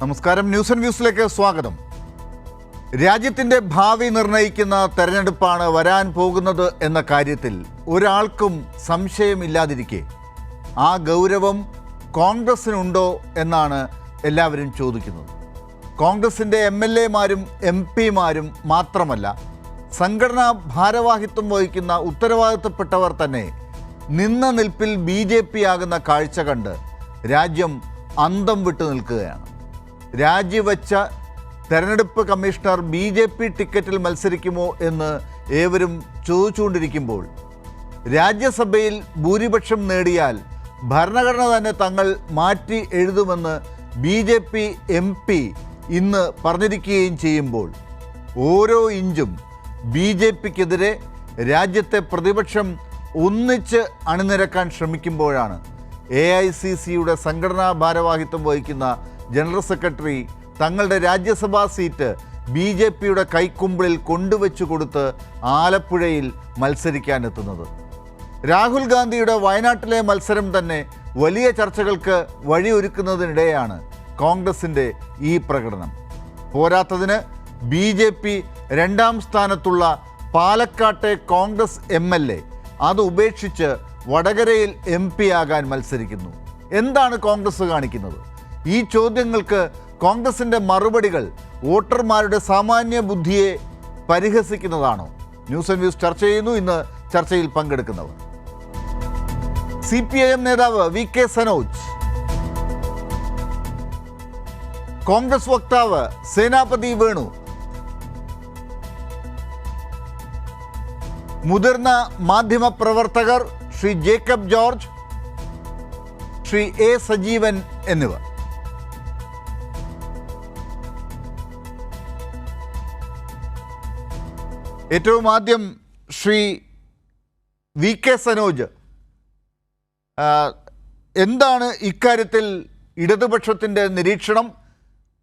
നമസ്കാരം. News and വ്യൂസിലേക്ക് സ്വാഗതം. രാജ്യത്തിൻ്റെ ഭാവി നിർണ്ണയിക്കുന്ന തെരഞ്ഞെടുപ്പാണ് വരാൻ പോകുന്നത് എന്ന കാര്യത്തിൽ ഒരാൾക്കും സംശയമില്ലാതിരിക്കെ ആ ഗൗരവം കോൺഗ്രസിനുണ്ടോ എന്നാണ് എല്ലാവരും ചോദിക്കുന്നത്. കോൺഗ്രസിൻ്റെ MLA-മാരും MP-മാരും മാത്രമല്ല, സംഘടനാ ഭാരവാഹിത്വം വഹിക്കുന്ന ഉത്തരവാദിത്തപ്പെട്ടവർ തന്നെ നിന്ന നിൽപ്പിൽ BJP ആകുന്ന കാഴ്ച കണ്ട് രാജ്യം അന്തം വിട്ടു നിൽക്കുകയാണ്. രാജിവെച്ച തെരഞ്ഞെടുപ്പ് കമ്മീഷണർ BJP ടിക്കറ്റിൽ മത്സരിക്കുമോ എന്ന് ഏവരും ചോദിച്ചുകൊണ്ടിരിക്കുമ്പോൾ രാജ്യസഭയിൽ ഭൂരിപക്ഷം നേടിയാൽ ഭരണഘടന തന്നെ തങ്ങൾ മാറ്റി എഴുതുമെന്ന് BJP MP ഇന്ന് പറഞ്ഞിരിക്കുകയും ചെയ്യുമ്പോൾ ഓരോ ഇഞ്ചും BJPക്കെതിരെ രാജ്യത്തെ പ്രതിപക്ഷം ഒന്നിച്ച് അണിനിരക്കാൻ ശ്രമിക്കുമ്പോഴാണ് AICCയുടെ സംഘടനാ ഭാരവാഹിത്വം വഹിക്കുന്ന ജനറൽ സെക്രട്ടറി തങ്ങളുടെ രാജ്യസഭാ സീറ്റ് BJPയുടെ കൈക്കുമ്പിളിൽ കൊണ്ടുവച്ചു കൊടുത്ത് ആലപ്പുഴയിൽ മത്സരിക്കാനെത്തുന്നത്. രാഹുൽ ഗാന്ധിയുടെ വയനാട്ടിലെ മത്സരം തന്നെ വലിയ ചർച്ചകൾക്ക് വഴിയൊരുക്കുന്നതിനിടെയാണ് കോൺഗ്രസിൻ്റെ ഈ പ്രകടനം. പോരാത്തതിന് BJP രണ്ടാം സ്ഥാനത്തുള്ള പാലക്കാട്ടെ കോൺഗ്രസ് MLA അത് ഉപേക്ഷിച്ച് വടകരയിൽ MP ആകാൻ മത്സരിക്കുന്നു. എന്താണ് കോൺഗ്രസ് കാണിക്കുന്നത്? ഈ ചോദ്യങ്ങൾക്ക് കോൺഗ്രസിൻ്റെ മറുപടികൾ വോട്ടർമാരുടെ സാമാന്യ ബുദ്ധിയെ പരിഹസിക്കുന്നതാണോ? ന്യൂസ് ആൻഡ് വ്യൂസ് ചർച്ച ചെയ്യുന്നു. ഇന്ന് ചർച്ചയിൽ പങ്കെടുക്കുന്നവർ: CPIM നേതാവ് VK സനോജ്, കോൺഗ്രസ് വക്താവ് സേനാപതി വേണു, മുതിർന്ന മാധ്യമപ്രവർത്തകർ ശ്രീ ജേക്കബ് ജോർജ്, ശ്രീ A സജീവൻ എന്നിവർ. ഏറ്റവും ആദ്യം ശ്രീ VK സനോജ്, എന്താണ് ഇക്കാര്യത്തിൽ ഇടതുപക്ഷത്തിൻ്റെ നിരീക്ഷണം?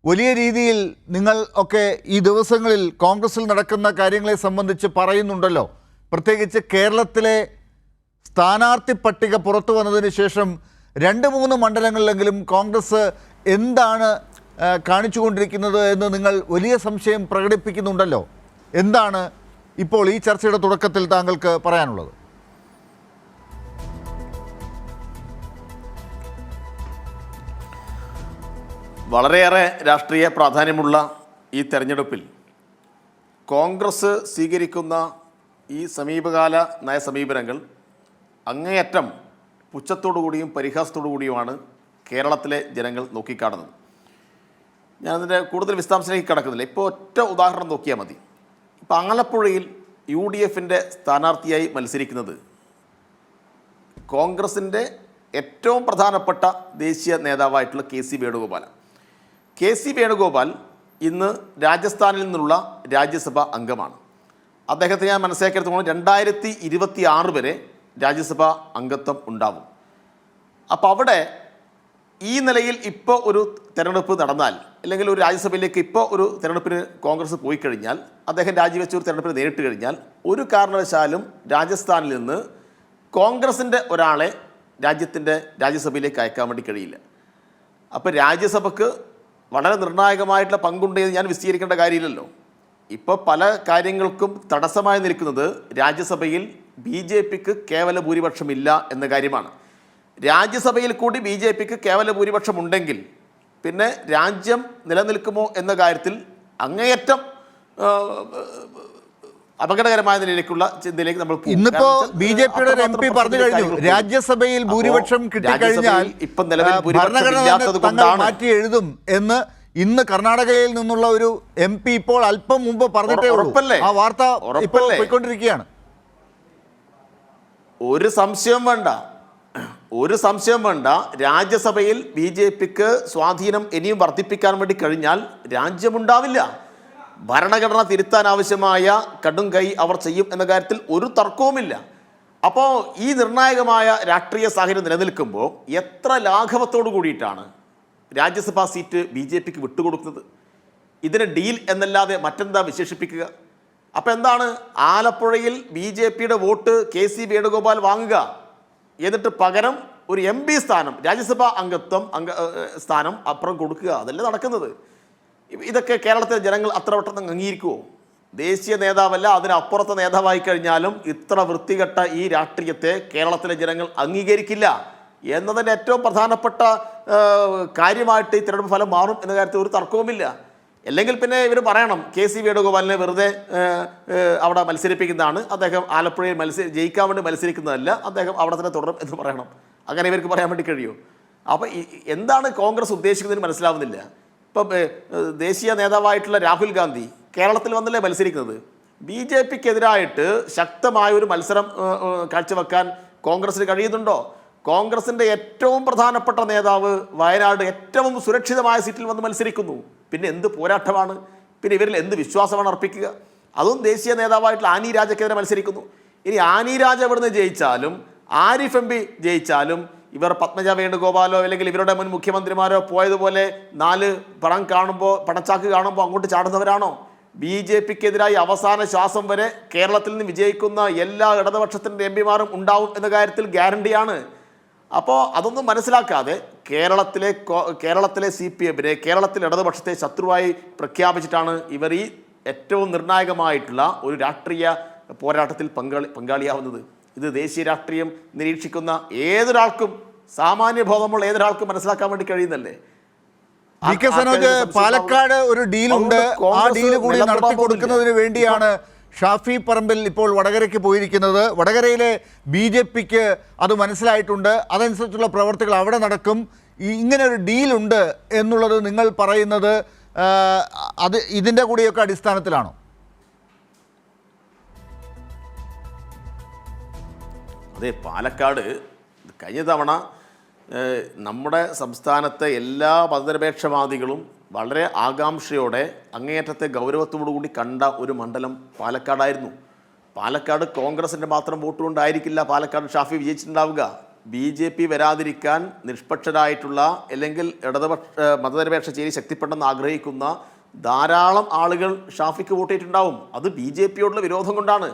വലിയ രീതിയിൽ നിങ്ങൾ ഒക്കെ ഈ ദിവസങ്ങളിൽ കോൺഗ്രസിൽ നടക്കുന്ന കാര്യങ്ങളെ സംബന്ധിച്ച് പറയുന്നുണ്ടല്ലോ. പ്രത്യേകിച്ച് കേരളത്തിലെ സ്ഥാനാർത്ഥി പട്ടിക പുറത്തു വന്നതിന് ശേഷം 2-3 മണ്ഡലങ്ങളിലെങ്കിലും കോൺഗ്രസ് എന്താണ് കാണിച്ചുകൊണ്ടിരിക്കുന്നത് എന്ന് നിങ്ങൾ വലിയ സംശയം പ്രകടിപ്പിക്കുന്നുണ്ടല്ലോ. എന്താണ് ഇപ്പോൾ ഈ ചർച്ചയുടെ തുടക്കത്തിൽ താങ്കൾക്ക് പറയാനുള്ളത്? വളരെയേറെ രാഷ്ട്രീയ പ്രാധാന്യമുള്ള ഈ തെരഞ്ഞെടുപ്പിൽ കോൺഗ്രസ് സ്വീകരിക്കുന്ന ഈ സമീപകാല നയസമീപനങ്ങൾ അങ്ങേയറ്റം പുച്ഛത്തോടുകൂടിയും പരിഹാസത്തോടു കൂടിയുമാണ് കേരളത്തിലെ ജനങ്ങൾ നോക്കിക്കാണുന്നത്. ഞാനതിൻ്റെ കൂടുതൽ വിശദാംശത്തിലേക്ക് കിടക്കുന്നില്ല. ഇപ്പോൾ ഒറ്റ ഉദാഹരണം നോക്കിയാൽ മതി. ഇപ്പോൾ ആലപ്പുഴയിൽ UDFൻ്റെ സ്ഥാനാർത്ഥിയായി മത്സരിക്കുന്നത് കോൺഗ്രസിൻ്റെ ഏറ്റവും പ്രധാനപ്പെട്ട ദേശീയ നേതാവായിട്ടുള്ള KC വേണുഗോപാലാണ്. KC വേണുഗോപാൽ ഇന്ന് രാജസ്ഥാനിൽ നിന്നുള്ള രാജ്യസഭാ അംഗമാണ്. അദ്ദേഹത്തെ ഞാൻ മനസ്സിലാക്കിയെടുത്തോളം 2026 വരെ രാജ്യസഭാ അംഗത്വം ഉണ്ടാവും. അപ്പോൾ അവിടെ ഈ നിലയിൽ ഇപ്പോൾ ഒരു തെരഞ്ഞെടുപ്പ് നടന്നാൽ, അല്ലെങ്കിൽ ഒരു രാജ്യസഭയിലേക്ക് ഇപ്പോൾ ഒരു തെരഞ്ഞെടുപ്പിന് കോൺഗ്രസ് പോയി കഴിഞ്ഞാൽ, അദ്ദേഹം രാജിവെച്ച ഒരു തെരഞ്ഞെടുപ്പിന് നേരിട്ട് കഴിഞ്ഞാൽ, ഒരു കാരണവശാലും രാജസ്ഥാനിൽ നിന്ന് കോൺഗ്രസിൻ്റെ ഒരാളെ രാജ്യത്തിൻ്റെ രാജ്യസഭയിലേക്ക് അയക്കാൻ വേണ്ടി കഴിയില്ല. അപ്പോൾ രാജ്യസഭയ്ക്ക് വളരെ നിർണായകമായിട്ടുള്ള പങ്കുണ്ടെന്ന് ഞാൻ വിശദീകരിക്കേണ്ട കാര്യമില്ലല്ലോ. ഇപ്പോൾ പല കാര്യങ്ങൾക്കും തടസ്സമായി നിൽക്കുന്നത് രാജ്യസഭയിൽ BJPക്ക് കേവല ഭൂരിപക്ഷമില്ല എന്ന കാര്യമാണ്. രാജ്യസഭയിൽ കൂടി BJPക്ക് കേവല ഭൂരിപക്ഷമുണ്ടെങ്കിൽ പിന്നെ രാജ്യം നിലനിൽക്കുമോ എന്ന കാര്യത്തിൽ അങ്ങേയറ്റം അപകടകരമായ നിലയിലേക്കുള്ള ചിന്തയിലേക്ക് നമ്മൾ ഇന്നിപ്പോ BJPയുടെ MP പറഞ്ഞു കഴിഞ്ഞു, രാജ്യസഭയിൽ ഭൂരിപക്ഷം കിട്ടിക്കഴിഞ്ഞാൽ ഇപ്പം നിലവിൽ ഭരണഘടന മാറ്റി എഴുതും എന്ന് ഇന്ന് കർണാടകയിൽ നിന്നുള്ള ഒരു MP ഇപ്പോൾ അല്പം മുമ്പ് പറഞ്ഞിട്ടേ ഉള്ളൂ. ആ വാർത്ത ഇപ്പോൾ പോയിക്കൊണ്ടിരിക്കുകയാണ്. ഒരു സംശയം വേണ്ട. രാജ്യസഭയിൽ BJPക്ക് സ്വാധീനം ഇനിയും വർദ്ധിപ്പിക്കാൻ വേണ്ടി കഴിഞ്ഞാൽ രാജ്യമുണ്ടാവില്ല. ഭരണഘടന തിരുത്താൻ ആവശ്യമായ കടും കൈ അവർ ചെയ്യും എന്ന കാര്യത്തിൽ ഒരു തർക്കവുമില്ല. അപ്പോൾ ഈ നിർണായകമായ രാഷ്ട്രീയ സാഹചര്യം നിലനിൽക്കുമ്പോൾ എത്ര ലാഘവത്തോടു കൂടിയിട്ടാണ് രാജ്യസഭാ സീറ്റ് BJPക്ക് വിട്ടുകൊടുക്കുന്നത്? ഇതിന് ഡീൽ എന്നല്ലാതെ മറ്റെന്താ വിശേഷിപ്പിക്കുക? അപ്പോൾ എന്താണ്, ആലപ്പുഴയിൽ BJPയുടെ വോട്ട് KC വേണുഗോപാൽ വാങ്ങുക, എന്നിട്ട് പകരം ഒരു MP സ്ഥാനം, രാജ്യസഭാ സ്ഥാനം അപ്പുറം കൊടുക്കുക, അതല്ലേ നടക്കുന്നത്. ഇതൊക്കെ കേരളത്തിലെ ജനങ്ങൾ അത്ര പെട്ടെന്ന് അംഗീകരിക്കുമോ? ദേശീയ നേതാവല്ല, അതിനപ്പുറത്തെ നേതാവായി കഴിഞ്ഞാലും ഇത്ര വൃത്തികെട്ട ഈ രാഷ്ട്രീയത്തെ കേരളത്തിലെ ജനങ്ങൾ അംഗീകരിക്കില്ല എന്നതിൻ്റെ ഏറ്റവും പ്രധാനപ്പെട്ട കാര്യമായിട്ട് ഈ തിരഞ്ഞെടുപ്പ് ഫലം മാറും എന്ന കാര്യത്തിൽ ഒരു തർക്കവുമില്ല. അല്ലെങ്കിൽ പിന്നെ ഇവർ പറയണം KC വേണുഗോപാലിനെ വെറുതെ അവിടെ മത്സരിപ്പിക്കുന്നതാണ്, അദ്ദേഹം ആലപ്പുഴയിൽ ജയിക്കാൻ വേണ്ടി മത്സരിക്കുന്നതല്ല, അദ്ദേഹം അവിടെ തന്നെ തുടരും എന്ന് പറയണം. അങ്ങനെ ഇവർക്ക് പറയാൻ വേണ്ടി കഴിയുമോ? അപ്പോൾ എന്താണ് കോൺഗ്രസ് ഉദ്ദേശിക്കുന്നതെന്ന് മനസ്സിലാവുന്നില്ല. ഇപ്പം ദേശീയ നേതാവായിട്ടുള്ള രാഹുൽ ഗാന്ധി കേരളത്തിൽ വന്നല്ലേ മത്സരിക്കുന്നത്. BJPക്കെതിരായിട്ട് ശക്തമായ ഒരു മത്സരം കാഴ്ചവെക്കാൻ കോൺഗ്രസിന് കഴിയുന്നുണ്ടോ? കോൺഗ്രസിൻ്റെ ഏറ്റവും പ്രധാനപ്പെട്ട നേതാവ് വയനാട് ഏറ്റവും സുരക്ഷിതമായ സീറ്റിൽ വന്ന് മത്സരിക്കുന്നു. പിന്നെ എന്ത് പോരാട്ടമാണ്? പിന്നെ ഇവരിൽ എന്ത് വിശ്വാസമാണ് അർപ്പിക്കുക? അതും ദേശീയ നേതാവായിട്ടുള്ള ആനി രാജയ്ക്കെതിരെ മത്സരിക്കുന്നു. ഇനി ആനി രാജ എവിടുന്ന് ജയിച്ചാലും ആരിഫ് MP ജയിച്ചാലും ഇവർ പത്മജ വേണുഗോപാലോ അല്ലെങ്കിൽ ഇവരുടെ മുൻ മുഖ്യമന്ത്രിമാരോ പോയതുപോലെ 4 പണച്ചാക്ക് കാണുമ്പോൾ അങ്ങോട്ട് ചാടുന്നവരാണോ? BJPക്കെതിരായി അവസാന ശ്വാസം വരെ കേരളത്തിൽ നിന്ന് വിജയിക്കുന്ന എല്ലാ ഇടതുപക്ഷത്തിൻ്റെ MPമാരും ഉണ്ടാവും എന്ന കാര്യത്തിൽ ഗ്യാരണ്ടിയാണ്. അപ്പോൾ അതൊന്നും മനസ്സിലാക്കാതെ കേരളത്തിലെ CPMനെ, കേരളത്തിലെ ഇടതുപക്ഷത്തെ ശത്രുവായി പ്രഖ്യാപിച്ചിട്ടാണ് ഇവർ ഈ ഏറ്റവും നിർണായകമായിട്ടുള്ള ഒരു രാഷ്ട്രീയ പോരാട്ടത്തിൽ പങ്കാളിയാവുന്നത്. ഇത് ദേശീയ രാഷ്ട്രീയം നിരീക്ഷിക്കുന്ന ഏതൊരാൾക്കും, സാമാന്യ ബോധമുള്ള ഏതൊരാൾക്കും മനസ്സിലാക്കാൻ വേണ്ടി കഴിയുന്നല്ലേ. DK സനോജ്, പാലക്കാട് ഒരു ഡീലുണ്ട്, ആ ഡീല് കൂടി നടത്തി കൊടുക്കുന്നതിന് വേണ്ടിയാണ് ഷാഫി പറമ്പിൽ ഇപ്പോൾ വടകരയ്ക്ക് പോയിരിക്കുന്നത്. വടകരയിലെ BJPക്ക് അത് മനസ്സിലായിട്ടുണ്ട്, അതനുസരിച്ചുള്ള പ്രവർത്തികൾ അവിടെ നടക്കും. ഇങ്ങനെ ഒരു ഡീലുണ്ട് എന്നുള്ളത് നിങ്ങൾ പറയുന്നത് അത് ഇതിൻ്റെ കൂടിയൊക്കെ അടിസ്ഥാനത്തിലാണോ? അതെ, പാലക്കാട് കഴിഞ്ഞ തവണ നമ്മുടെ സംസ്ഥാനത്തെ എല്ലാ മതനിരപേക്ഷവാദികളും വളരെ ആകാംക്ഷയോടെ അങ്ങേയറ്റത്തെ ഗൗരവത്തോടു കൂടി കണ്ട ഒരു മണ്ഡലം പാലക്കാടായിരുന്നു. പാലക്കാട് കോൺഗ്രസിൻ്റെ മാത്രം വോട്ട് കൊണ്ടായിരിക്കില്ല പാലക്കാട് ഷാഫി വിജയിച്ചിട്ടുണ്ടാവുക. BJP വരാതിരിക്കാൻ നിഷ്പക്ഷരായിട്ടുള്ള അല്ലെങ്കിൽ മതനിരപേക്ഷ ചേരി ശക്തിപ്പെട്ടെന്ന് ആഗ്രഹിക്കുന്ന ധാരാളം ആളുകൾ ഷാഫിക്ക് വോട്ട് ചെയ്തിട്ടുണ്ടാവും. അത് BJPയോടുള്ള വിരോധം കൊണ്ടാണ്,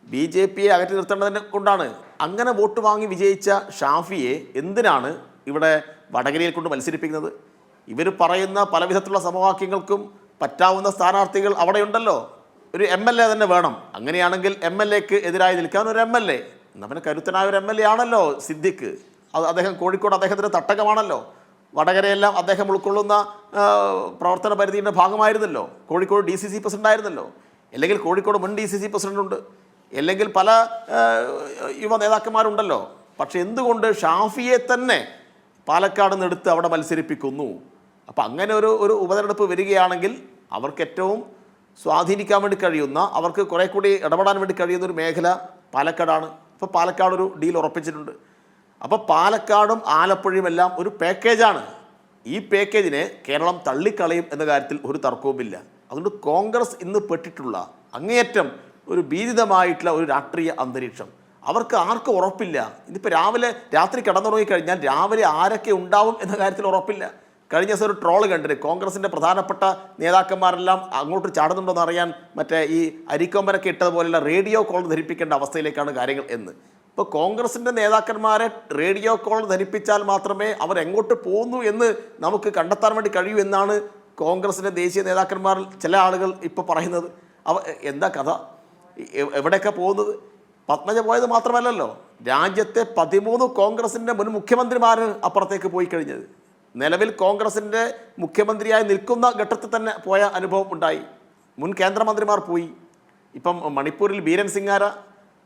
BJPയെ അകറ്റി നിർത്തേണ്ടതിനെ കൊണ്ടാണ്. അങ്ങനെ വോട്ട് വാങ്ങി വിജയിച്ച ഷാഫിയെ എന്തിനാണ് ഇവിടെ വടകരയിൽ കൊണ്ട് മത്സരിപ്പിക്കുന്നത്? ഇവർ പറയുന്ന പലവിധത്തിലുള്ള സമവാക്യങ്ങൾക്കും പറ്റാവുന്ന സ്ഥാനാർത്ഥികൾ അവിടെയുണ്ടല്ലോ. ഒരു MLA തന്നെ വേണം. അങ്ങനെയാണെങ്കിൽ MLAക്ക് എതിരായി നിൽക്കാൻ ഒരു MLA, എന്നവന് കരുത്തനായ ഒരു MLA ആണല്ലോ സിദ്ദിഖ്. അദ്ദേഹം കോഴിക്കോട് അദ്ദേഹത്തിൻ്റെ തട്ടകമാണല്ലോ. വടകരയെല്ലാം അദ്ദേഹം ഉൾക്കൊള്ളുന്ന പ്രവർത്തന പരിധിയുടെ ഭാഗമായിരുന്നല്ലോ. കോഴിക്കോട് DCC പ്രസിഡന്റ് ആയിരുന്നല്ലോ. അല്ലെങ്കിൽ കോഴിക്കോട് മുൻ DCC പ്രസിഡന്റ് ഉണ്ട്, അല്ലെങ്കിൽ പല യുവ നേതാക്കന്മാരുണ്ടല്ലോ. പക്ഷെ എന്തുകൊണ്ട് ഷാഫിയെ തന്നെ പാലക്കാട് നിന്ന് എടുത്ത് അവിടെ മത്സരിപ്പിക്കുന്നു? അപ്പം അങ്ങനെ ഒരു ഉപതെരഞ്ഞെടുപ്പ് വരികയാണെങ്കിൽ അവർക്ക് ഏറ്റവും സ്വാധീനിക്കാൻ വേണ്ടി കഴിയുന്ന, അവർക്ക് കുറെ കൂടി ഇടപെടാൻ വേണ്ടി കഴിയുന്ന ഒരു മേഖല പാലക്കാടാണ്. അപ്പോൾ പാലക്കാട് ഒരു ഡീൽ ഉറപ്പിച്ചിട്ടുണ്ട്. അപ്പോൾ പാലക്കാടും ആലപ്പുഴയും എല്ലാം ഒരു പാക്കേജാണ്. ഈ പാക്കേജിനെ കേരളം തള്ളിക്കളയും എന്ന കാര്യത്തിൽ ഒരു തർക്കവുമില്ല. അതുകൊണ്ട് കോൺഗ്രസ് ഇന്ന് പെട്ടിട്ടുള്ള അങ്ങേയറ്റം ഒരു ഭീതിതമായിട്ടുള്ള ഒരു രാഷ്ട്രീയ അന്തരീക്ഷം അവർക്ക് ആർക്കും ഉറപ്പില്ല. ഇതിപ്പോൾ രാത്രി കിടന്നുറങ്ങിക്കഴിഞ്ഞാൽ രാവിലെ ആരൊക്കെ ഉണ്ടാവും എന്ന കാര്യത്തിൽ ഉറപ്പില്ല. കഴിഞ്ഞ ദിവസം ഒരു ട്രോള് കണ്ടിട്ട് കോൺഗ്രസിൻ്റെ പ്രധാനപ്പെട്ട നേതാക്കന്മാരെല്ലാം അങ്ങോട്ട് ചാടുന്നുണ്ടോയെന്ന് അറിയാൻ മറ്റേ ഈ അരിക്കൊമ്പനൊക്കെ ഇട്ടതുപോലെയുള്ള റേഡിയോ കോൾ ധരിപ്പിക്കേണ്ട അവസ്ഥയിലേക്കാണ് കാര്യങ്ങൾ എന്ന്. ഇപ്പോൾ കോൺഗ്രസിൻ്റെ നേതാക്കന്മാരെ റേഡിയോ കോൾ ധരിപ്പിച്ചാൽ മാത്രമേ അവർ എങ്ങോട്ട് പോകുന്നു എന്ന് നമുക്ക് കണ്ടെത്താൻ വേണ്ടി കഴിയൂ എന്നാണ് കോൺഗ്രസിൻ്റെ ദേശീയ നേതാക്കന്മാർ ചില ആളുകൾ ഇപ്പോൾ പറയുന്നത്. എന്താ കഥ? എവിടെയൊക്കെ പോകുന്നത്? പത്മജ പോയത് മാത്രമല്ലല്ലോ, രാജ്യത്തെ 13 കോൺഗ്രസിൻ്റെ മുൻ മുഖ്യമന്ത്രിമാർ അപ്പുറത്തേക്ക് പോയി കഴിഞ്ഞത്. നിലവിൽ കോൺഗ്രസിൻ്റെ മുഖ്യമന്ത്രിയായി നിൽക്കുന്ന ഘട്ടത്തിൽ തന്നെ പോയ അനുഭവം ഉണ്ടായി. മുൻ കേന്ദ്രമന്ത്രിമാർ പോയി. ഇപ്പം മണിപ്പൂരിൽ ബീരൻ സിംഗ്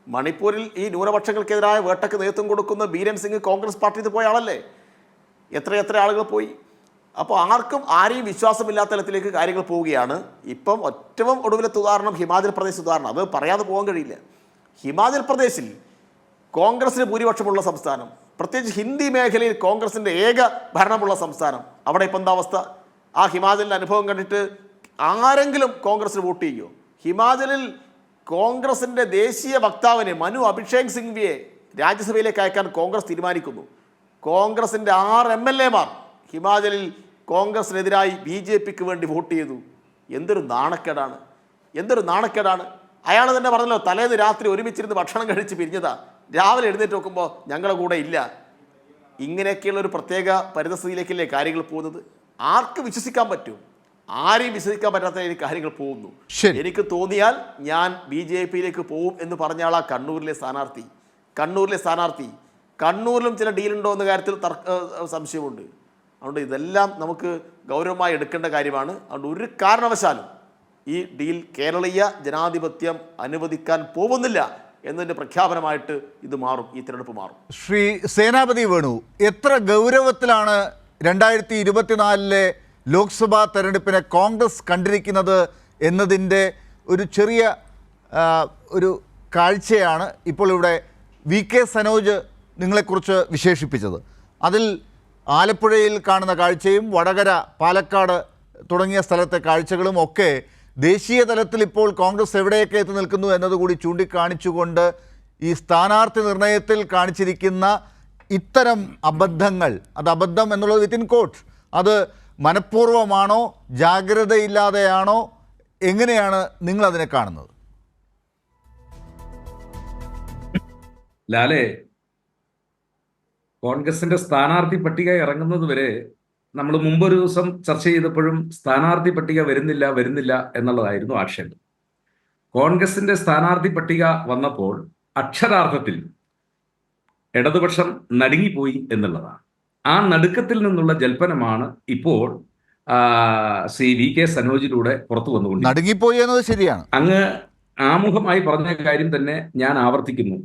മണിപ്പൂരിൽ ഈ ന്യൂനപക്ഷങ്ങൾക്കെതിരായ വേട്ടയ്ക്ക് നേതൃത്വം കൊടുക്കുന്ന ബീരൻ സിംഗ് കോൺഗ്രസ് പാർട്ടിയിൽ പോയ ആളല്ലേ. എത്ര ആളുകൾ പോയി. അപ്പോൾ ആരെയും വിശ്വാസമില്ലാത്ത തലത്തിലേക്ക് കാര്യങ്ങൾ പോവുകയാണ്. ഇപ്പം ഏറ്റവും ഒടുവിലത്തെ ഉദാഹരണം ഹിമാചൽ പ്രദേശ് ഉദാഹരണം. അത് പറയാതെ പോകാൻ കഴിയില്ല. ഹിമാചൽ പ്രദേശിൽ കോൺഗ്രസിന് ഭൂരിപക്ഷമുള്ള സംസ്ഥാനം, പ്രത്യേകിച്ച് ഹിന്ദി മേഖലയിൽ കോൺഗ്രസിൻ്റെ ഏക ഭരണമുള്ള സംസ്ഥാനം. അവിടെ ഇപ്പം എന്താ അവസ്ഥ? ആ ഹിമാചലിൻ്റെ അനുഭവം കണ്ടിട്ട് ആരെങ്കിലും കോൺഗ്രസിന് വോട്ട് ചെയ്യുമോ? ഹിമാചലിൽ കോൺഗ്രസിൻ്റെ ദേശീയ വക്താവിനെ മനു അഭിഷേക് സിംഗ്വിയെ രാജ്യസഭയിലേക്ക് അയക്കാൻ കോൺഗ്രസ് തീരുമാനിക്കുന്നു. കോൺഗ്രസിൻ്റെ 6 MLAമാർ ഹിമാചലിൽ കോൺഗ്രസിനെതിരായി BJPക്ക് വേണ്ടി വോട്ട് ചെയ്തു. എന്തൊരു നാണക്കേടാണ്. അയാൾ തന്നെ പറഞ്ഞല്ലോ, തലേന്ന് രാത്രി ഒരുമിച്ചിരുന്ന് ഭക്ഷണം കഴിച്ച് പിരിഞ്ഞതാ, രാവിലെ എഴുന്നേറ്റ് നോക്കുമ്പോൾ ഞങ്ങളുടെ കൂടെ ഇല്ല. ഇങ്ങനെയൊക്കെയുള്ള ഒരു പ്രത്യേക പരിതസ്ഥിതിയിലേക്കല്ലേ കാര്യങ്ങൾ പോകുന്നത്? ആർക്ക് വിശ്വസിക്കാൻ പറ്റും? ആരെയും വിശ്വസിക്കാൻ പറ്റാത്ത ഈ കാര്യങ്ങൾ പോകുന്നു. ശരി. എനിക്ക് തോന്നിയാൽ ഞാൻ BJP-യിലേക്ക് പോവും എന്ന് പറഞ്ഞാളാ കണ്ണൂരിലെ സ്ഥാനാർത്ഥി. കണ്ണൂരിലും ചില ഡീലുണ്ടോ എന്ന കാര്യത്തിൽ സംശയമുണ്ട്. അതുകൊണ്ട് ഇതെല്ലാം നമുക്ക് ഗൗരവമായി എടുക്കേണ്ട കാര്യമാണ്. അതുകൊണ്ട് ഒരു കാരണവശാലും ഈ ഡീൽ കേരളീയ ജനാധിപത്യം അനുവദിക്കാൻ പോകുന്നില്ല എന്നതിൻ്റെ പ്രഖ്യാപനമായിട്ട് ഇത് മാറും, ഈ തിരഞ്ഞെടുപ്പ് മാറും. ശ്രീ സേനാപതി വേണു, എത്ര ഗൗരവത്തിലാണ് 2024 ലോക്സഭാ തെരഞ്ഞെടുപ്പിനെ കോൺഗ്രസ് കണ്ടിരിക്കുന്നത് എന്നതിൻ്റെ ഒരു ചെറിയ ഒരു കാഴ്ചയാണ് ഇപ്പോൾ ഇവിടെ VK സനോജ് നിങ്ങളെക്കുറിച്ച് വിശേഷിപ്പിച്ചത്. അതിൽ ആലപ്പുഴയിൽ കാണുന്ന കാഴ്ചയും വടകര, പാലക്കാട് തുടങ്ങിയ സ്ഥലത്തെ കാഴ്ചകളും ഒക്കെ ദേശീയ തലത്തിൽ ഇപ്പോൾ കോൺഗ്രസ് എവിടെയൊക്കെ എത്തി നിൽക്കുന്നു എന്നതുകൂടി ചൂണ്ടിക്കാണിച്ചുകൊണ്ട് ഈ സ്ഥാനാർത്ഥി നിർണയത്തിൽ കാണിച്ചിരിക്കുന്ന ഇത്തരം അബദ്ധങ്ങൾ, അത് അബദ്ധം എന്നുള്ളത് വിത്തിൻ കോട്ട്, അത് മനഃപൂർവ്വമാണോ ജാഗ്രതയില്ലാതെയാണോ, എങ്ങനെയാണ് നിങ്ങൾ അതിനെ കാണുന്നത്? ലാലേ, കോൺഗ്രസിന്റെ സ്ഥാനാർത്ഥി പട്ടിക ഇറങ്ങുന്നത് വരെ നമ്മൾ മുമ്പൊരു ദിവസം ചർച്ച ചെയ്തപ്പോഴും സ്ഥാനാർത്ഥി പട്ടിക വരുന്നില്ല എന്നുള്ളതായിരുന്നു ആക്ഷേപം. കോൺഗ്രസിന്റെ സ്ഥാനാർത്ഥി പട്ടിക വന്നപ്പോൾ അക്ഷരാർത്ഥത്തിൽ ഇടതുപക്ഷം നടുങ്ങിപ്പോയി എന്നുള്ളതാണ്. ആ നടുക്കത്തിൽ നിന്നുള്ള ജൽപ്പനമാണ് ഇപ്പോൾ ശ്രീ VK സനോജിലൂടെ പുറത്തു വന്നുകൊണ്ട് നടുങ്ങിപ്പോയി എന്നത് ശരിയാണ്. അങ്ങ് ആമുഖമായി പറഞ്ഞ കാര്യം തന്നെ ഞാൻ ആവർത്തിക്കുന്നു.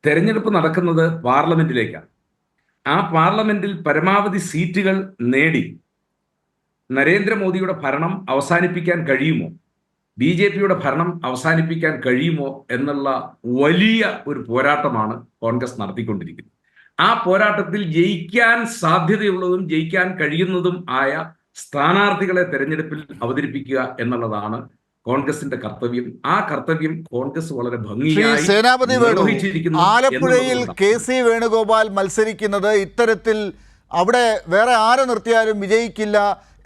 തെരഞ്ഞെടുപ്പ് നടക്കുന്നത് പാർലമെന്റിലേക്കാണ്. ആ പാർലമെന്റിൽ പരമാവധി സീറ്റുകൾ നേടി നരേന്ദ്രമോദിയുടെ ഭരണം അവസാനിപ്പിക്കാൻ കഴിയുമോ, BJP-യുടെ ഭരണം അവസാനിപ്പിക്കാൻ കഴിയുമോ എന്നുള്ള വലിയ ഒരു പോരാട്ടമാണ് കോൺഗ്രസ് നടത്തിക്കൊണ്ടിരിക്കുന്നത്. ആ പോരാട്ടത്തിൽ ജയിക്കാൻ സാധ്യതയുള്ളതും ജയിക്കാൻ കഴിയുന്നതും ആയ സ്ഥാനാർത്ഥികളെ തെരഞ്ഞെടുപ്പിൽ അവതരിപ്പിക്കുക എന്നുള്ളതാണ് കോൺഗ്രസിന്റെ കർത്തവ്യം. ആ കർത്തവ്യം കോൺഗ്രസ് വളരെ ഭംഗിയായി സേനാപതി വേണു, ആലപ്പുഴയിൽ KC വേണുഗോപാൽ മത്സരിക്കുന്നത് ഇത്തരത്തിൽ അവിടെ വേറെ ആരെ നിർത്തിയാലും വിജയിക്കില്ല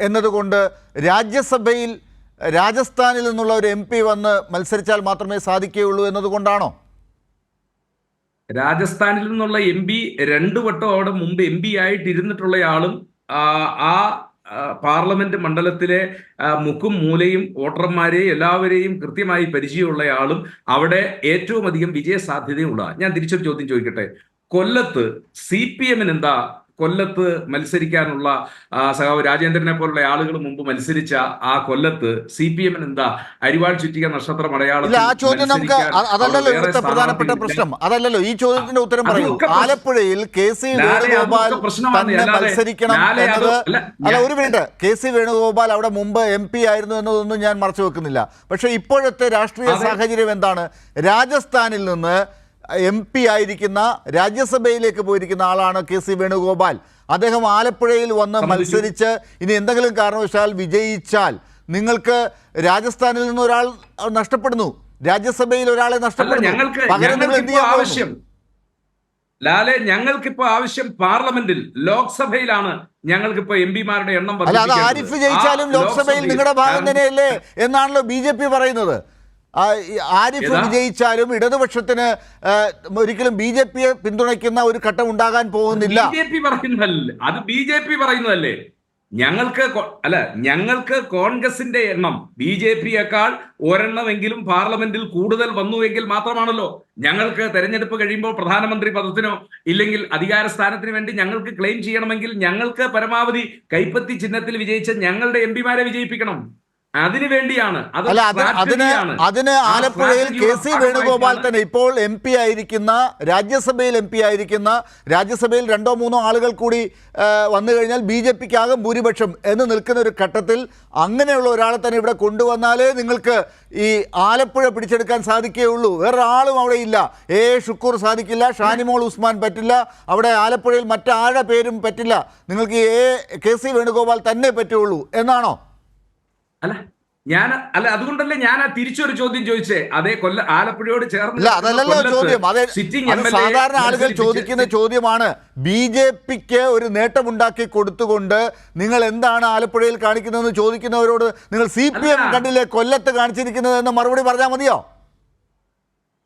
എന്നതുകൊണ്ട് രാജ്യസഭയിൽ രാജസ്ഥാനിൽ നിന്നുള്ള ഒരു MP വന്ന് മത്സരിച്ചാൽ മാത്രമേ സാധിക്കുകയുള്ളൂ എന്നതുകൊണ്ടാണോ? രാജസ്ഥാനിൽ നിന്നുള്ള MP 2 വട്ടം അവിടെ മുമ്പ് MP ആയിട്ടിരുന്നിട്ടുള്ളയാളും ആ പാർലമെന്റ് മണ്ഡലത്തിലെ മുക്കും മൂലയും വോട്ടർമാരെയും എല്ലാവരെയും കൃത്യമായി പരിചയമുള്ളയാളും അവിടെ ഏറ്റവും അധികം വിജയ സാധ്യതയുള്ള. ഞാൻ തിരിച്ചൊരു ചോദ്യം ചോദിക്കട്ടെ. കൊല്ലത്ത് CPM-ന് എന്താ കൊല്ലത്ത് മത്സരിക്കാനുള്ള സഖാവ് രാജേന്ദ്രനെ പോലുള്ള ആളുകൾ മുമ്പ് മത്സരിച്ച ആ കൊല്ലത്ത് CPM-ന് എന്താ അരിവാൾ ചുറ്റിക നക്ഷത്ര മലയാളത്തിൽ? ആ ചോദ്യം നമുക്ക് അതല്ലല്ലോ ഇവിടുത്തെ പ്രധാനപ്പെട്ട പ്രശ്നം, അതല്ലല്ലോ ഈ ചോദ്യത്തിന്റെ ഉത്തരം പറയൂ. ആലപ്പുഴയിൽ KC വേണുഗോപാൽ തന്നെ മത്സരിക്കണം എന്നത് അല്ല, ഒരു മിനിറ്റ്. KC വേണുഗോപാൽ അവിടെ മുമ്പ് MP ആയിരുന്നു എന്നതൊന്നും ഞാൻ മറച്ചു വെക്കുന്നില്ല. പക്ഷെ ഇപ്പോഴത്തെ രാഷ്ട്രീയ സാഹചര്യം എന്താണ്? രാജസ്ഥാനിൽ നിന്ന് MP ആയിരിക്കുന്ന രാജ്യസഭയിലേക്ക് പോയിരിക്കുന്ന ആളാണ് KC വേണുഗോപാൽ. അദ്ദേഹം ആലപ്പുഴയിൽ വന്ന് മത്സരിച്ച് ഇനി എന്തെങ്കിലും കാരണവശാൽ വിജയിച്ചാൽ നിങ്ങൾക്ക് രാജസ്ഥാനിൽ നിന്ന് ഒരാൾ നഷ്ടപ്പെടുന്നു, രാജ്യസഭയിൽ ഒരാളെ നഷ്ടപ്പെടുന്നു. ലാലെ, ഞങ്ങൾക്കിപ്പോ ആവശ്യം പാർലമെന്റിൽ ലോക്സഭയിലാണ്. ഞങ്ങൾക്കിപ്പോ MP-മാരുടെ എണ്ണം അല്ല, ആരിഫ് ജയിച്ചാലും ലോക്സഭയിൽ നിങ്ങളുടെ ഭാഗം തന്നെയല്ലേ എന്നാണല്ലോ BJP പറയുന്നത്. ആരിഫ് വിജയിച്ചാലും ഇടതുപക്ഷത്തിന് ഒരിക്കലും BJP-യെ പിന്തുണയ്ക്കുന്ന ഒരു ഘട്ടം ഉണ്ടാകാൻ പോകുന്നില്ല. അത് BJP പറയുന്നതല്ലേ. ഞങ്ങൾക്ക് കോൺഗ്രസിന്റെ എണ്ണം BJP-യേക്കാൾ ഒരെണ്ണമെങ്കിലും പാർലമെന്റിൽ കൂടുതൽ വന്നുവെങ്കിൽ മാത്രമാണല്ലോ ഞങ്ങൾക്ക് തെരഞ്ഞെടുപ്പ് കഴിയുമ്പോൾ പ്രധാനമന്ത്രി പദത്തിനോ ഇല്ലെങ്കിൽ അധികാര സ്ഥാനത്തിന് വേണ്ടി ഞങ്ങൾക്ക് ക്ലെയിം ചെയ്യണമെങ്കിൽ ഞങ്ങൾക്ക് പരമാവധി കൈപ്പത്തി ചിഹ്നത്തിൽ വിജയിച്ച ഞങ്ങളുടെ MP-മാരെ വിജയിപ്പിക്കണം. അതിനു വേണ്ടിയാണ്. അതിന് ആലപ്പുഴയിൽ KC വേണുഗോപാൽ തന്നെ ഇപ്പോൾ MP ആയിരിക്കുന്ന രാജ്യസഭയിൽ MP ആയിരിക്കുന്ന രാജ്യസഭയിൽ 2-3 ആളുകൾ കൂടി വന്നു കഴിഞ്ഞാൽ BJP-ക്ക് ആകും ഭൂരിപക്ഷം എന്ന് നിൽക്കുന്ന ഒരു ഘട്ടത്തിൽ അങ്ങനെയുള്ള ഒരാളെ തന്നെ ഇവിടെ കൊണ്ടുവന്നാലേ നിങ്ങൾക്ക് ഈ ആലപ്പുഴ പിടിച്ചെടുക്കാൻ സാധിക്കുകയുള്ളൂ. വേറൊരാളും അവിടെ ഇല്ല. ഷുക്കൂർ സാധിക്കില്ല, ഷാനിമോൾ ഉസ്മാൻ പറ്റില്ല, അവിടെ ആലപ്പുഴയിൽ മറ്റാരുടെ പേരും പറ്റില്ല. നിങ്ങൾക്ക് KC വേണുഗോപാൽ തന്നെ പറ്റുള്ളൂ എന്നാണോ? അതുകൊണ്ടല്ലേ ഞാൻ തിരിച്ചൊരു ചോദ്യം ചോദിച്ചേ. അതേ ആലപ്പുഴയോട് ചേർന്ന് അതല്ലല്ലോ ചോദ്യം. സാധാരണ ആളുകൾ ചോദിക്കുന്ന ചോദ്യമാണ്. BJP-ക്ക് ഒരു നേട്ടമുണ്ടാക്കി കൊടുത്തുകൊണ്ട് നിങ്ങൾ എന്താണ് ആലപ്പുഴയിൽ കാണിക്കുന്നതെന്ന് ചോദിക്കുന്നവരോട് നിങ്ങൾ CPM കണ്ടില്ലേ കൊല്ലത്ത് കാണിച്ചിരിക്കുന്നത് എന്ന് മറുപടി പറഞ്ഞാൽ മതിയോ?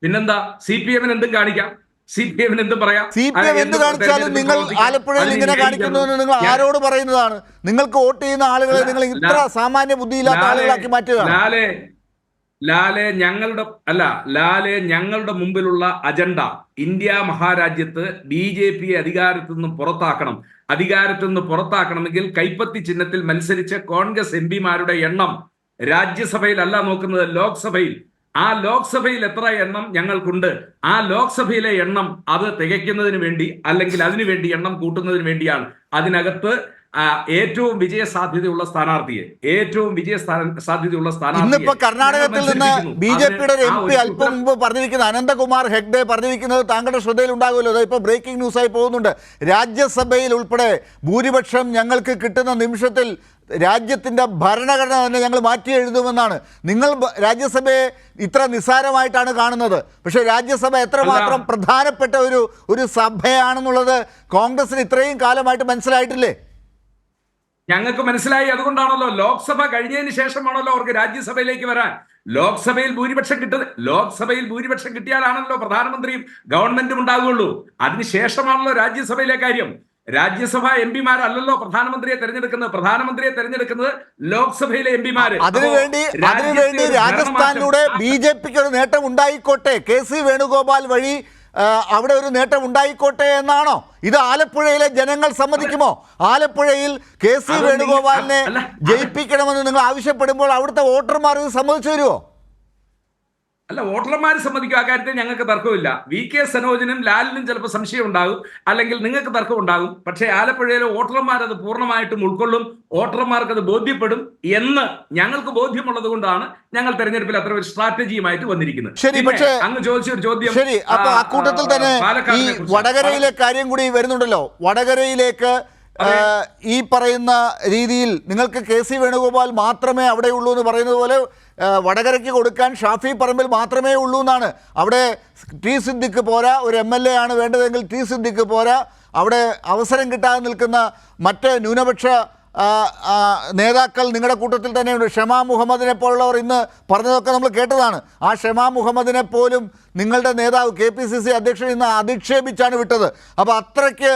പിന്നെന്താ, CPM-ന് എന്തും കാണിക്കാം. CPM എന്ത് പറയാം? CPM എന്ത് കാണിച്ചാലും നിങ്ങൾ ആലപ്പുഴയിൽ ഇങ്ങനെ കാണിക്കുന്നുവെന്ന് നിങ്ങൾ ആരോട് പറയുന്നതാണ്? നിങ്ങൾക്ക് വോട്ട് ചെയ്യുന്ന ആളുകളെ നിങ്ങൾ ഇത്ര സാമാന്യ ബുദ്ധിയില്ലാത്ത ആളുകളാക്കി മാറ്റുക. ലാലെ ഞങ്ങളുടെ മുമ്പിലുള്ള അജണ്ട ഇന്ത്യ മഹാരാജ്യത്ത് BJP അധികാരത്തിൽ നിന്ന് പുറത്താക്കണം. അധികാരത്തിൽ നിന്ന് പുറത്താക്കണമെങ്കിൽ കൈപ്പത്തി ചിഹ്നത്തിൽ മത്സരിച്ച കോൺഗ്രസ് MP-മാരുടെ എണ്ണം രാജ്യസഭയിലല്ല നോക്കുന്നത്, ലോക്സഭയിൽ. ആ ലോക്സഭയിൽ എത്ര എണ്ണം ഞങ്ങൾക്കുണ്ട്, ആ ലോക്സഭയിലെ എണ്ണം അത് തികയ്ക്കുന്നതിന് വേണ്ടി അല്ലെങ്കിൽ അതിനുവേണ്ടി എണ്ണം കൂട്ടുന്നതിന് വേണ്ടിയാണ്. അതിനകത്ത് ഏറ്റവും വിജയ സാധ്യതയുള്ള സ്ഥാനാർത്ഥിയെ ഇന്നിപ്പോ കർണാടകത്തിൽ നിന്ന് BJP-യുടെ ഒരു MP അല്പം മുമ്പ് പറഞ്ഞിരിക്കുന്നത്, അനന്തകുമാർ ഹെഗ്ഡെ പറഞ്ഞിരിക്കുന്നത് താങ്കളുടെ ശ്രദ്ധയിൽ ഉണ്ടാകുമല്ലോ, ഇപ്പൊ ബ്രേക്കിംഗ് ന്യൂസായി പോകുന്നുണ്ട്. രാജ്യസഭയിൽ ഉൾപ്പെടെ ഭൂരിപക്ഷം ഞങ്ങൾക്ക് കിട്ടുന്ന നിമിഷത്തിൽ രാജ്യത്തിന്റെ ഭരണഘടന തന്നെ ഞങ്ങൾ മാറ്റി എഴുതുമെന്നാണ്. നിങ്ങൾ രാജ്യസഭയെ ഇത്ര നിസ്സാരമായിട്ടാണ് കാണുന്നത്. പക്ഷെ രാജ്യസഭ എത്രമാത്രം പ്രധാനപ്പെട്ട ഒരു സഭയാണെന്നുള്ളത് കോൺഗ്രസിന് ഇത്രയും കാലമായിട്ട് മനസ്സിലായിട്ടില്ലേ? ഞങ്ങൾക്ക് മനസ്സിലായി. അതുകൊണ്ടാണല്ലോ ലോക്സഭ കഴിഞ്ഞതിന് ശേഷമാണല്ലോ അവർക്ക് രാജ്യസഭയിലേക്ക് വരാൻ. ലോക്സഭയിൽ ഭൂരിപക്ഷം കിട്ടിയാലാണല്ലോ പ്രധാനമന്ത്രിയും ഗവൺമെന്റും ഉണ്ടാകുകയുള്ളൂ. അതിനുശേഷമാണല്ലോ രാജ്യസഭയിലെ കാര്യം. രാജ്യസഭ MP-മാരല്ലല്ലോ പ്രധാനമന്ത്രിയെ തെരഞ്ഞെടുക്കുന്നത്. പ്രധാനമന്ത്രിയെ തെരഞ്ഞെടുക്കുന്നത് ലോക്സഭയിലെ MP-മാര്. അതിനുവേണ്ടി രാജസ്ഥാനിലൂടെ BJP-ക്ക് ഒരു നേട്ടം ഉണ്ടായിക്കോട്ടെ, KC വേണുഗോപാൽ വഴി അവിടെ ഒരു നേട്ടം ഉണ്ടായിക്കോട്ടെ എന്നാണോ? ഇത് ആലപ്പുഴയിലെ ജനങ്ങൾ സമ്മതിക്കുമോ? ആലപ്പുഴയിൽ KC വേണുഗോപാലിനെ ജയിപ്പിക്കണമെന്ന് നിങ്ങൾ ആവശ്യപ്പെടുമ്പോൾ അവിടുത്തെ വോട്ടർമാർ ഇത് സമ്മതിച്ചു തരുമോ? അല്ല, വോട്ടർമാർ സമ്മതിക്കും. ആ കാര്യത്തിൽ ഞങ്ങൾക്ക് തർക്കമില്ല. VK സനോജിനും ലാലിനും ചിലപ്പോൾ സംശയം ഉണ്ടാകും, അല്ലെങ്കിൽ നിങ്ങൾക്ക് തർക്കം ഉണ്ടാകും. പക്ഷേ ആലപ്പുഴയിലെ വോട്ടർമാർ അത് പൂർണ്ണമായിട്ടും ഉൾക്കൊള്ളും, വോട്ടർമാർക്ക് അത് ബോധ്യപ്പെടും എന്ന് ഞങ്ങൾക്ക് ബോധ്യമുള്ളത് കൊണ്ടാണ് ഞങ്ങൾ തെരഞ്ഞെടുപ്പിൽ അത്ര ഒരു സ്ട്രാറ്റജിയുമായിട്ട് വന്നിരിക്കുന്നത്. ശരി, പക്ഷേ അങ്ങ് ചോദിച്ചൊരു ചോദ്യം, ശരി, അപ്പൊ അക്കൂട്ടത്തിൽ തന്നെ ഈ വടകരയിലെ കാര്യം കൂടി വരുന്നുണ്ടല്ലോ. വടകരയിലേക്ക് ഈ പറയുന്ന രീതിയിൽ നിങ്ങൾക്ക് KC വേണുഗോപാൽ മാത്രമേ അവിടെ ഉള്ളൂ എന്ന് പറയുന്നത് പോലെ വടകരയ്ക്ക് കൊടുക്കാൻ ഷാഫി പറമ്പിൽ മാത്രമേ ഉള്ളൂ എന്നാണ്. അവിടെ T സിദ്ദിഖ് പോരാ, ഒരു MLA ആണ് വേണ്ടതെങ്കിൽ T സിദ്ദിഖ് പോരാ. അവിടെ അവസരം കിട്ടാതെ നിൽക്കുന്ന മറ്റ് ന്യൂനപക്ഷ നേതാക്കൾ നിങ്ങളുടെ കൂട്ടത്തിൽ തന്നെയുണ്ട്. ഷമാ മുഹമ്മദിനെ പോലുള്ളവർ ഇന്ന് പറഞ്ഞതൊക്കെ നമ്മൾ കേട്ടതാണ്. ആ ഷമാ മുഹമ്മദിനെ പോലും നിങ്ങളുടെ നേതാവ് KPCC അധ്യക്ഷൻ ഇന്ന് അധിക്ഷേപിച്ചാണ് വിട്ടത്. അപ്പോൾ അത്രയ്ക്ക്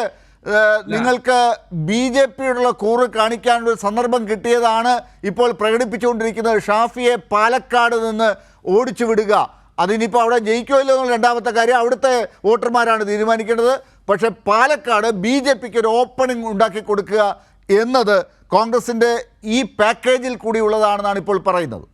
നിങ്ങൾക്ക് BJP-യോടുള്ള കൂറ് കാണിക്കാനുള്ള സന്ദർഭം കിട്ടിയതാണ് ഇപ്പോൾ പ്രകടിപ്പിച്ചുകൊണ്ടിരിക്കുന്നത്. ഷാഫിയെ പാലക്കാട് നിന്ന് ഓടിച്ചു വിടുക, അതിനിപ്പോൾ അവിടെ ജയിക്കുമല്ലോ എന്നുള്ള രണ്ടാമത്തെ കാര്യം അവിടുത്തെ വോട്ടർമാരാണ് തീരുമാനിക്കേണ്ടത്. പക്ഷേ പാലക്കാട് BJP-ക്ക് ഒരു ഓപ്പണിംഗ് ഉണ്ടാക്കി കൊടുക്കുക എന്നത് കോൺഗ്രസിൻ്റെ ഈ പാക്കേജിൽ കൂടിയുള്ളതാണെന്നാണ് ഇപ്പോൾ പറയുന്നത്.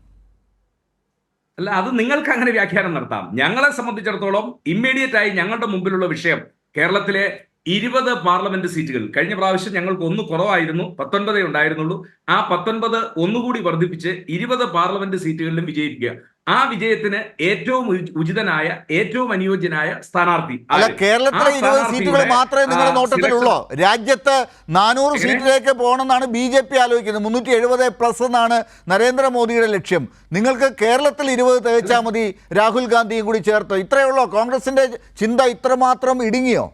അല്ല, അത് നിങ്ങൾക്ക് അങ്ങനെ വ്യാഖ്യാനം നടത്താം. ഞങ്ങളെ സംബന്ധിച്ചിടത്തോളം ഇമ്മീഡിയറ്റ് ആയി ഞങ്ങളുടെ മുമ്പിലുള്ള വിഷയം കേരളത്തിലെ 20 പാർലമെന്റ് സീറ്റുകൾ. കഴിഞ്ഞ പ്രാവശ്യം ഞങ്ങൾക്ക് 1 കുറവായിരുന്നു, 19 ഉണ്ടായിരുന്നുള്ളൂ. ആ 19 ഒന്നുകൂടി വർദ്ധിപ്പിച്ച് 20 പാർലമെന്റ് സീറ്റുകളിലും വിജയിപ്പിക്കുക. ആ വിജയത്തിന് ഏറ്റവും ഉചിതനായ, ഏറ്റവും അനുയോജ്യനായ സ്ഥാനാർത്ഥി. അല്ല, കേരളത്തിലെ 20 സീറ്റുകൾ മാത്രമേ നിങ്ങളുടെ നോട്ടത്തിലുള്ളൂ. രാജ്യത്ത് 400 സീറ്റിലേക്ക് പോകണമെന്നാണ് BJP ആലോചിക്കുന്നത്. 370+ എന്നാണ് നരേന്ദ്രമോദിയുടെ ലക്ഷ്യം. നിങ്ങൾക്ക് കേരളത്തിൽ 20 തികച്ചാൽ മതി, രാഹുൽ ഗാന്ധിയും കൂടി ചേർത്ത്. ഇത്രയേ ഉള്ളൂ. കോൺഗ്രസിന്റെ ചിന്ത ഇത്രമാത്രം ഇടുങ്ങിയോ?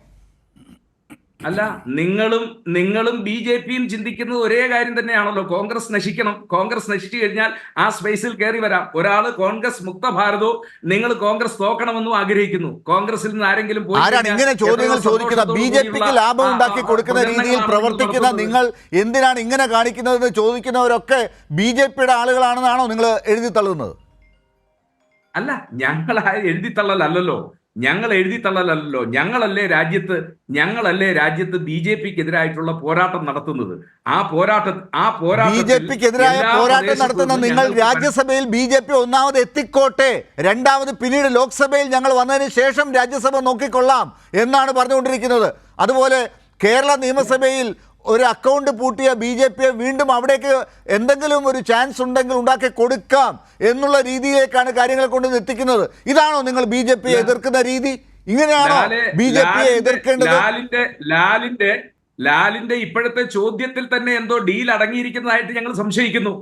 അല്ല, നിങ്ങളും BJP-യും ചിന്തിക്കുന്നത് ഒരേ കാര്യം തന്നെയാണല്ലോ. കോൺഗ്രസ് നശിക്കണം. കോൺഗ്രസ് നശിച്ചു കഴിഞ്ഞാൽ ആ സ്പേസിൽ കയറി വരാം. ഒരാൾ കോൺഗ്രസ് മുക്ത ഭാരതോ, നിങ്ങൾ കോൺഗ്രസ് തോക്കണമെന്നും ആഗ്രഹിക്കുന്നു. കോൺഗ്രസിൽ നിന്ന് ആരെങ്കിലും ഇങ്ങനെ ചോദ്യങ്ങൾ ചോദിക്കുന്ന, BJP-ക്ക് ലാഭം ഉണ്ടാക്കി കൊടുക്കുന്ന രീതിയിൽ പ്രവർത്തിക്കുന്ന നിങ്ങൾ എന്തിനാണ് ഇങ്ങനെ കാണിക്കുന്നതെന്ന് ചോദിക്കുന്നവരൊക്കെ BJP-യുടെ ആളുകളാണെന്നാണോ നിങ്ങൾ എഴുതി തള്ളുന്നത്? അല്ല, ഞങ്ങൾ എഴുതി തള്ളലല്ലോ. ഞങ്ങളല്ലേ രാജ്യത്ത് BJP-ക്കെതിരായിട്ടുള്ള പോരാട്ടം നടത്തുന്നത്. ആ BJP-ക്കെതിരായ പോരാട്ടം നടത്തുന്ന നിങ്ങൾ രാജ്യസഭയിൽ BJP ഒന്നാമത് എത്തിക്കോട്ടെ, രണ്ടാമത് പിന്നീട് ലോക്സഭയിൽ ഞങ്ങൾ വന്നതിന് ശേഷം രാജ്യസഭ നോക്കിക്കൊള്ളാം എന്നാണ് പറഞ്ഞുകൊണ്ടിരിക്കുന്നത്. അതുപോലെ കേരള നിയമസഭയിൽ ഒരു അക്കൗണ്ട് പൂട്ടിയ BJP-യെ വീണ്ടും അവിടേക്ക് എന്തെങ്കിലും ഒരു ചാൻസ് ഉണ്ടെങ്കിൽ ഉണ്ടാക്കി കൊടുക്കാം എന്നുള്ള രീതിയിലേക്കാണ് കാര്യങ്ങൾ കൊണ്ട് എത്തിക്കുന്നത്. ഇതാണോ നിങ്ങൾ BJP-യെ എതിർക്കുന്ന രീതി? ഇങ്ങനെയാണോ BJP-യെ എതിർക്കേണ്ടത്? ലാലിന്റെ ഇപ്പോഴത്തെ ചോദ്യത്തിൽ തന്നെ എന്തോ ഡീൽ അടങ്ങിയിരിക്കുന്നതായിട്ട് ഞങ്ങൾ സംശയിക്കുന്നു.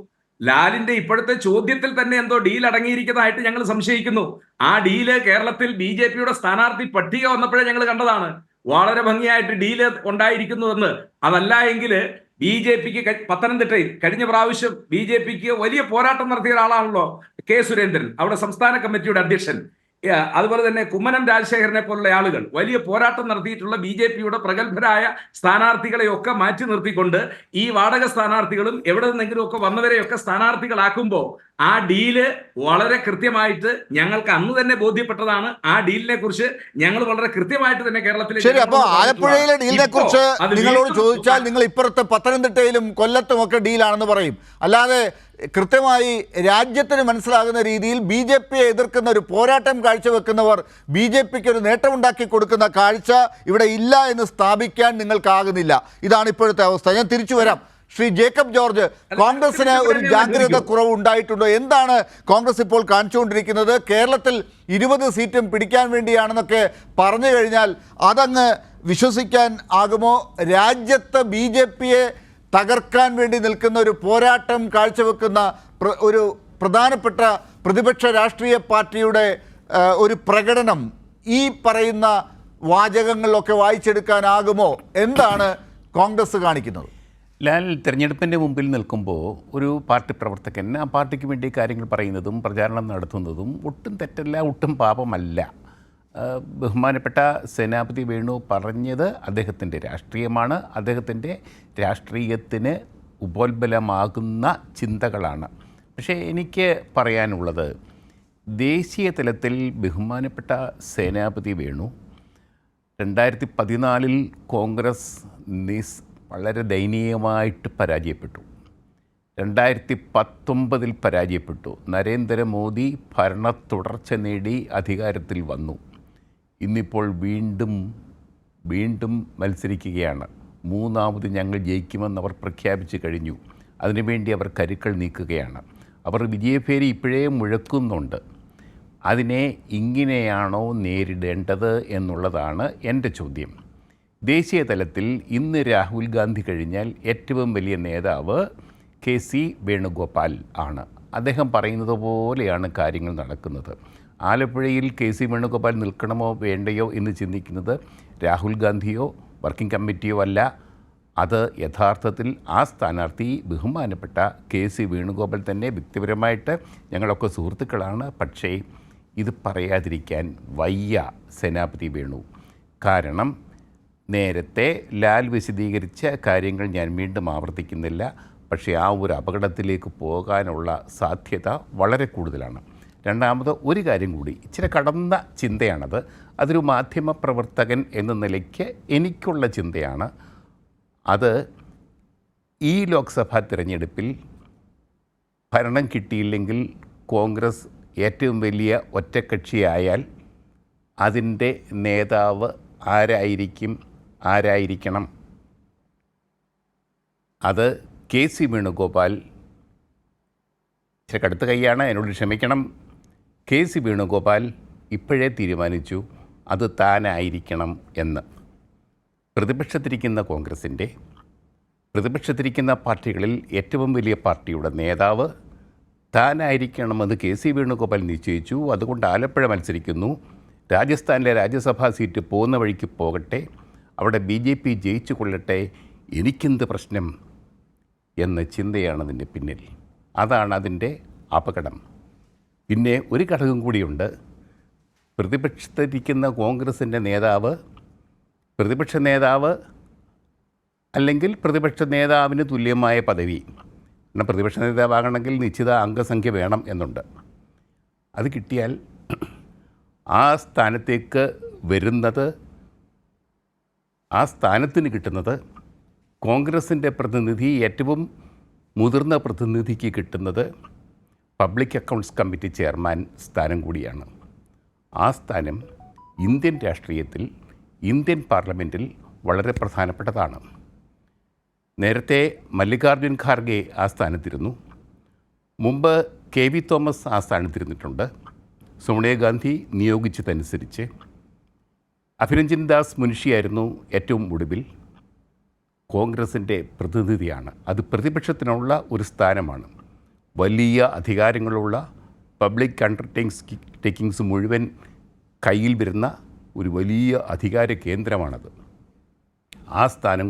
ആ ഡീല് കേരളത്തിൽ BJP-യുടെ സ്ഥാനാർത്ഥി പട്ടിക വന്നപ്പോഴേ ഞങ്ങൾ കണ്ടതാണ്. വളരെ ഭംഗിയായിട്ട് ഡീല് ഉണ്ടായിരിക്കുന്നുവെന്ന്. അതല്ല എങ്കിൽ BJP-ക്ക് പത്തനംതിട്ടയിൽ കഴിഞ്ഞ പ്രാവശ്യം BJP-ക്ക് വലിയ പോരാട്ടം നടത്തിയ ഒരാളാണല്ലോ K. സുരേന്ദ്രൻ, അവിടെ സംസ്ഥാന കമ്മിറ്റിയുടെ അധ്യക്ഷൻ. അതുപോലെ തന്നെ കുമ്മനം രാജശേഖരനെ പോലുള്ള ആളുകൾ വലിയ പോരാട്ടം നടത്തിയിട്ടുള്ള BJP-യുടെ പ്രഗത്ഭരായ സ്ഥാനാർത്ഥികളെയൊക്കെ മാറ്റി നിർത്തിക്കൊണ്ട് ഈ വാടക സ്ഥാനാർത്ഥികളും എവിടെ നിന്നെങ്കിലും ഒക്കെ വന്നവരെയൊക്കെ സ്ഥാനാർത്ഥികളാക്കുമ്പോൾ ആ ഡീല് വളരെ കൃത്യമായിട്ട് ഞങ്ങൾക്ക് അന്ന് തന്നെ ബോധ്യപ്പെട്ടതാണ്. ആ ഡീലിനെ കുറിച്ച് ഞങ്ങൾ വളരെ കൃത്യമായിട്ട് തന്നെ കേരളത്തിലെ ശരി. അപ്പോൾ ആലപ്പുഴയിലെ ഡീലിനെ കുറിച്ച് നിങ്ങളോട് ചോദിച്ചാൽ നിങ്ങൾ ഇപ്പുറത്ത് പത്തനംതിട്ടയിലും കൊല്ലത്തും ഒക്കെ ഡീലാണെന്ന് പറയും. അല്ലാതെ കൃത്യമായി രാജ്യത്തിന് മനസ്സിലാകുന്ന രീതിയിൽ BJP-യെ എതിർക്കുന്ന ഒരു പോരാട്ടം കാഴ്ചവെക്കുന്നവർ BJP-ക്ക് ഒരു നേട്ടമുണ്ടാക്കി കൊടുക്കുന്ന കാഴ്ച ഇവിടെ ഇല്ല എന്ന് സ്ഥാപിക്കാൻ നിങ്ങൾക്കാകുന്നില്ല. ഇതാണ് ഇപ്പോഴത്തെ അവസ്ഥ. ഞാൻ തിരിച്ചു വരാം. ശ്രീ ജേക്കബ് ജോർജ്, കോൺഗ്രസിന് ഒരു ജാഗ്രത കുറവ് ഉണ്ടായിട്ടുണ്ടോ? എന്താണ് കോൺഗ്രസ് ഇപ്പോൾ കാണിച്ചുകൊണ്ടിരിക്കുന്നത്? കേരളത്തിൽ 20 സീറ്റും പിടിക്കാൻ വേണ്ടിയാണെന്നൊക്കെ പറഞ്ഞു കഴിഞ്ഞാൽ അതങ്ങ് വിശ്വസിക്കാൻ ആകുമോ? രാജ്യത്ത് BJP-യെ തകർക്കാൻ വേണ്ടി നിൽക്കുന്ന ഒരു പോരാട്ടം കാഴ്ചവെക്കുന്ന ഒരു പ്രധാനപ്പെട്ട പ്രതിപക്ഷ രാഷ്ട്രീയ പാർട്ടിയുടെ ഒരു പ്രകടനം ഈ പറയുന്ന വാചകങ്ങളിലൊക്കെ വായിച്ചെടുക്കാനാകുമോ? എന്താണ് കോൺഗ്രസ് കാണിക്കുന്നത്? ലാൽ, തിരഞ്ഞെടുപ്പിൻ്റെ മുമ്പിൽ നിൽക്കുമ്പോൾ ഒരു പാർട്ടി പ്രവർത്തകൻ ആ പാർട്ടിക്ക് വേണ്ടി കാര്യങ്ങൾ പറയുന്നതും പ്രചാരണം നടത്തുന്നതും ഒട്ടും തെറ്റല്ല, ഒട്ടും പാപമല്ല. ബഹുമാനപ്പെട്ട സേനാപതി വേണു പറഞ്ഞത് അദ്ദേഹത്തിൻ്റെ രാഷ്ട്രീയമാണ്, അദ്ദേഹത്തിൻ്റെ രാഷ്ട്രീയത്തിന് ഉപോത്ബലമാകുന്ന ചിന്തകളാണ്. പക്ഷേ എനിക്ക് പറയാനുള്ളത്, ദേശീയ തലത്തിൽ ബഹുമാനപ്പെട്ട സേനാപതി വേണു 2014 കോൺഗ്രസ് വളരെ ദയനീയമായിട്ട് പരാജയപ്പെട്ടു. 2019 പരാജയപ്പെട്ടു. നരേന്ദ്രമോദി ഭരണ തുടർച്ച നേടി അധികാരത്തിൽ വന്നു. ഇന്നിപ്പോൾ വീണ്ടും മത്സരിക്കുകയാണ്. മൂന്നാമത് ഞങ്ങൾ ജയിക്കുമെന്ന് അവർ പ്രഖ്യാപിച്ചു കഴിഞ്ഞു. അതിനുവേണ്ടി അവർ കരുക്കൾ നീക്കുകയാണ്. അവർ വിജയഭേരി ഇപ്പോഴേ മുഴക്കുന്നുണ്ട്. അതിനെ ഇങ്ങനെയാണോ നേരിടേണ്ടത് എന്നുള്ളതാണ് എൻ്റെ ചോദ്യം. ദേശീയ തലത്തിൽ ഇന്ന് രാഹുൽ ഗാന്ധി കഴിഞ്ഞാൽ ഏറ്റവും വലിയ നേതാവ് KC വേണുഗോപാൽ ആണ്. അദ്ദേഹം പറയുന്നത് പോലെയാണ് കാര്യങ്ങൾ നടക്കുന്നത്. ആലപ്പുഴയിൽ KC വേണുഗോപാൽ നിൽക്കണമോ വേണ്ടയോ എന്ന് ചിന്തിക്കുന്നത് രാഹുൽ ഗാന്ധിയോ വർക്കിംഗ് കമ്മിറ്റിയോ അല്ല. അത് യഥാർത്ഥത്തിൽ ആ സ്ഥാനാർത്ഥി ബഹുമാനപ്പെട്ട KC വേണുഗോപാൽ തന്നെ. വ്യക്തിപരമായിട്ട് ഞങ്ങളൊക്കെ സുഹൃത്തുക്കളാണ്. പക്ഷേ ഇത് പറയാതിരിക്കാൻ വയ്യ സേനാപതി വേണു. കാരണം നേരത്തെ ലാൽ വിശദീകരിച്ച കാര്യങ്ങൾ ഞാൻ വീണ്ടും ആവർത്തിക്കുന്നില്ല. പക്ഷേ ആ ഒരു അപകടത്തിലേക്ക് പോകാനുള്ള സാധ്യത വളരെ കൂടുതലാണ്. രണ്ടാമത് ഒരു കാര്യം കൂടി, ഇച്ചിരി കടന്ന ചിന്തയാണത്. അതൊരു മാധ്യമപ്രവർത്തകൻ എന്ന നിലയ്ക്ക് എനിക്കുള്ള ചിന്തയാണ്. അത് ഈ ലോക്സഭാ തിരഞ്ഞെടുപ്പിൽ ഭരണം കിട്ടിയില്ലെങ്കിൽ കോൺഗ്രസ് ഏറ്റവും വലിയ ഒറ്റക്കക്ഷിയായാൽ അതിൻ്റെ നേതാവ് ആരായിരിക്കണം? അത് KC വേണുഗോപാൽ. ഇച്ചിരി കടുത്ത കൈയാണ്, എന്നോട് ക്ഷമിക്കണം. KC വേണുഗോപാൽ ഇപ്പോഴേ തീരുമാനിച്ചു അത് താനായിരിക്കണം എന്ന്. പ്രതിപക്ഷത്തിരിക്കുന്ന കോൺഗ്രസിൻ്റെ, പ്രതിപക്ഷത്തിരിക്കുന്ന പാർട്ടികളിൽ ഏറ്റവും വലിയ പാർട്ടിയുടെ നേതാവ് താനായിരിക്കണമെന്ന് KC വേണുഗോപാൽ നിശ്ചയിച്ചു. അതുകൊണ്ട് ആലപ്പുഴ മത്സരിക്കുന്നു. രാജസ്ഥാനിലെ രാജ്യസഭാ സീറ്റ് പോകുന്ന വഴിക്ക് പോകട്ടെ, അവിടെ BJP ജയിച്ചു കൊള്ളട്ടെ, എനിക്കെന്ത് പ്രശ്നം എന്ന ചിന്തയാണ് അതിൻ്റെ പിന്നിൽ. അതാണ് അതിൻ്റെ അപകടം. പിന്നെ ഒരു ഘടകം കൂടിയുണ്ട്. പ്രതിപക്ഷത്തിരിക്കുന്ന കോൺഗ്രസിൻ്റെ നേതാവ് പ്രതിപക്ഷ നേതാവ് അല്ലെങ്കിൽ പ്രതിപക്ഷ നേതാവിന് തുല്യമായ പദവി. എന്നാൽ പ്രതിപക്ഷ നേതാവാകണമെങ്കിൽ നിശ്ചിത അംഗസംഖ്യ വേണം എന്നുണ്ട്. അത് കിട്ടിയാൽ ആ സ്ഥാനത്തേക്ക് വരുന്നത്, ആ സ്ഥാനത്തിന് കിട്ടുന്നത് കോൺഗ്രസിൻ്റെ പ്രതിനിധി, ഏറ്റവും മുതിർന്ന പ്രതിനിധിക്ക് കിട്ടുന്നത് പബ്ലിക് അക്കൗണ്ട്സ് കമ്മിറ്റി ചെയർമാൻ സ്ഥാനം കൂടിയാണ്. ആ സ്ഥാനം ഇന്ത്യൻ രാഷ്ട്രീയത്തിൽ, ഇന്ത്യൻ പാർലമെൻറ്റിൽ വളരെ പ്രധാനപ്പെട്ടതാണ്. നേരത്തെ മല്ലികാർജുൻ ഖാർഗെ ആ സ്ഥാനത്തിരുന്നു. മുമ്പ് KV തോമസ് ആ സ്ഥാനത്തിരുന്നിട്ടുണ്ട്. സോണിയാഗാന്ധി നിയോഗിച്ചതനുസരിച്ച്. അഭിരഞ്ജൻ ദാസ് മുൻഷിയായിരുന്നു ഏറ്റവും ഒടുവിൽ. കോൺഗ്രസിൻ്റെ പ്രതിനിധിയാണ്. അത് പ്രതിപക്ഷത്തിനുള്ള ഒരു സ്ഥാനമാണ്. വലിയ അധികാരങ്ങളുള്ള പബ്ലിക് അണ്ടർടേക്കിങ്സ് മുഴുവൻ കയ്യിൽ വരുന്ന ഒരു വലിയ അധികാര കേന്ദ്രമാണത്. ആ സ്ഥാനം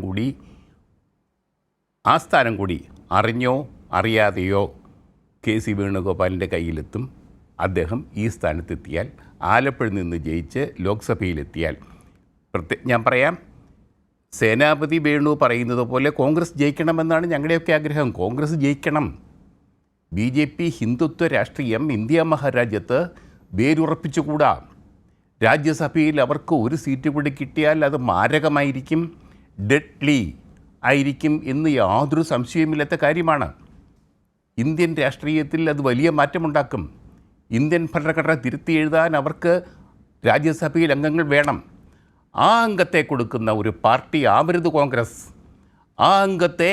കൂടി അറിഞ്ഞോ അറിയാതെയോ KC വേണുഗോപാലിൻ്റെ കയ്യിലെത്തും. അദ്ദേഹം ഈ സ്ഥാനത്തെത്തിയാൽ ആലപ്പുഴയിൽ നിന്ന് ജയിച്ച് ലോക്സഭയിലെത്തിയാൽ ഞാൻ പറയാം, സേനാപതി വേണു പറയുന്നത് പോലെ കോൺഗ്രസ് ജയിക്കണമെന്നാണ് ഞങ്ങളുടെയൊക്കെ ആഗ്രഹം. കോൺഗ്രസ് ജയിക്കണം. BJP ഹിന്ദുത്വ രാഷ്ട്രീയം ഇന്ത്യ മഹാരാജ്യത്ത് വേരുറപ്പിച്ചുകൂടാ. രാജ്യസഭയിൽ അവർക്ക് ഒരു സീറ്റ് കൂടി കിട്ടിയാൽ അത് മാരകമായിരിക്കും, ഡെഡ്ലി ആയിരിക്കും എന്ന് യാതൊരു സംശയമില്ലാത്ത കാര്യമാണ്. ഇന്ത്യൻ രാഷ്ട്രീയത്തിൽ അത് വലിയ മാറ്റമുണ്ടാക്കും. ഇന്ത്യൻ ഭരണഘടന തിരുത്തി എഴുതാൻ അവർക്ക് രാജ്യസഭയിൽ അംഗങ്ങൾ വേണം. ആ അംഗത്തെ കൊടുക്കുന്ന ഒരു പാർട്ടി ആവരുത് കോൺഗ്രസ്. ആ അംഗത്തെ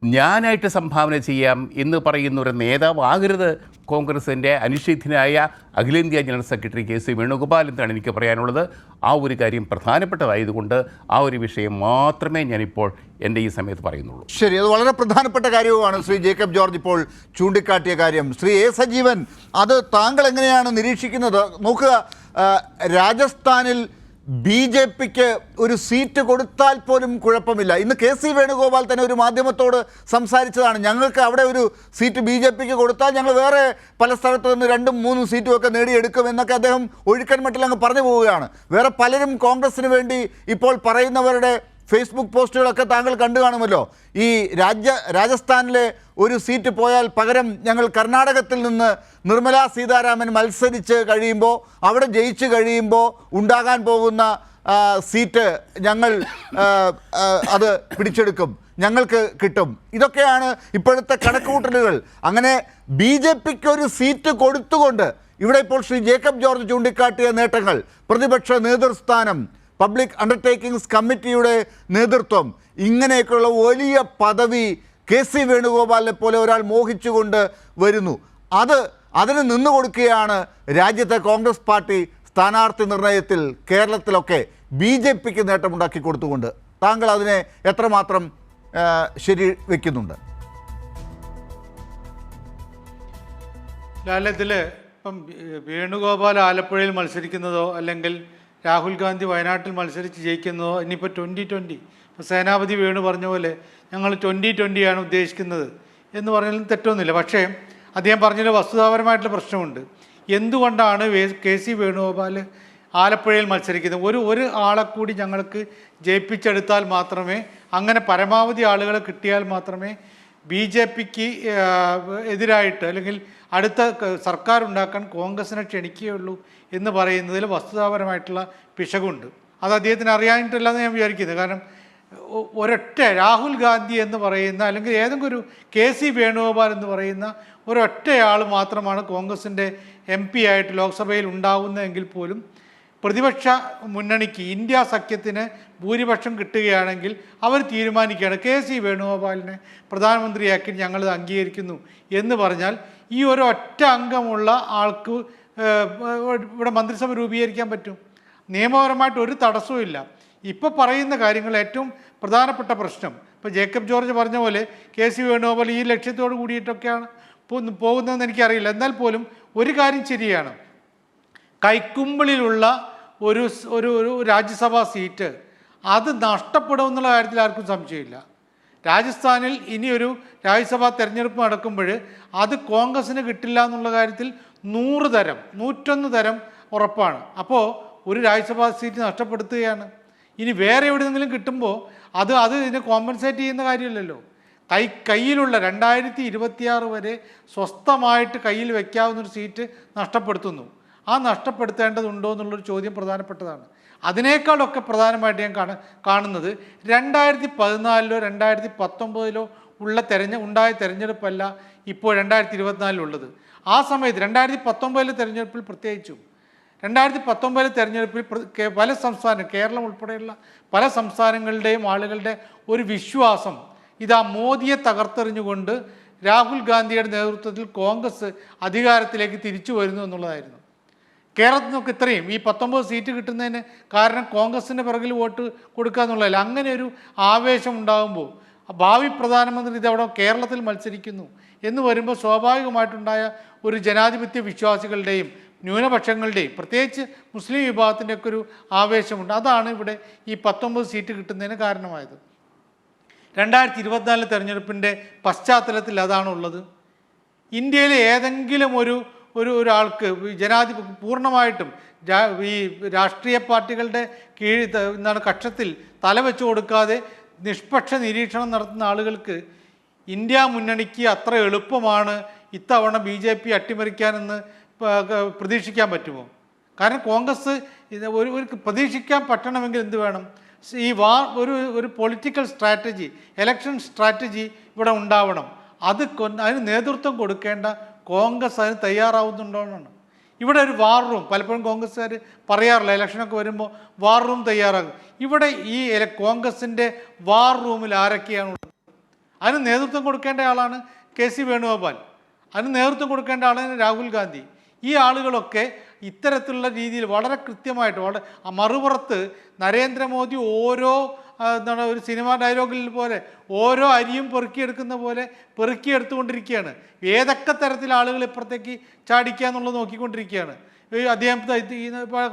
ഞാനായിട്ട് സംഭാവന ചെയ്യാം എന്ന് പറയുന്ന ഒരു നേതാവ് ആകരുത് കോൺഗ്രസിൻ്റെ അനിഷേധ്യനായ അഖിലേന്ത്യാ ജനറൽ സെക്രട്ടറി KC വേണുഗോപാൽ എന്നാണ് എനിക്ക് പറയാനുള്ളത്. ആ ഒരു കാര്യം പ്രധാനപ്പെട്ടതായതുകൊണ്ട് ആ ഒരു വിഷയം മാത്രമേ ഞാനിപ്പോൾ എൻ്റെ ഈ സമയത്ത് പറയുന്നുള്ളൂ. ശരി, അത് വളരെ പ്രധാനപ്പെട്ട കാര്യവുമാണ് ശ്രീ ജേക്കബ് ജോർജ് ഇപ്പോൾ ചൂണ്ടിക്കാട്ടിയ കാര്യം. ശ്രീ A. സജീവൻ, അത് താങ്കൾ എങ്ങനെയാണ് നിരീക്ഷിക്കുന്നത്? നോക്കുക, രാജസ്ഥാനിൽ BJPക്ക് ഒരു സീറ്റ് കൊടുത്താൽ പോലും കുഴപ്പമില്ല. ഇന്ന് KC വേണുഗോപാൽ തന്നെ ഒരു മാധ്യമത്തോട് സംസാരിച്ചതാണ്. ഞങ്ങൾക്ക് അവിടെ ഒരു സീറ്റ് BJPക്ക് കൊടുത്താൽ ഞങ്ങൾ വേറെ പല സ്ഥലത്തു നിന്ന് 2-3 സീറ്റും ഒക്കെ നേടിയെടുക്കും എന്നൊക്കെ അദ്ദേഹം ഒഴുക്കൻ മട്ടിൽ അങ്ങ് പറഞ്ഞു പോവുകയാണ്. വേറെ പലരും കോൺഗ്രസിന് വേണ്ടി ഇപ്പോൾ പറയുന്നവരുടെ ഫേസ്ബുക്ക് പോസ്റ്റുകളൊക്കെ താങ്കൾ കണ്ടു കാണുമല്ലോ. ഈ രാജസ്ഥാനിലെ ഒരു സീറ്റ് പോയാൽ പകരം ഞങ്ങൾ കർണാടകത്തിൽ നിന്ന് നിർമ്മലാ സീതാരാമൻ മത്സരിച്ച് കഴിയുമ്പോൾ, അവിടെ ജയിച്ച് കഴിയുമ്പോൾ ഉണ്ടാകാൻ പോകുന്ന സീറ്റ് ഞങ്ങൾ അത് പിടിച്ചെടുക്കും, ഞങ്ങൾക്ക് കിട്ടും. ഇതൊക്കെയാണ് ഇപ്പോഴത്തെ കണക്കുകൂട്ടലുകൾ. അങ്ങനെ BJPക്ക് ഒരു സീറ്റ് കൊടുത്തുകൊണ്ട് ഇവിടെ ഇപ്പോൾ ശ്രീ ജേക്കബ് ജോർജ് ചൂണ്ടിക്കാട്ടിയ നേട്ടങ്ങൾ, പ്രതിപക്ഷ നേതൃസ്ഥാനം, പബ്ലിക് അണ്ടർടേക്കിംഗ്സ് കമ്മിറ്റിയുടെ നേതൃത്വം, ഇങ്ങനെയൊക്കെയുള്ള വലിയ പദവി KC വേണുഗോപാലിനെ പോലെ ഒരാൾ മോഹിച്ചുകൊണ്ട് വരുന്നു. അതിന് നിന്നു കൊടുക്കുകയാണ് രാജ്യത്തെ കോൺഗ്രസ് പാർട്ടി സ്ഥാനാർത്ഥി നിർണയത്തിൽ കേരളത്തിലൊക്കെ BJPക്ക് നേട്ടമുണ്ടാക്കി കൊടുത്തുകൊണ്ട്. താങ്കൾ അതിനെ എത്രമാത്രം ശരി വയ്ക്കുന്നുണ്ട്? ലാലത്തിൽ ഇപ്പം വേണുഗോപാൽ ആലപ്പുഴയിൽ മത്സരിക്കുന്നതോ അല്ലെങ്കിൽ രാഹുൽ ഗാന്ധി വയനാട്ടിൽ മത്സരിച്ച് ജയിക്കുന്നതോ ഇനിയിപ്പോൾ 2020, ഇപ്പോൾ സേനാപതി വേണു പറഞ്ഞ പോലെ ഞങ്ങൾ 2020 ഉദ്ദേശിക്കുന്നത് എന്ന് പറഞ്ഞാലും തെറ്റൊന്നുമില്ല. പക്ഷേ അദ്ദേഹം പറഞ്ഞതിൽ വസ്തുതാപരമായിട്ടുള്ള പ്രശ്നമുണ്ട്. എന്തുകൊണ്ടാണ് KC വേണുഗോപാൽ ആലപ്പുഴയിൽ മത്സരിക്കുന്നത്? ഒരു ആളെ കൂടി ഞങ്ങൾക്ക് ജയിപ്പിച്ചെടുത്താൽ മാത്രമേ, അങ്ങനെ പരമാവധി ആളുകളെ കിട്ടിയാൽ മാത്രമേ BJPക്ക് എതിരായിട്ട് അല്ലെങ്കിൽ അടുത്ത സർക്കാർ ഉണ്ടാക്കാൻ കോൺഗ്രസിനെ ക്ഷണിക്കുകയുള്ളൂ എന്ന് പറയുന്നതിൽ വസ്തുതാപരമായിട്ടുള്ള പിശകുണ്ട്. അത് അദ്ദേഹത്തിന് അറിയാനിട്ടില്ലെന്ന് ഞാൻ വിചാരിക്കുന്നത്. കാരണം ഒരൊറ്റ രാഹുൽ ഗാന്ധി എന്ന് പറയുന്ന അല്ലെങ്കിൽ ഏതെങ്കിലും ഒരു KC വേണുഗോപാൽ എന്ന് പറയുന്ന ഒരൊറ്റയാൾ മാത്രമാണ് കോൺഗ്രസിൻ്റെ MP ആയിട്ട് ലോക്സഭയിൽ ഉണ്ടാകുന്നതെങ്കിൽ പോലും പ്രതിപക്ഷ മുന്നണിക്ക്, ഇന്ത്യ സഖ്യത്തിന് ഭൂരിപക്ഷം കിട്ടുകയാണെങ്കിൽ അവർ തീരുമാനിക്കുകയാണ് KC വേണുഗോപാലിനെ പ്രധാനമന്ത്രിയാക്കി ഞങ്ങളത് അംഗീകരിക്കുന്നു എന്ന് പറഞ്ഞാൽ ഈ ഒരു ഒറ്റ അംഗമുള്ള ആൾക്ക് ഇവിടെ മന്ത്രിസഭ രൂപീകരിക്കാൻ പറ്റും. നിയമപരമായിട്ട് ഒരു തടസ്സവും ഇല്ല. ഇപ്പോൾ പറയുന്ന കാര്യങ്ങൾ ഏറ്റവും പ്രധാനപ്പെട്ട പ്രശ്നം, ഇപ്പോൾ ജേക്കബ് ജോർജ് പറഞ്ഞ പോലെ KC വേണുഗോപാൽ ഈ ലക്ഷ്യത്തോട് കൂടിയിട്ടൊക്കെയാണ് പോകുന്നതെന്ന് എനിക്കറിയില്ല. എന്നാൽ പോലും ഒരു കാര്യം ശരിയാണ്, കൈക്കുമ്പിളിലുള്ള ഒരു രാജ്യസഭാ സീറ്റ് അത് നഷ്ടപ്പെടുമെന്നുള്ള കാര്യത്തിൽ ആർക്കും സംശയമില്ല. രാജസ്ഥാനിൽ ഇനിയൊരു രാജ്യസഭാ തെരഞ്ഞെടുപ്പ് നടക്കുമ്പോൾ അത് കോൺഗ്രസ്സിന് കിട്ടില്ല എന്നുള്ള കാര്യത്തിൽ 101 തരം ഉറപ്പാണ്. അപ്പോൾ ഒരു രാജ്യസഭാ സീറ്റ് നഷ്ടപ്പെടുത്തുകയാണ്. ഇനി വേറെ എവിടെയെങ്കിലും കിട്ടുമ്പോൾ അത് ഇതിനെ കോമ്പൻസേറ്റ് ചെയ്യുന്ന കാര്യമില്ലല്ലോ. കയ്യിലുള്ള 2026 വരെ സ്വസ്ഥമായിട്ട് കയ്യിൽ വയ്ക്കാവുന്നൊരു സീറ്റ് നഷ്ടപ്പെടുത്തുന്നു. ആ നഷ്ടപ്പെടുത്തേണ്ടതുണ്ടോ എന്നുള്ളൊരു ചോദ്യം പ്രധാനപ്പെട്ടതാണ്. അതിനേക്കാളൊക്കെ പ്രധാനമായിട്ട് ഞാൻ കാണുന്നത് 2014 2019 ഉണ്ടായ തെരഞ്ഞെടുപ്പല്ല ഇപ്പോൾ 2024 ഉള്ളത്. ആ സമയത്ത് 2019 തെരഞ്ഞെടുപ്പിൽ പ്രത്യേകിച്ചും 2019 തെരഞ്ഞെടുപ്പിൽ പല സംസ്ഥാനം, കേരളം ഉൾപ്പെടെയുള്ള പല സംസ്ഥാനങ്ങളുടെയും ആളുകളുടെ ഒരു വിശ്വാസം ഇതാ മോദിയെ തകർത്തെറിഞ്ഞുകൊണ്ട് രാഹുൽ ഗാന്ധിയുടെ നേതൃത്വത്തിൽ കോൺഗ്രസ് അധികാരത്തിലേക്ക് തിരിച്ചു വരുന്നു എന്നുള്ളതായിരുന്നു. കേരളത്തിൽ നിന്നൊക്കെ ഇത്രയും ഈ 19 സീറ്റ് കിട്ടുന്നതിന് കാരണം കോൺഗ്രസിൻ്റെ പിറകിൽ വോട്ട് കൊടുക്കുക എന്നുള്ളതല്ല. അങ്ങനെ ഒരു ആവേശം ഉണ്ടാകുമ്പോൾ ഭാവി പ്രധാനമന്ത്രി ഇതവിടെ കേരളത്തിൽ മത്സരിക്കുന്നു എന്ന് വരുമ്പോൾ സ്വാഭാവികമായിട്ടുണ്ടായ ഒരു ജനാധിപത്യ വിശ്വാസികളുടെയും ന്യൂനപക്ഷങ്ങളുടെയും പ്രത്യേകിച്ച് മുസ്ലിം വിഭാഗത്തിൻ്റെയൊക്കെ ഒരു ആവേശമുണ്ട്. അതാണ് ഇവിടെ ഈ 19 സീറ്റ് കിട്ടുന്നതിന് കാരണമായത്. 2024 തെരഞ്ഞെടുപ്പിൻ്റെ പശ്ചാത്തലത്തിൽ അതാണുള്ളത്. ഇന്ത്യയിലെ ഏതെങ്കിലും ഒരാൾക്ക് പൂർണ്ണമായിട്ടും ഈ രാഷ്ട്രീയ പാർട്ടികളുടെ കീഴിൽ എന്താണ് കക്ഷത്തിൽ തലവെച്ച് കൊടുക്കാതെ നിഷ്പക്ഷ നിരീക്ഷണം നടത്തുന്ന ആളുകൾക്ക് ഇന്ത്യ മുന്നണിക്ക് അത്ര എളുപ്പമാണ് ഇത്തവണ BJP അട്ടിമറിക്കാനെന്ന് പ്രതീക്ഷിക്കാൻ പറ്റുമോ? കാരണം കോൺഗ്രസ് ഒരു പ്രതീക്ഷിക്കാൻ പറ്റണമെങ്കിൽ എന്ത് വേണം? ഈ ഒരു പൊളിറ്റിക്കൽ സ്ട്രാറ്റജി, ഇലക്ഷൻ സ്ട്രാറ്റജി ഇവിടെ ഉണ്ടാവണം. അതിന് നേതൃത്വം കൊടുക്കേണ്ട കോൺഗ്രസ് അതിന് തയ്യാറാവുന്നുണ്ടോന്നാണ്. ഇവിടെ ഒരു വാർ റൂം പലപ്പോഴും കോൺഗ്രസ്സുകാർ പറയാറില്ല, ഇലക്ഷനൊക്കെ വരുമ്പോൾ വാർ റൂം തയ്യാറാകും. ഇവിടെ ഈ കോൺഗ്രസിൻ്റെ വാർ റൂമിൽ ആരൊക്കെയാണുള്ളത്? അതിന് നേതൃത്വം കൊടുക്കേണ്ട ആളാണ് KC വേണുഗോപാൽ, അതിന് നേതൃത്വം കൊടുക്കേണ്ട ആളാണ് രാഹുൽ ഗാന്ധി. ഈ ആളുകളൊക്കെ ഇത്തരത്തിലുള്ള രീതിയിൽ വളരെ കൃത്യമായിട്ട് മറുപുറത്ത് നരേന്ദ്രമോദി ഓരോ എന്താണ് ഒരു സിനിമാ ഡയലോഗിൽ പോലെ ഓരോ അരിയും പെറുക്കിയെടുക്കുന്ന പോലെ പെറുക്കിയെടുത്തുകൊണ്ടിരിക്കുകയാണ്. ഏതൊക്കെ തരത്തിൽ ആളുകൾ ഇപ്പുറത്തേക്ക് ചാടിക്കുക എന്നുള്ളത് നോക്കിക്കൊണ്ടിരിക്കുകയാണ്. അദ്ദേഹം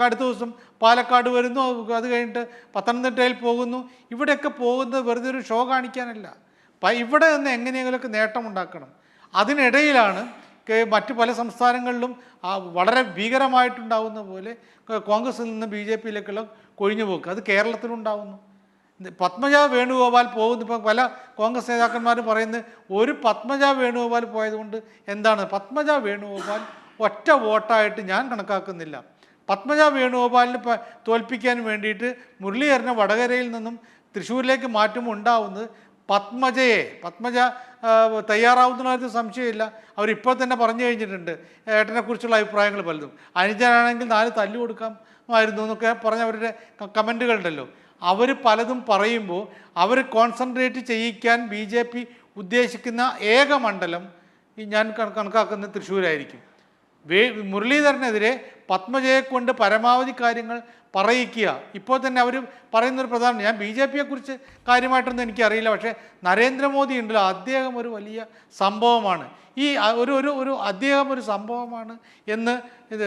അടുത്ത ദിവസം പാലക്കാട് വരുന്നു, അത് കഴിഞ്ഞിട്ട് പത്തനംതിട്ടയിൽ പോകുന്നു. ഇവിടെയൊക്കെ പോകുന്നത് വെറുതെ ഒരു ഷോ കാണിക്കാനല്ല, ഇവിടെ നിന്ന് എങ്ങനെയെങ്കിലുമൊക്കെ നേട്ടമുണ്ടാക്കണം. അതിനിടയിലാണ് മറ്റ് പല സംസ്ഥാനങ്ങളിലും വളരെ ഭീകരമായിട്ടുണ്ടാവുന്ന പോലെ കോൺഗ്രസിൽ നിന്ന് BJPയിലേക്കുള്ള കൊഴിഞ്ഞുപോക്ക് അത് കേരളത്തിലുണ്ടാവുന്നു. പത്മജ വേണുഗോപാൽ പോകുന്നു. ഇപ്പം പല കോൺഗ്രസ് നേതാക്കന്മാരും പറയുന്നത് ഒരു പത്മജ വേണുഗോപാൽ പോയതുകൊണ്ട് എന്താണ്? പത്മജ വേണുഗോപാൽ ഒറ്റ വോട്ടായിട്ട് ഞാൻ കണക്കാക്കുന്നില്ല. പത്മജ വേണുഗോപാലിനെ തോൽപ്പിക്കാൻ വേണ്ടിയിട്ട് മുരളീധരനെ വടകരയിൽ നിന്നും തൃശ്ശൂരിലേക്ക് മാറ്റുമ്പോൾ ഉണ്ടാവുന്നത് പത്മജ തയ്യാറാവുന്ന കാര്യത്തിൽ സംശയമില്ല. അവരിപ്പോൾ തന്നെ പറഞ്ഞു കഴിഞ്ഞിട്ടുണ്ട് ഏട്ടനെക്കുറിച്ചുള്ള അഭിപ്രായങ്ങൾ പലതും. അനുജനാണെങ്കിൽ 4 തല്ലു കൊടുക്കാമായിരുന്നു എന്നൊക്കെ പറഞ്ഞ അവരുടെ കമൻറ്റുകളുണ്ടല്ലോ. അവർ പലതും പറയുമ്പോൾ അവർ കോൺസെൻട്രേറ്റ് ചെയ്യിക്കാൻ BJP ഉദ്ദേശിക്കുന്ന ഏക മണ്ഡലം ഞാൻ കണക്കാക്കുന്നത് തൃശ്ശൂരായിരിക്കും. മുരളീധരനെതിരെ പത്മജയെ കൊണ്ട് പരമാവധി കാര്യങ്ങൾ പറയിക്കുക. ഇപ്പോൾ തന്നെ അവർ പറയുന്നൊരു പ്രധാനം, ഞാൻ BJPയെക്കുറിച്ച് കാര്യമായിട്ടൊന്നും എനിക്കറിയില്ല, പക്ഷേ നരേന്ദ്രമോദി ഉണ്ടല്ലോ, അദ്ദേഹം ഒരു വലിയ സംഭവമാണ്, ഈ ഒരു അദ്ദേഹം ഒരു സംഭവമാണ് എന്ന് ഇത്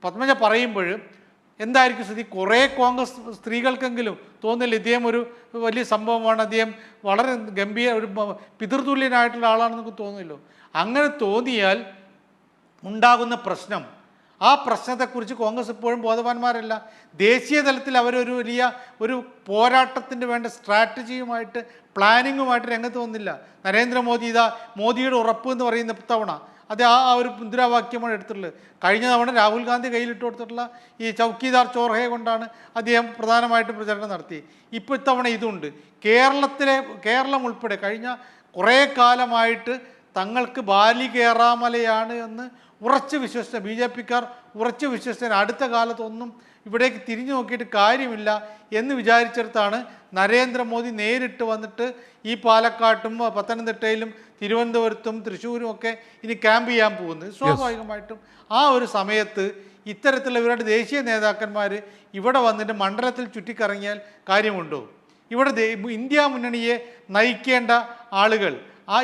പത്മജ പറയുമ്പോൾ എന്തായിരിക്കും സ്ഥിതി? കുറേ കോൺഗ്രസ് സ്ത്രീകൾക്കെങ്കിലും തോന്നില്ല ഇദ്ദേഹം ഒരു വലിയ സംഭവമാണ്, അദ്ദേഹം വളരെ ഗംഭീര ഒരു പിതൃതുല്യനായിട്ടുള്ള ആളാണെന്നൊക്കെ തോന്നുമല്ലോ. അങ്ങനെ തോന്നിയാൽ ഉണ്ടാകുന്ന പ്രശ്നം, ആ പ്രശ്നത്തെക്കുറിച്ച് കോൺഗ്രസ് ഇപ്പോഴും ബോധവാന്മാരല്ല. ദേശീയ തലത്തിൽ അവരൊരു വലിയ ഒരു പോരാട്ടത്തിൻ്റെ വേണ്ട സ്ട്രാറ്റജിയുമായിട്ട് പ്ലാനിങ്ങുമായിട്ട് രംഗത്ത് വന്നില്ല. നരേന്ദ്രമോദി മോദിയുടെ ഉറപ്പ് എന്ന് പറയുന്ന തവണ അത് ആ ഒരു മുദ്രാവാക്യമാണ് എടുത്തിട്ടുള്ളത്. കഴിഞ്ഞ തവണ രാഹുൽ ഗാന്ധി കയ്യിലിട്ട് കൊടുത്തിട്ടുള്ള ഈ ചൗക്കീദാർ ചോർഹയെ കൊണ്ടാണ് അദ്ദേഹം പ്രധാനമായിട്ടും പ്രചരണം നടത്തി. ഇപ്പോൾ ഇത്തവണ ഇതുണ്ട്. കേരളം ഉൾപ്പെടെ കഴിഞ്ഞ കുറേ കാലമായിട്ട് തങ്ങൾക്ക് ബാലികേറാമലയാണ് എന്ന് ഉറച്ചു വിശ്വസിച്ച BJPക്കാർ ഉറച്ചു വിശ്വസിച്ച അടുത്ത കാലത്തൊന്നും ഇവിടേക്ക് തിരിഞ്ഞു നോക്കിയിട്ട് കാര്യമില്ല എന്ന് വിചാരിച്ചിടത്താണ് നരേന്ദ്രമോദി നേരിട്ട് വന്നിട്ട് ഈ പാലക്കാട്ടും പത്തനംതിട്ടയിലും തിരുവനന്തപുരത്തും തൃശ്ശൂരും ഒക്കെ ഇനി ക്യാമ്പ് ചെയ്യാൻ പോകുന്നത്. സ്വാഭാവികമായിട്ടും ആ ഒരു സമയത്ത് ഇത്തരത്തിലുള്ള ഇവരുടെ ദേശീയ നേതാക്കന്മാർ ഇവിടെ വന്നിട്ട് മണ്ഡലത്തിൽ ചുറ്റിക്കറങ്ങിയാൽ കാര്യമുണ്ടോ? ഇവിടെ ഇന്ത്യ മുന്നണിയെ നയിക്കേണ്ട ആളുകൾ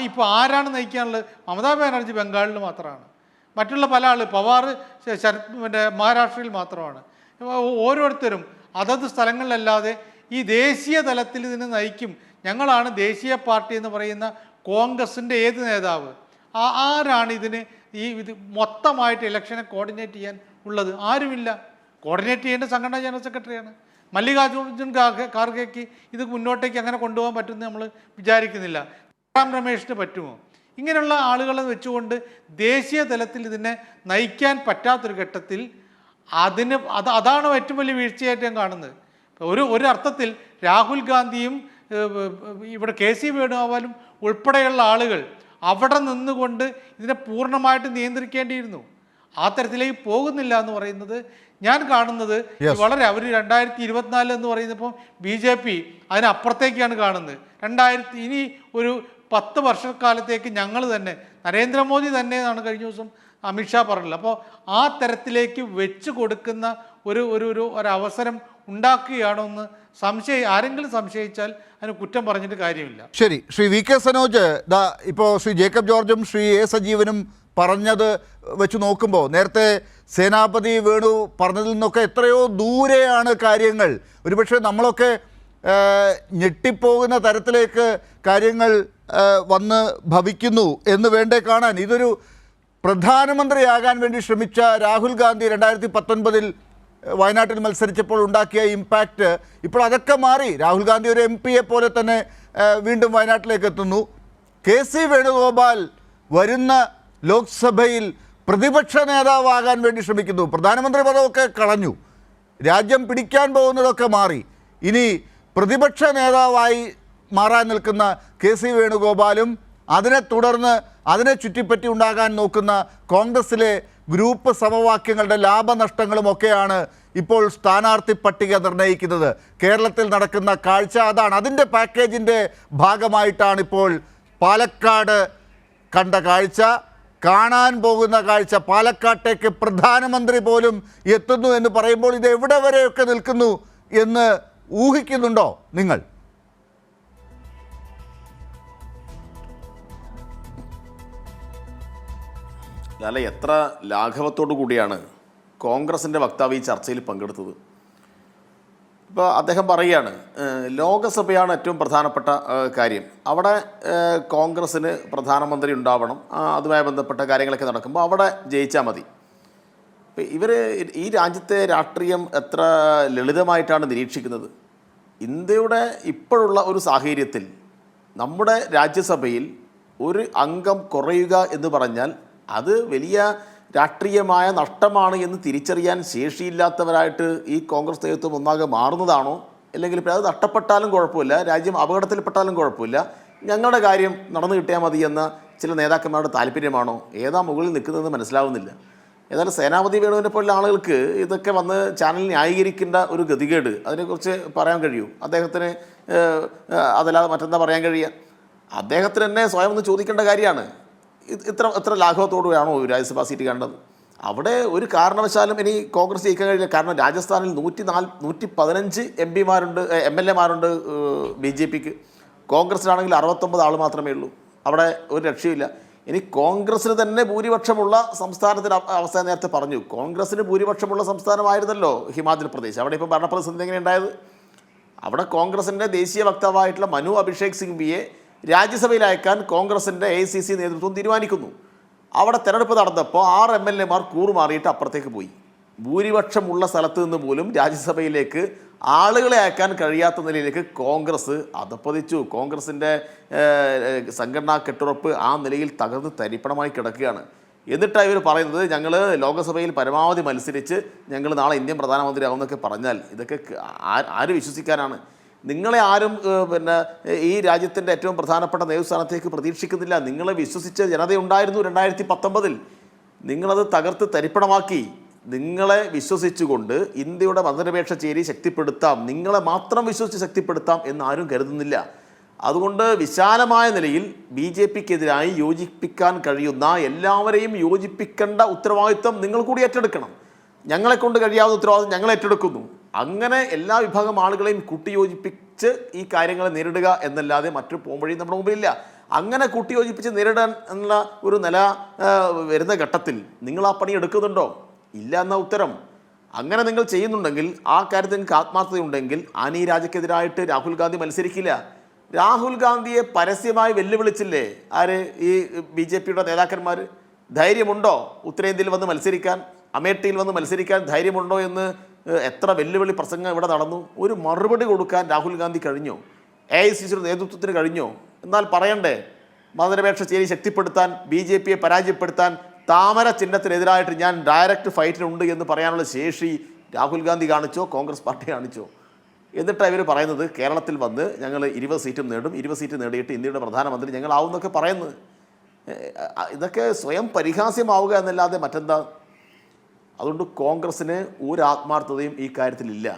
ഇപ്പോൾ ആരാണ് നയിക്കാനുള്ളത്? മമതാ ബാനർജി ബംഗാളിൽ മാത്രമാണ്, മറ്റുള്ള പല പവാർ മഹാരാഷ്ട്രയിൽ മാത്രമാണ്. ഓരോരുത്തരും അതത് സ്ഥലങ്ങളിലല്ലാതെ ഈ ദേശീയ തലത്തിൽ ഇതിനെ നയിക്കും, ഞങ്ങളാണ് ദേശീയ പാർട്ടി എന്ന് പറയുന്ന കോൺഗ്രസിൻ്റെ ഏത് നേതാവ്, ആരാണ് ഇതിന് ഇത് മൊത്തമായിട്ട് ഇലക്ഷനെ കോർഡിനേറ്റ് ചെയ്യാൻ ഉള്ളത്? ആരുമില്ല. കോർഡിനേറ്റ് ചെയ്യേണ്ട സംഘടനാ ജനറൽ സെക്രട്ടറിയാണ്. മല്ലികാർജുൻ ഖാർഗെക്ക് ഇത് മുന്നോട്ടേക്ക് അങ്ങനെ കൊണ്ടുപോകാൻ പറ്റുമെന്ന് നമ്മൾ വിചാരിക്കുന്നില്ല. രമേശിന് പറ്റുമോ? ഇങ്ങനെയുള്ള ആളുകളെ വെച്ചുകൊണ്ട് ദേശീയ തലത്തിൽ ഇതിനെ നയിക്കാൻ പറ്റാത്തൊരു ഘട്ടത്തിൽ അതാണ് ഏറ്റവും വലിയ വീഴ്ചയായിട്ട് ഞാൻ കാണുന്നത്. ഒരു അർത്ഥത്തിൽ രാഹുൽ ഗാന്ധിയും ഇവിടെ KC വേണുഗോപാലും ഉൾപ്പെടെയുള്ള ആളുകൾ അവിടെ നിന്നുകൊണ്ട് ഇതിനെ പൂർണ്ണമായിട്ട് നിയന്ത്രിക്കേണ്ടിയിരുന്നു. ആ തരത്തിലേക്ക് പോകുന്നില്ല എന്ന് പറയുന്നത് ഞാൻ കാണുന്നത് വളരെ അവർ 2024 എന്ന് പറയുന്നപ്പോൾ BJP അതിനപ്പുറത്തേക്കാണ് കാണുന്നത്. ഇനി ഒരു 10 വർഷക്കാലത്തേക്ക് ഞങ്ങൾ തന്നെ, നരേന്ദ്രമോദി തന്നെ എന്നാണ് കഴിഞ്ഞ ദിവസം അമിത്ഷാ പറഞ്ഞത്. അപ്പോൾ ആ തരത്തിലേക്ക് വെച്ച് കൊടുക്കുന്ന ഒരവസരം ഉണ്ടാക്കുകയാണോ എന്ന് ആരെങ്കിലും സംശയിച്ചാൽ അതിന് കുറ്റം പറഞ്ഞിട്ട് കാര്യമില്ല. ശരി, ശ്രീ VK സനോജ്, ഇപ്പോൾ ശ്രീ ജേക്കബ് ജോർജും ശ്രീ A സജീവനും പറഞ്ഞത് വെച്ച് നോക്കുമ്പോൾ നേരത്തെ സേനാപതി വേണു പറഞ്ഞതിൽ നിന്നൊക്കെ എത്രയോ ദൂരെയാണ് കാര്യങ്ങൾ. ഒരുപക്ഷെ നമ്മളൊക്കെ ഞെട്ടിപ്പോകുന്ന തരത്തിലേക്ക് കാര്യങ്ങൾ വന്ന് ഭവിക്കുന്നു എന്ന് വേണ്ടേ കാണാൻ. ഇതൊരു പ്രധാനമന്ത്രിയാകാൻ വേണ്ടി ശ്രമിച്ച രാഹുൽ ഗാന്ധി 2019 വയനാട്ടിൽ മത്സരിച്ചപ്പോൾ ഉണ്ടാക്കിയ ഇമ്പാക്റ്റ് ഇപ്പോൾ അതൊക്കെ മാറി. രാഹുൽ ഗാന്ധി ഒരു MP പോലെ തന്നെ വീണ്ടും വയനാട്ടിലേക്ക് എത്തുന്നു. KC വേണുഗോപാൽ വരുന്ന ലോക്സഭയിൽ പ്രതിപക്ഷ നേതാവാകാൻ വേണ്ടി ശ്രമിക്കുന്നു. പ്രധാനമന്ത്രി പദമൊക്കെ കളഞ്ഞു, രാജ്യം പിടിക്കാൻ പോകുന്നതൊക്കെ മാറി. ഇനി പ്രതിപക്ഷ നേതാവായി മാറാൻ നിൽക്കുന്ന KC വേണുഗോപാലും അതിനെ തുടർന്ന് അതിനെ ചുറ്റിപ്പറ്റി ഉണ്ടാകാൻ നോക്കുന്ന കോൺഗ്രസിലെ ഗ്രൂപ്പ് സമവാക്യങ്ങളുടെ ലാഭനഷ്ടങ്ങളുമൊക്കെയാണ് ഇപ്പോൾ സ്ഥാനാർത്ഥി പട്ടിക നിർണ്ണയിക്കുന്നത്. കേരളത്തിൽ നടക്കുന്ന കാഴ്ച അതാണ്. അതിൻ്റെ പാക്കേജിൻ്റെ ഭാഗമായിട്ടാണ് ഇപ്പോൾ പാലക്കാട് കണ്ട കാഴ്ച, കാണാൻ പോകുന്ന കാഴ്ച. പാലക്കാട്ടേക്ക് പ്രധാനമന്ത്രി പോലും എത്തുന്നു എന്ന് പറയുമ്പോൾ ഇത് എവിടെ വരെയൊക്കെ നിൽക്കുന്നു എന്ന് ഊഹിക്കുന്നുണ്ടോ നിങ്ങൾ? അല്ല, എത്ര ലാഘവത്തോടു കൂടിയാണ് കോൺഗ്രസിൻ്റെ വക്താവ് ഈ ചർച്ചയിൽ പങ്കെടുത്തത്. ഇപ്പോൾ അദ്ദേഹം പറയുകയാണ് ലോകസഭയാണ് ഏറ്റവും പ്രധാനപ്പെട്ട കാര്യം, അവിടെ കോൺഗ്രസ്സിന് പ്രധാനമന്ത്രി ഉണ്ടാവണം, അതുമായി ബന്ധപ്പെട്ട കാര്യങ്ങളൊക്കെ നടക്കുമ്പോൾ അവിടെ ജയിച്ചാൽ മതി. ഇവർ ഈ രാജ്യത്തെ രാഷ്ട്രീയം എത്ര ലളിതമായിട്ടാണ് നിരീക്ഷിക്കുന്നത്. ഇന്ത്യയുടെ ഇപ്പോഴുള്ള ഒരു സാഹചര്യത്തിൽ നമ്മുടെ രാജ്യസഭയിൽ ഒരു അംഗം കുറയുക എന്ന് പറഞ്ഞാൽ അത് വലിയ രാഷ്ട്രീയമായ നഷ്ടമാണ് എന്ന് തിരിച്ചറിയാൻ ശേഷിയില്ലാത്തവരായിട്ട് ഈ കോൺഗ്രസ് നേതൃത്വം ഒന്നാകെ മാറുന്നതാണോ? അല്ലെങ്കിൽ ഇപ്പോൾ അത് നഷ്ടപ്പെട്ടാലും കുഴപ്പമില്ല, രാജ്യം അപകടത്തിൽപ്പെട്ടാലും കുഴപ്പമില്ല, ഞങ്ങളുടെ കാര്യം നടന്നു കിട്ടിയാൽ മതി എന്ന ചില നേതാക്കന്മാരുടെ താല്പര്യമാണോ? ഏതാ മുകളിൽ നിൽക്കുന്നതെന്ന് മനസ്സിലാവുന്നില്ല. ഏതായാലും സേനാപതി വേണുവിനെ പോലുള്ള ആളുകൾക്ക് ഇതൊക്കെ വന്ന് ചാനൽ ന്യായീകരിക്കേണ്ട ഒരു ഗതികേട് അതിനെക്കുറിച്ച് പറയാൻ കഴിയൂ? അദ്ദേഹത്തിന് അതല്ലാതെ മറ്റെന്താ പറയാൻ കഴിയുക? അദ്ദേഹത്തിന് തന്നെ സ്വയം ഒന്ന് ചോദിക്കേണ്ട കാര്യമാണ്. എത്ര ലാഘവത്തോടുകയാണോ രാജ്യസഭാ സീറ്റ് കണ്ടത്? അവിടെ ഒരു കാരണവശാലും ഇനി കോൺഗ്രസ് ജയിക്കാൻ കഴിയില്ല. കാരണം രാജസ്ഥാനിൽ 115 MP-മാരുണ്ട്, MLA-മാരുണ്ട് BJPക്ക്. കോൺഗ്രസിനാണെങ്കിൽ 69 ആൾ മാത്രമേ ഉള്ളൂ. അവിടെ ഒരു രക്ഷയില്ല. ഇനി കോൺഗ്രസ്സിന് തന്നെ ഭൂരിപക്ഷമുള്ള സംസ്ഥാനത്തിൻ്റെ അവസ്ഥ നേരത്തെ പറഞ്ഞു. കോൺഗ്രസ്സിന് ഭൂരിപക്ഷമുള്ള സംസ്ഥാനമായിരുന്നല്ലോ ഹിമാചൽ പ്രദേശ്. അവിടെ ഇപ്പോൾ ഭരണപ്രതിസന്ധി എങ്ങനെ ഉണ്ടായത്? അവിടെ കോൺഗ്രസിൻ്റെ ദേശീയ വക്താവായിട്ടുള്ള മനു അഭിഷേക് സിംഗ്വിയെ രാജ്യസഭയിൽ അയക്കാൻ കോൺഗ്രസിൻ്റെ AICC നേതൃത്വം തീരുമാനിക്കുന്നു. അവിടെ തെരഞ്ഞെടുപ്പ് നടന്നപ്പോൾ 6 MLA-മാർ കൂറുമാറിയിട്ട് അപ്പുറത്തേക്ക് പോയി. ഭൂരിപക്ഷമുള്ള സ്ഥലത്ത് നിന്ന് പോലും രാജ്യസഭയിലേക്ക് ആളുകളെ അയക്കാൻ കഴിയാത്ത നിലയിലേക്ക് കോൺഗ്രസ് അധപ്പതിച്ചു. കോൺഗ്രസിൻ്റെ സംഘടനാ കെട്ടുറപ്പ് ആ നിലയിൽ തകർന്ന് തരിപ്പണമായി കിടക്കുകയാണ്. എന്നിട്ടാണ് ഇവർ പറയുന്നത് ഞങ്ങൾ ലോകസഭയിൽ പരമാവധി മത്സരിച്ച് ഞങ്ങൾ നാളെ ഇന്ത്യൻ പ്രധാനമന്ത്രി ആവുമെന്നൊക്കെ പറഞ്ഞാൽ ഇതൊക്കെ ആര് വിശ്വസിക്കാനാണ്? നിങ്ങളെ ആരും ഈ രാജ്യത്തിൻ്റെ ഏറ്റവും പ്രധാനപ്പെട്ട നേതൃസ്ഥാനത്തേക്ക് പ്രതീക്ഷിക്കുന്നില്ല. നിങ്ങളെ വിശ്വസിച്ച ജനതയുണ്ടായിരുന്നു 2019. നിങ്ങളത് തകർത്ത് തരിപ്പണമാക്കി. നിങ്ങളെ വിശ്വസിച്ചുകൊണ്ട് ഇന്ത്യയുടെ മതനിരപേക്ഷ ചേരി ശക്തിപ്പെടുത്താം, നിങ്ങളെ മാത്രം വിശ്വസിച്ച് ശക്തിപ്പെടുത്താം എന്ന് ആരും കരുതുന്നില്ല. അതുകൊണ്ട് വിശാലമായ നിലയിൽ BJPക്കെതിരായി യോജിപ്പിക്കാൻ കഴിയുന്ന എല്ലാവരെയും യോജിപ്പിക്കേണ്ട ഉത്തരവാദിത്വം നിങ്ങൾ കൂടി ഏറ്റെടുക്കണം. ഞങ്ങളെക്കൊണ്ട് കഴിയാവുന്ന ഉത്തരവാദിത്വം ഞങ്ങൾ ഏറ്റെടുക്കുന്നു. അങ്ങനെ എല്ലാ വിഭാഗം ആളുകളെയും കൂട്ടിയോജിപ്പിച്ച് ഈ കാര്യങ്ങളെ നേരിടുക എന്നല്ലാതെ മറ്റൊരു പോംവഴി നമ്മുടെ മുമ്പിലില്ല. അങ്ങനെ കൂട്ടിയോജിപ്പിച്ച് നേരിടാൻ എന്നുള്ള ഒരു നില വരുന്ന ഘട്ടത്തിൽ നിങ്ങൾ ആ പണി എടുക്കുന്നുണ്ടോ? ഇല്ല എന്ന ഉത്തരം. അങ്ങനെ നിങ്ങൾ ചെയ്യുന്നുണ്ടെങ്കിൽ, ആ കാര്യത്തിൽ നിങ്ങൾക്ക് ആത്മാർത്ഥതയുണ്ടെങ്കിൽ ആനി രാജയ്ക്കെതിരായിട്ട് രാഹുൽ ഗാന്ധി മത്സരിക്കില്ല. രാഹുൽ ഗാന്ധിയെ പരസ്യമായി വെല്ലുവിളിച്ചില്ലേ ആര്? ഈ BJPയുടെ നേതാക്കന്മാർ. ധൈര്യമുണ്ടോ ഉത്തരേന്ത്യയിൽ വന്ന് മത്സരിക്കാൻ, അമേഠിയിൽ വന്ന് മത്സരിക്കാൻ ധൈര്യമുണ്ടോ എന്ന് എത്ര വെല്ലുവിളി പ്രസംഗം ഇവിടെ നടന്നു. ഒരു മറുപടി കൊടുക്കാൻ രാഹുൽ ഗാന്ധി കഴിഞ്ഞോ? AICCയുടെ നേതൃത്വത്തിന് കഴിഞ്ഞോ? എന്നാൽ പറയണ്ടേ, മതനിരപേക്ഷ ചേരി ശക്തിപ്പെടുത്താൻ, BJPയെ പരാജയപ്പെടുത്താൻ, താമര ചിഹ്നത്തിനെതിരായിട്ട് ഞാൻ ഡയറക്റ്റ് ഫൈറ്റിനുണ്ട് എന്ന് പറയാനുള്ള ശേഷി രാഹുൽ ഗാന്ധി കാണിച്ചോ, കോൺഗ്രസ് പാർട്ടി കാണിച്ചോ? എന്നിട്ടാണ് ഇവർ പറയുന്നത് കേരളത്തിൽ വന്ന് ഞങ്ങൾ 20 സീറ്റും നേടും, 20 സീറ്റ് നേടിയിട്ട് ഇന്ത്യയുടെ പ്രധാനമന്ത്രി ഞങ്ങളാവുന്നൊക്കെ പറയുന്നത്. ഇതൊക്കെ സ്വയം പരിഹാസ്യമാവുക എന്നല്ലാതെ മറ്റെന്താ? അതുകൊണ്ട് കോൺഗ്രസ്സിന് ഒരു ആത്മാർത്ഥതയും ഈ കാര്യത്തിലില്ല.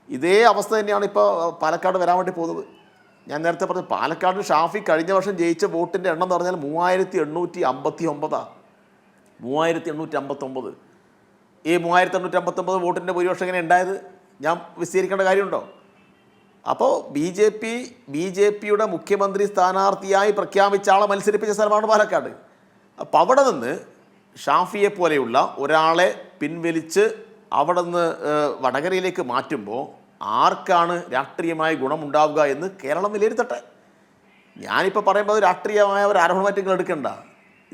ഇതേ അവസ്ഥ തന്നെയാണ് ഇപ്പോൾ പാലക്കാട് വരാൻ വേണ്ടി പോകുന്നത്. ഞാൻ നേരത്തെ പറഞ്ഞു, പാലക്കാട് ഷാഫി കഴിഞ്ഞ വർഷം ജയിച്ച വോട്ടിൻ്റെ എണ്ണം എന്ന് പറഞ്ഞാൽ 3859. 3859. ഈ 3859 വോട്ടിൻ്റെ ഭൂരിപക്ഷം എങ്ങനെ ഉണ്ടായത്? ഞാൻ വിശദീകരിക്കേണ്ട കാര്യമുണ്ടോ? അപ്പോൾ BJPയുടെ മുഖ്യമന്ത്രി സ്ഥാനാർത്ഥിയായി പ്രഖ്യാപിച്ച ആളെ മത്സരിപ്പിച്ച സ്ഥലമാണ് പാലക്കാട്. അപ്പോൾ അവിടെ നിന്ന് ഷാഫിയെ പോലെയുള്ള ഒരാളെ പിൻവലിച്ച് അവിടെ നിന്ന് വടകരയിലേക്ക് മാറ്റുമ്പോൾ ആർക്കാണ് രാഷ്ട്രീയമായ ഗുണമുണ്ടാവുക എന്ന് കേരളം വിലയിരുത്തട്ടെ. ഞാനിപ്പോൾ പറയുമ്പോൾ അത് രാഷ്ട്രീയമായ ഒരു ആരോപണമാറ്റങ്ങൾ എടുക്കണ്ട.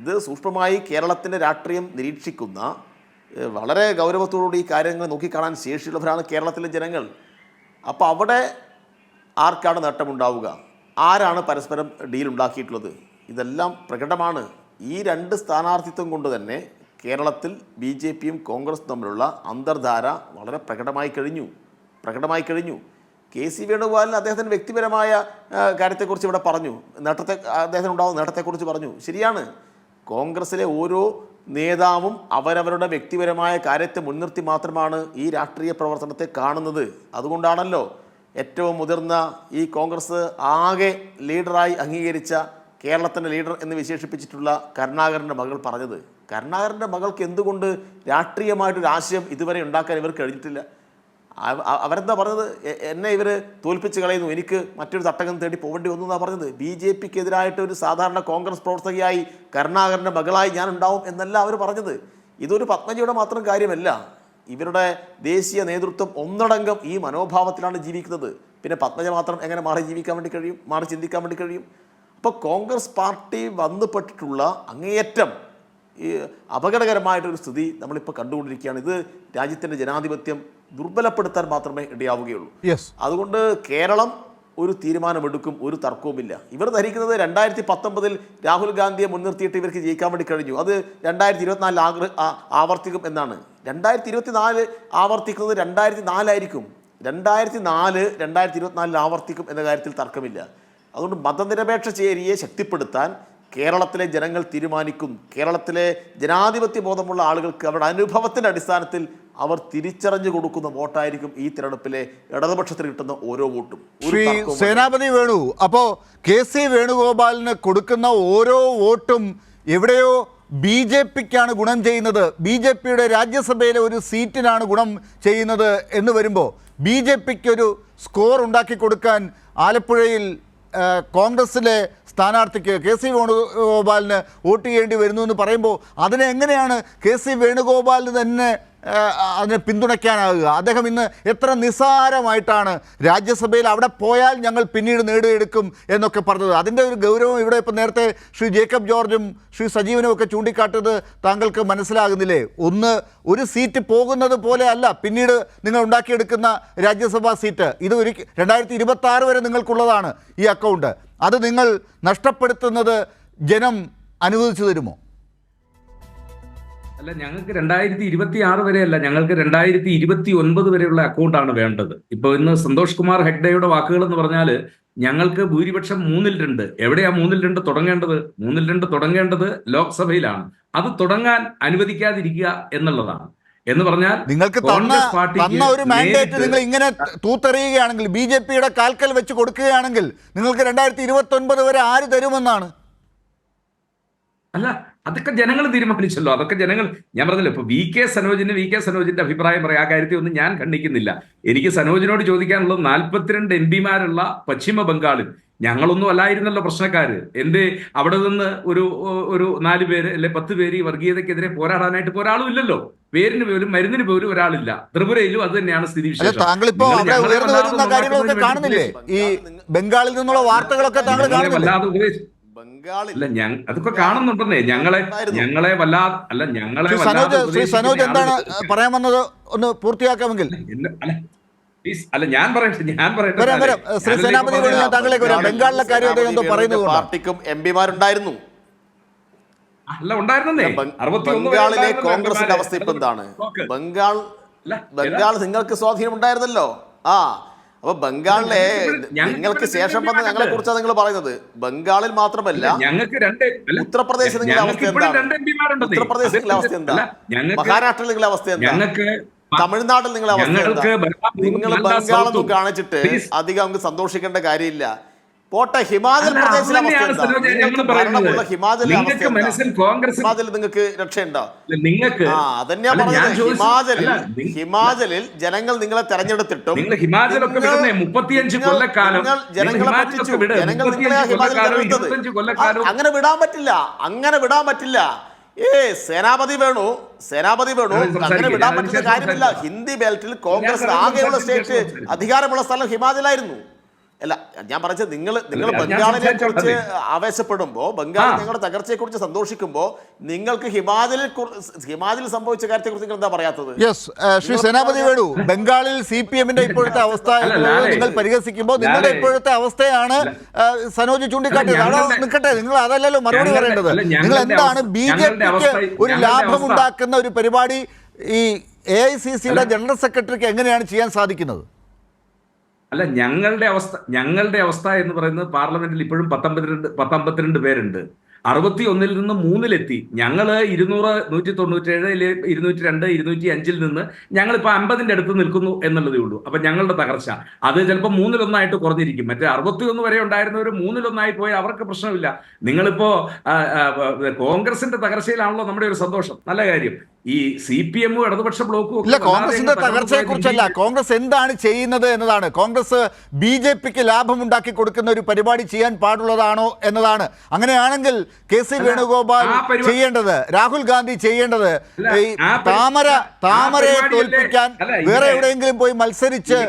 ഇത് സൂക്ഷ്മമായി കേരളത്തിൻ്റെ രാഷ്ട്രീയം നിരീക്ഷിക്കുന്ന വളരെ ഗൗരവത്തോടുകൂടി ഈ കാര്യങ്ങൾ നോക്കിക്കാണാൻ ശേഷിയുള്ളവരാണ് കേരളത്തിലെ ജനങ്ങൾ. അപ്പോൾ അവിടെ ആർക്കാണ് നേട്ടമുണ്ടാവുക, ആരാണ് പരസ്പരം ഡീൽ ഉണ്ടാക്കിയിട്ടുള്ളത്, ഇതെല്ലാം പ്രകടമാണ്. ഈ രണ്ട് സ്ഥാനാർത്ഥിത്വം കൊണ്ട് തന്നെ കേരളത്തിൽ BJPയും കോൺഗ്രസും തമ്മിലുള്ള അന്തർധാര വളരെ പ്രകടമായി കഴിഞ്ഞു. KC വേണുഗോപാലിന് അദ്ദേഹത്തിൻ്റെ വ്യക്തിപരമായ കാര്യത്തെക്കുറിച്ച് ഇവിടെ പറഞ്ഞു, അദ്ദേഹത്തിനുണ്ടാവുന്ന നേട്ടത്തെക്കുറിച്ച് പറഞ്ഞു. ശരിയാണ്, കോൺഗ്രസിലെ ഓരോ നേതാവും അവരവരുടെ വ്യക്തിപരമായ കാര്യത്തെ മുൻനിർത്തി മാത്രമാണ് ഈ രാഷ്ട്രീയ പ്രവർത്തനത്തെ കാണുന്നത്. അതുകൊണ്ടാണല്ലോ ഏറ്റവും മുതിർന്ന ഈ കോൺഗ്രസ് ആകെ ലീഡറായി അംഗീകരിച്ച കേരളത്തിൻ്റെ ലീഡർ എന്ന് വിശേഷിപ്പിച്ചിട്ടുള്ള കരുണാകരൻ്റെ മകൾ പറഞ്ഞത്. കരുണാകരൻ്റെ മകൾക്ക് എന്തുകൊണ്ട് രാഷ്ട്രീയമായിട്ടൊരു ആശയം ഇതുവരെ ഉണ്ടാക്കാൻ ഇവർ കഴിഞ്ഞിട്ടില്ല? അവരെന്താ പറഞ്ഞത്? എന്നെ ഇവർ തോൽപ്പിച്ച് കളയുന്നു, എനിക്ക് മറ്റൊരു തട്ടകം തേടി പോകേണ്ടി വന്നു എന്നാണ് പറഞ്ഞത്. BJPക്കെതിരായിട്ട് ഒരു സാധാരണ കോൺഗ്രസ് പ്രവർത്തകയായി കരുണാകരൻ്റെ മകളായി ഞാൻ ഉണ്ടാവും എന്നല്ല അവർ പറഞ്ഞത്. ഇതൊരു പത്മജിയുടെ മാത്രം കാര്യമല്ല, ഇവരുടെ ദേശീയ നേതൃത്വം ഒന്നടങ്കം ഈ മനോഭാവത്തിലാണ് ജീവിക്കുന്നത്. പിന്നെ പത്മജ മാത്രം എങ്ങനെ മാറി ചിന്തിക്കാൻ വേണ്ടി കഴിയും? അപ്പോൾ കോൺഗ്രസ് പാർട്ടി വന്നുപെട്ടിട്ടുള്ള അങ്ങേയറ്റം ഈ അപകടകരമായിട്ടൊരു സ്ഥിതി നമ്മളിപ്പോൾ കണ്ടുകൊണ്ടിരിക്കുകയാണ്. ഇത് രാജ്യത്തിൻ്റെ ജനാധിപത്യം ദുർബലപ്പെടുത്താൻ മാത്രമേ ഇടയാവുകയുള്ളൂ. അതുകൊണ്ട് കേരളം ഒരു തീരുമാനമെടുക്കും, ഒരു തർക്കവുമില്ല. ഇവർ ധരിക്കുന്നത് 2019 രാഹുൽ ഗാന്ധിയെ മുൻനിർത്തിയിട്ട് ഇവർക്ക് ജയിക്കാൻ വേണ്ടി കഴിഞ്ഞു, അത് 2024 ആവർത്തിക്കും എന്നാണ്. 2024 ആവർത്തിക്കുന്നത് 2004 ആയിരിക്കും. 2024 ആവർത്തിക്കും എന്ന കാര്യത്തിൽ തർക്കമില്ല. അതുകൊണ്ട് മതനിരപേക്ഷ ചേരിയെ ശക്തിപ്പെടുത്താൻ കേരളത്തിലെ ജനങ്ങൾ തീരുമാനിക്കും. കേരളത്തിലെ ജനാധിപത്യ ബോധമുള്ള ആളുകൾക്ക് അവരുടെ അനുഭവത്തിൻ്റെ അടിസ്ഥാനത്തിൽ അവർ തിരിച്ചറിഞ്ഞു കൊടുക്കുന്ന വോട്ടായിരിക്കും ഈ തിരഞ്ഞെടുപ്പിലെ ഇടതുപക്ഷത്തിന് കിട്ടുന്ന ഓരോ വോട്ടും. ശ്രീ സേനാപതി വേണു, അപ്പോൾ KC വേണുഗോപാലിന് കൊടുക്കുന്ന ഓരോ വോട്ടും എവിടെയോ BJPക്കാണ് ഗുണം ചെയ്യുന്നത്, BJPയുടെ രാജ്യസഭയിലെ ഒരു സീറ്റിനാണ് ഗുണം ചെയ്യുന്നത് എന്ന് വരുമ്പോൾ BJPക്കൊരു സ്കോർ ഉണ്ടാക്കി കൊടുക്കാൻ ആലപ്പുഴയിൽ കോൺഗ്രസിലെ സ്ഥാനാർത്ഥിക്ക് KC വേണുഗോപാലിന് വോട്ട് ചെയ്യേണ്ടി വരുന്നു എന്ന് പറയുമ്പോൾ അതിനെ എങ്ങനെയാണ് KC വേണുഗോപാലിന് തന്നെ അതിനെ പിന്തുണയ്ക്കാനാകുക? അദ്ദേഹം ഇന്ന് എത്ര നിസ്സാരമായിട്ടാണ് രാജ്യസഭയിൽ അവിടെ പോയാൽ ഞങ്ങൾ പിന്നീട് നേടിയെടുക്കും എന്നൊക്കെ പറഞ്ഞത്. അതിൻ്റെ ഒരു ഗൗരവം ഇവിടെ ഇപ്പം നേരത്തെ ശ്രീ ജേക്കബ് ജോർജും ശ്രീ സജീവനും ഒക്കെ ചൂണ്ടിക്കാട്ടത് താങ്കൾക്ക് മനസ്സിലാകുന്നില്ലേ? ഒരു സീറ്റ് പോകുന്നത് പോലെ അല്ല പിന്നീട് നിങ്ങൾ ഉണ്ടാക്കിയെടുക്കുന്ന രാജ്യസഭാ സീറ്റ്. ഇത് 2026 വരെ നിങ്ങൾക്കുള്ളതാണ് ഈ അക്കൗണ്ട്. അത് നിങ്ങൾ നഷ്ടപ്പെടുത്തുന്നത് ജനം അനുവദിച്ചു തരുമോ? അല്ല, ഞങ്ങൾക്ക് 2026 വരെയല്ല, ഞങ്ങൾക്ക് 2029 വരെയുള്ള അക്കൗണ്ടാണ് വേണ്ടത്. ഇപ്പൊ ഇന്ന് സന്തോഷ് കുമാർ ഹെഗ്ഡെയുടെ വാക്കുകൾ എന്ന് പറഞ്ഞാൽ ഞങ്ങൾക്ക് ഭൂരിപക്ഷം 3/2. എവിടെയാ 3/2 തുടങ്ങേണ്ടത്? 3/2 തുടങ്ങേണ്ടത് ലോക്സഭയിലാണ്. അത് തുടങ്ങാൻ അനുവദിക്കാതിരിക്കുക എന്നുള്ളതാണ്. എന്ന് പറഞ്ഞാൽ നിങ്ങൾക്ക് തന്ന ഒരു മാൻഡേറ്റ് നിങ്ങൾ ഇങ്ങനെ തൂത്തെറിയുകയാണെങ്കിൽ, BJPയുടെ കാൽക്കൽ വെച്ച് കൊടുക്കുകയാണെങ്കിൽ നിങ്ങൾക്ക് 2029 വരെ ആര് തരുമെന്നാണ്? അല്ല, അതൊക്കെ ജനങ്ങൾ തീരുമാനിച്ചല്ലോ. അതൊക്കെ ജനങ്ങൾ, ഞാൻ പറഞ്ഞല്ലോ, ഇപ്പൊ VK സനോജിന്റെ അഭിപ്രായം പറയാം. ആ കാര്യത്തിൽ ഒന്നും ഞാൻ ഖണ്ഡിക്കുന്നില്ല. എനിക്ക് സനോജിനോട് ചോദിക്കാനുള്ളത് 42 MP പശ്ചിമ ബംഗാളിൽ ഞങ്ങളൊന്നും അല്ലായിരുന്നല്ലോ പ്രശ്നക്കാര്. അവിടെ നിന്ന് ഒരു 4 പേര് അല്ലെ 10 പേര് ഈ വർഗീയതയ്ക്കെതിരെ പോരാടാനായിട്ട് ഇപ്പോൾ ഒരാളും ഇല്ലല്ലോ. പേരിന് പോലും മരുന്നിന് പോലും ഒരാളില്ല. ത്രിപുരയിലും അത് തന്നെയാണ് സ്ഥിതി. താങ്കളിപ്പോ ഉയർന്നു വരുന്ന കാര്യങ്ങളൊക്കെ കാണുന്നില്ലേ? ഈ ബംഗാളിൽ നിന്നുള്ള വാർത്തകളൊക്കെ താങ്കൾ കാണുന്നില്ലേ? അല്ല, അതൊക്കെ കാണുന്നുണ്ടെന്നേ. ഞങ്ങളെ വല്ലാതെ അല്ല, ശ്രീ സനോജ് എന്താണ് പറയാൻ വന്നത് ഒന്ന് പൂർത്തിയാക്കാമെങ്കിൽ. അല്ല, ഞാൻ പറയട്ടെ. ശ്രീ സേനാപതി താങ്കളേക്ക് വരാം. ബംഗാളിലെ കാര്യം എന്തോ പറയുന്നത് പാർട്ടിക്കും MP-മാരുണ്ടായിരുന്നു. അല്ല, ഉണ്ടായിരുന്നേ. ബംഗാളിലെ കോൺഗ്രസിന്റെ അവസ്ഥ ഇപ്പൊ എന്താണ്? ബംഗാൾ നിങ്ങൾക്ക് സ്വാധീനം ഉണ്ടായിരുന്നല്ലോ. അപ്പൊ ബംഗാളിലെ നിങ്ങൾക്ക് ശേഷം വന്ന ഞങ്ങളെ കുറിച്ചാണ് നിങ്ങൾ പറയുന്നത്. ബംഗാളിൽ മാത്രമല്ല, ഉത്തർപ്രദേശ് നിങ്ങളുടെ അവസ്ഥ എന്താണ്? ഉത്തർപ്രദേശ് നിങ്ങളുടെ അവസ്ഥ എന്താ? മഹാരാഷ്ട്രയിൽ നിങ്ങളുടെ അവസ്ഥ എന്താ? തമിഴ്നാട്ടിൽ നിങ്ങളുടെ അവസ്ഥ എന്താ? നിങ്ങൾ ബംഗാളൊന്നും കാണിച്ചിട്ട് അധികം നമുക്ക് സന്തോഷിക്കേണ്ട കാര്യമില്ല. പോട്ടെ, ഹിമാചൽ പ്രദേശിലെ അവസ്ഥ എന്താ? നിങ്ങൾക്ക് ഭരണമുള്ള ഹിമാചലിലെ അവസ്ഥ ഹിമാചലിൽ നിങ്ങൾക്ക് രക്ഷയുണ്ടോ? അതന്നെയാ പറഞ്ഞത്. ഹിമാചലിൽ ജനങ്ങൾ നിങ്ങളെ തെരഞ്ഞെടുത്തിട്ടും ജനങ്ങളെ പറ്റിച്ചു. ജനങ്ങൾ നിങ്ങളെ ഹിമാചലിൽ തെരഞ്ഞെടുത്തത്. അങ്ങനെ വിടാൻ പറ്റില്ല. സേനാപതി വേണു അങ്ങനെ വിടാൻ പറ്റുന്ന കാര്യമില്ല. ഹിന്ദി ബെൽറ്റിൽ കോൺഗ്രസ് ആകെയുള്ള സ്റ്റേറ്റ് അധികാരമുള്ള സ്ഥലം ഹിമാചലായിരുന്നു. അല്ല ഞാൻ പറഞ്ഞത് നിങ്ങൾ ഞാൻ ബംഗാളിനെ സംസാരിച്ചോളാം. കുറിച്ച് ആവേശപ്പെടുമ്പോൾ ബംഗാൾ നിങ്ങളുടെ തകർച്ചയെ കുറിച്ച് സന്തോഷിക്കുമ്പോൾ നിങ്ങൾക്ക് ഹിമാചലിൽ സംഭവിച്ച കാര്യത്തെ കുറിച്ച് നിങ്ങൾ എന്താ പറയാത്തത്? യെസ്, ശ്രീ സേനാപതി വേണു, ബംഗാളിൽ CPM-ന്റെ ഇപ്പോഴത്തെ അവസ്ഥ എന്നുള്ളത് നിങ്ങൾ പരിഹസിക്കുമ്പോൾ നിങ്ങളുടെ ഇപ്പോഴത്തെ അവസ്ഥയാണ് സനോജ് ചൂണ്ടിക്കാട്ടിയത്. അവിടെ നിൽക്കട്ടെ, നിങ്ങൾ അതല്ലല്ലോ മറുപടി പറയേണ്ടത്. നിങ്ങൾ എന്താണ് BJPക്ക് ഒരു ലാഭമുണ്ടാക്കുന്ന ഒരു പരിപാടി ഈ AICCയുടെ ജനറൽ സെക്രട്ടറിക്ക് എങ്ങനെയാണ് ചെയ്യാൻ സാധിക്കുന്നത്? അല്ല, ഞങ്ങളുടെ അവസ്ഥ എന്ന് പറയുന്നത് പാർലമെന്റിൽ ഇപ്പോഴും 52 പേരുണ്ട്. 61-ൽ നിന്ന് 3-ലെത്തി. ഞങ്ങൾ 200, 197, 202, 205-ൽ നിന്ന് ഞങ്ങളിപ്പോൾ 50-ന്റെ അടുത്ത് നിൽക്കുന്നു എന്നുള്ളതേ ഉള്ളൂ. അപ്പൊ ഞങ്ങളുടെ തകർച്ച അത് ചിലപ്പോൾ 3-1 കുറഞ്ഞിരിക്കും. മറ്റേ 61 വരെ ഉണ്ടായിരുന്നവർ 3-1 പോയി അവർക്ക് പ്രശ്നമില്ല. നിങ്ങളിപ്പോ കോൺഗ്രസിന്റെ തകർച്ചയിലാണല്ലോ നമ്മുടെ ഒരു സന്തോഷം. നല്ല കാര്യം. ഈ CPM ഇടതുപക്ഷ ബ്ലോക്കും ഇല്ല, കോൺഗ്രസിന്റെ തകർച്ചയെ കുറിച്ചല്ല, കോൺഗ്രസ് എന്താണ് ചെയ്യുന്നത് എന്നതാണ്. കോൺഗ്രസ് BJPക്ക് ലാഭമുണ്ടാക്കി കൊടുക്കുന്ന ഒരു പരിപാടി ചെയ്യാൻ പാടുള്ളതാണോ എന്നതാണ്. അങ്ങനെയാണെങ്കിൽ KC വേണുഗോപാൽ ചെയ്യേണ്ടത്, രാഹുൽ ഗാന്ധി ചെയ്യേണ്ടത്, ഈ താമരയെ തോൽപ്പിക്കാൻ വേറെ എവിടെയെങ്കിലും പോയി മത്സരിച്ച്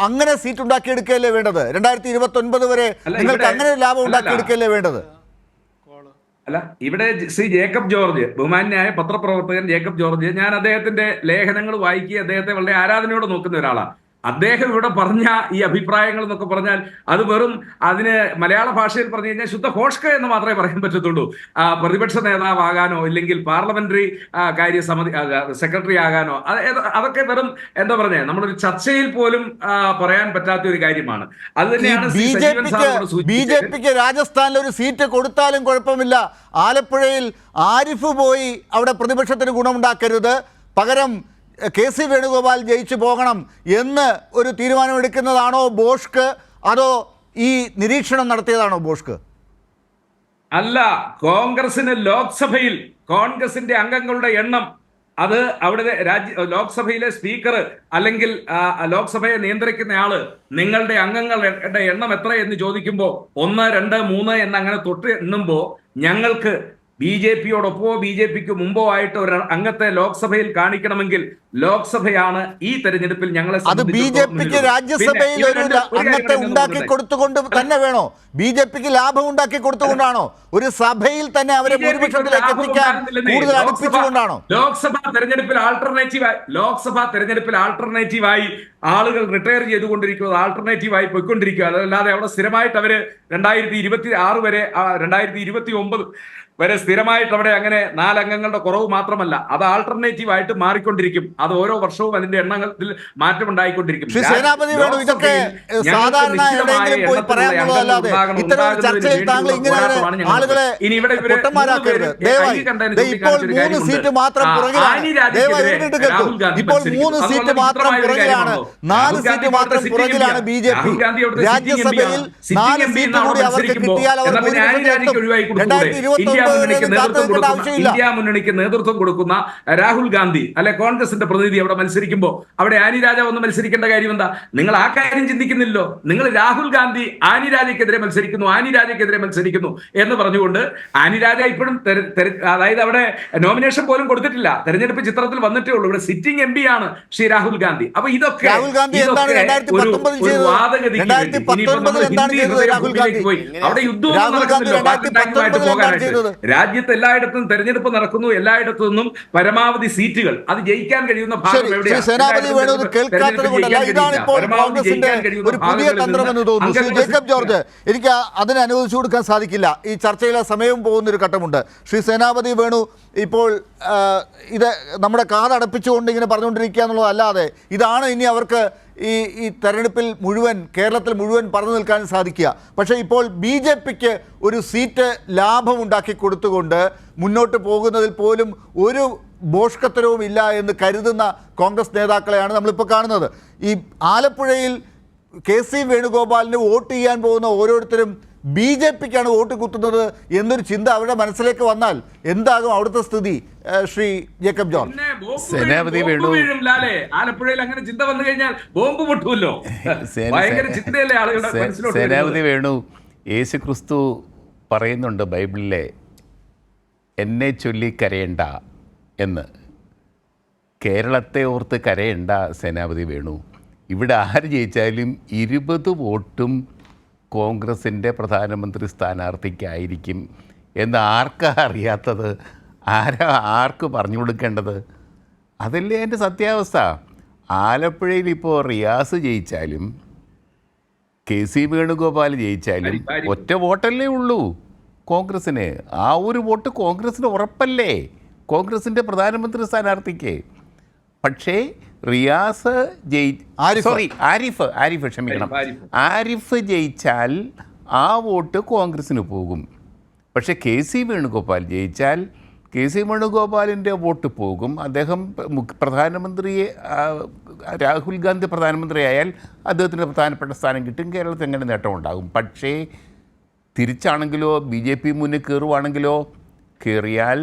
അങ്ങനെ സീറ്റ് ഉണ്ടാക്കിയെടുക്കുകയല്ലേ വേണ്ടത്? 2029 വരെ നിങ്ങൾക്ക് അങ്ങനെ ഒരു ലാഭം ഉണ്ടാക്കിയെടുക്കുകയല്ലേ വേണ്ടത്? അല്ല, ഇവിടെ ശ്രീ ജേക്കബ് ജോർജ്, ബഹുമാന്യായ പത്രപ്രവർത്തകൻ ജേക്കബ് ജോർജ്, ഞാൻ അദ്ദേഹത്തിന്റെ ലേഖനങ്ങൾ വായിക്കുക, അദ്ദേഹത്തെ വളരെ ആരാധനയോടെ നോക്കുന്ന ഒരാളാണ്. അദ്ദേഹം ഇവിടെ പറഞ്ഞ ഈ അഭിപ്രായങ്ങൾ എന്നൊക്കെ പറഞ്ഞാൽ അത് വെറും, അതിന് മലയാള ഭാഷയിൽ പറഞ്ഞു കഴിഞ്ഞാൽ ശുദ്ധ ഹോഷ്ക എന്ന് മാത്രമേ പറയാൻ പറ്റത്തുള്ളൂ. പ്രതിപക്ഷ നേതാവാകാനോ ഇല്ലെങ്കിൽ പാർലമെന്ററി കാര്യസമിതി സെക്രട്ടറി ആകാനോ അതൊക്കെ വെറും എന്താ പറഞ്ഞ നമ്മളൊരു ചർച്ചയിൽ പോലും പറയാൻ പറ്റാത്ത ഒരു കാര്യമാണ്. അത് തന്നെയാണ് BJPക്ക് രാജസ്ഥാനിൽ ഒരു സീറ്റ് കൊടുത്താലും കുഴപ്പമില്ല. ആലപ്പുഴയിൽ ആരിഫ് പോയി അവിടെ പ്രതിപക്ഷത്തിന് ഗുണമുണ്ടാക്കരുത്, പകരം KC വേണുഗോപാൽ ജയിച്ചു പോകണം എന്ന് ഒരു തീരുമാനമെടുക്കുന്നതാണോ ബോഷ്ക്ക്? അതോ ഈ നിരീക്ഷണം നടത്തിയതാണോ ബോഷ്ക്ക്? അല്ല, കോൺഗ്രസിന് ലോക്സഭയിൽ കോൺഗ്രസിന്റെ അംഗങ്ങളുടെ എണ്ണം, അത് അവിടെ ലോക്സഭയിലെ സ്പീക്കർ അല്ലെങ്കിൽ ലോക്സഭയെ നിയന്ത്രിക്കുന്ന ആള് നിങ്ങളുടെ അംഗങ്ങളുടെ എണ്ണം എത്ര എന്ന് ചോദിക്കുമ്പോൾ 1, 2, 3 എന്നങ്ങനെ തൊട്ട് എണ്ണുമ്പോൾ ഞങ്ങൾക്ക് BJPയോടൊപ്പമോ BJPക്ക് മുമ്പോ ആയിട്ട് ഒരു അംഗത്തെ ലോക്സഭയിൽ കാണിക്കണമെങ്കിൽ ലോക്സഭയാണ് ഈ തെരഞ്ഞെടുപ്പിൽ ഞങ്ങളെ BJPക്ക് രാജ്യസഭയിൽ ഒരു അംഗത്തെ ഉണ്ടാക്കി കൊടുത്തുകൊണ്ട് തന്നെ വേണോ? BJPക്ക് ലാഭം ഉണ്ടാക്കി കൊടുത്തുകൊണ്ടാണോ? ഒരു സഭയിൽ തന്നെ അവരെ ഭൂരിപക്ഷത്തിലേക്ക് എത്തിക്കാൻ കൂടുതൽ അടുപ്പിച്ചുകൊണ്ടാണോ? ലോക്സഭാ തെരഞ്ഞെടുപ്പിൽ ആൾട്ടർനേറ്റീവായി ആളുകൾ റിട്ടയർ ചെയ്തുകൊണ്ടിരിക്കുന്നത് ആൾട്ടർനേറ്റീവായി പോയിക്കൊണ്ടിരിക്കുക. അതല്ലാതെ അവിടെ സ്ഥിരമായിട്ട് അവര് 2026 വരെ 2029 വരെ സ്ഥിരമായിട്ട് അവിടെ അങ്ങനെ 4 അംഗങ്ങളുടെ കുറവ് മാത്രമല്ല, അത് ആൾട്ടർനേറ്റീവ് ആയിട്ട് മാറിക്കൊണ്ടിരിക്കും. അത് ഓരോ വർഷവും അതിന്റെ എണ്ണത്തിൽ മാറ്റം ഉണ്ടായിക്കൊണ്ടിരിക്കും. ഇനി ഇവിടെ ഇന്ത്യ മുന്നണിക്ക് നേതൃത്വം കൊടുക്കുന്ന രാഹുൽ ഗാന്ധി അല്ലെ കോൺഗ്രസിന്റെ പ്രതിനിധി അവിടെ മത്സരിക്കുമ്പോൾ അവിടെ ആനി രാജ ഒന്ന് മത്സരിക്കേണ്ട കാര്യം എന്താ? നിങ്ങൾ ആ കാര്യം ചിന്തിക്കുന്നില്ലോ. നിങ്ങൾ രാഹുൽ ഗാന്ധി ആനി രാജയ്ക്കെതിരെ മത്സരിക്കുന്നു എന്ന് പറഞ്ഞുകൊണ്ട് ആനി രാജ ഇപ്പോഴും അതായത് അവിടെ നോമിനേഷൻ പോലും കൊടുത്തിട്ടില്ല, തെരഞ്ഞെടുപ്പ് ചിത്രത്തിൽ വന്നിട്ടേ ഉള്ളൂ. ഇവിടെ സിറ്റിംഗ് MP ആണ് ശ്രീ രാഹുൽ ഗാന്ധി. അപ്പൊ ഇതൊക്കെ പോയി അവിടെ യുദ്ധം രാജ്യത്ത് എല്ലായിടത്തും തെരഞ്ഞെടുപ്പ് നടക്കുന്നു. എല്ലായിടത്തു നിന്നും പരമാവധി സീറ്റുകൾ അത് ജയിക്കാൻ കഴിയുന്ന ഭാഗം എവിടെയാണ്? ജേക്കബ് ജോർജ്, എനിക്ക് അതിന് അനുവദിച്ചു കൊടുക്കാൻ സാധിക്കില്ല. ഈ ചർച്ചയിലെ സമയവും പോകുന്ന ഒരു ഘട്ടമുണ്ട്. ശ്രീ സേനാപതി വേണു ഇപ്പോൾ ഇത് നമ്മുടെ കാതടപ്പിച്ചുകൊണ്ട് ഇങ്ങനെ പറഞ്ഞുകൊണ്ടിരിക്കുക എന്നുള്ളതല്ലാതെ ഇതാണ് ഇനി അവർക്ക് ഈ തെരഞ്ഞെടുപ്പിൽ മുഴുവൻ കേരളത്തിൽ മുഴുവൻ പറഞ്ഞു നിൽക്കാൻ സാധിക്കുക. പക്ഷേ ഇപ്പോൾ BJPക്ക് ഒരു സീറ്റ് ലാഭമുണ്ടാക്കി കൊടുത്തുകൊണ്ട് മുന്നോട്ട് പോകുന്നതിൽ പോലും ഒരു ബോഷ്കത്തരവും ഇല്ല എന്ന് കരുതുന്ന കോൺഗ്രസ് നേതാക്കളെയാണ് നമ്മളിപ്പോൾ കാണുന്നത്. ഈ ആലപ്പുഴയിൽ KC വേണുഗോപാലിന് വോട്ട് ചെയ്യാൻ പോകുന്ന ഓരോരുത്തരും BJPക്കാണ് വോട്ട് കുത്തുന്നത് എന്നൊരു ചിന്ത അവരുടെ മനസ്സിലേക്ക് വന്നാൽ എന്താകും അവിടുത്തെ സ്ഥിതി? ശ്രീ ജേക്കബ് ജോർജ്, സേനാപതി വേണു, ആലപ്പുഴയിൽ അങ്ങനെ ചിന്ത വന്നു കഴിഞ്ഞാൽ ബോംബ് പൊട്ടുമല്ലോ. സേനാപതി വേണു, യേശുക്രിസ്തു പറയുന്നുണ്ട് ബൈബിളിലെ, എന്നെ ചൊല്ലി കരയണ്ട എന്ന്. കേരളത്തെ ഓർത്ത് കരയണ്ട സേനാപതി വേണു. ഇവിടെ ആര് ജയിച്ചാലും 20 വോട്ടും കോൺഗ്രസിൻ്റെ പ്രധാനമന്ത്രി സ്ഥാനാർത്ഥിക്കായിരിക്കും എന്ന് ആർക്കാ അറിയാത്തത്? ആർക്ക് പറഞ്ഞു കൊടുക്കേണ്ടത്? അതല്ലേ എൻ്റെ സത്യാവസ്ഥ. ആലപ്പുഴയിൽ ഇപ്പോൾ റിയാസ് ജയിച്ചാലും KC വേണുഗോപാൽ ജയിച്ചാലും ഒറ്റ വോട്ടല്ലേ ഉള്ളൂ കോൺഗ്രസ്സിന്. ആ ഒരു വോട്ട് കോൺഗ്രസ്സിന് ഉറപ്പല്ലേ, കോൺഗ്രസിൻ്റെ പ്രധാനമന്ത്രി സ്ഥാനാർത്ഥിക്ക്. പക്ഷേ റിയാസ് ആരിഫ് ജയിച്ചാൽ ആ വോട്ട് കോൺഗ്രസ്സിന് പോകും. പക്ഷേ KC വേണുഗോപാൽ ജയിച്ചാൽ KC വേണുഗോപാലിൻ്റെ വോട്ട് പോകും. അദ്ദേഹം പ്രധാനമന്ത്രിയെ, രാഹുൽ ഗാന്ധി പ്രധാനമന്ത്രിയായാൽ അദ്ദേഹത്തിന് പ്രധാനപ്പെട്ട സ്ഥാനം കിട്ടും, കേരളത്തിൽ എങ്ങനെ നേട്ടമുണ്ടാകും. പക്ഷേ തിരിച്ചാണെങ്കിലോ BJP മുന്നിൽ കയറുവാണെങ്കിലോ, കയറിയാൽ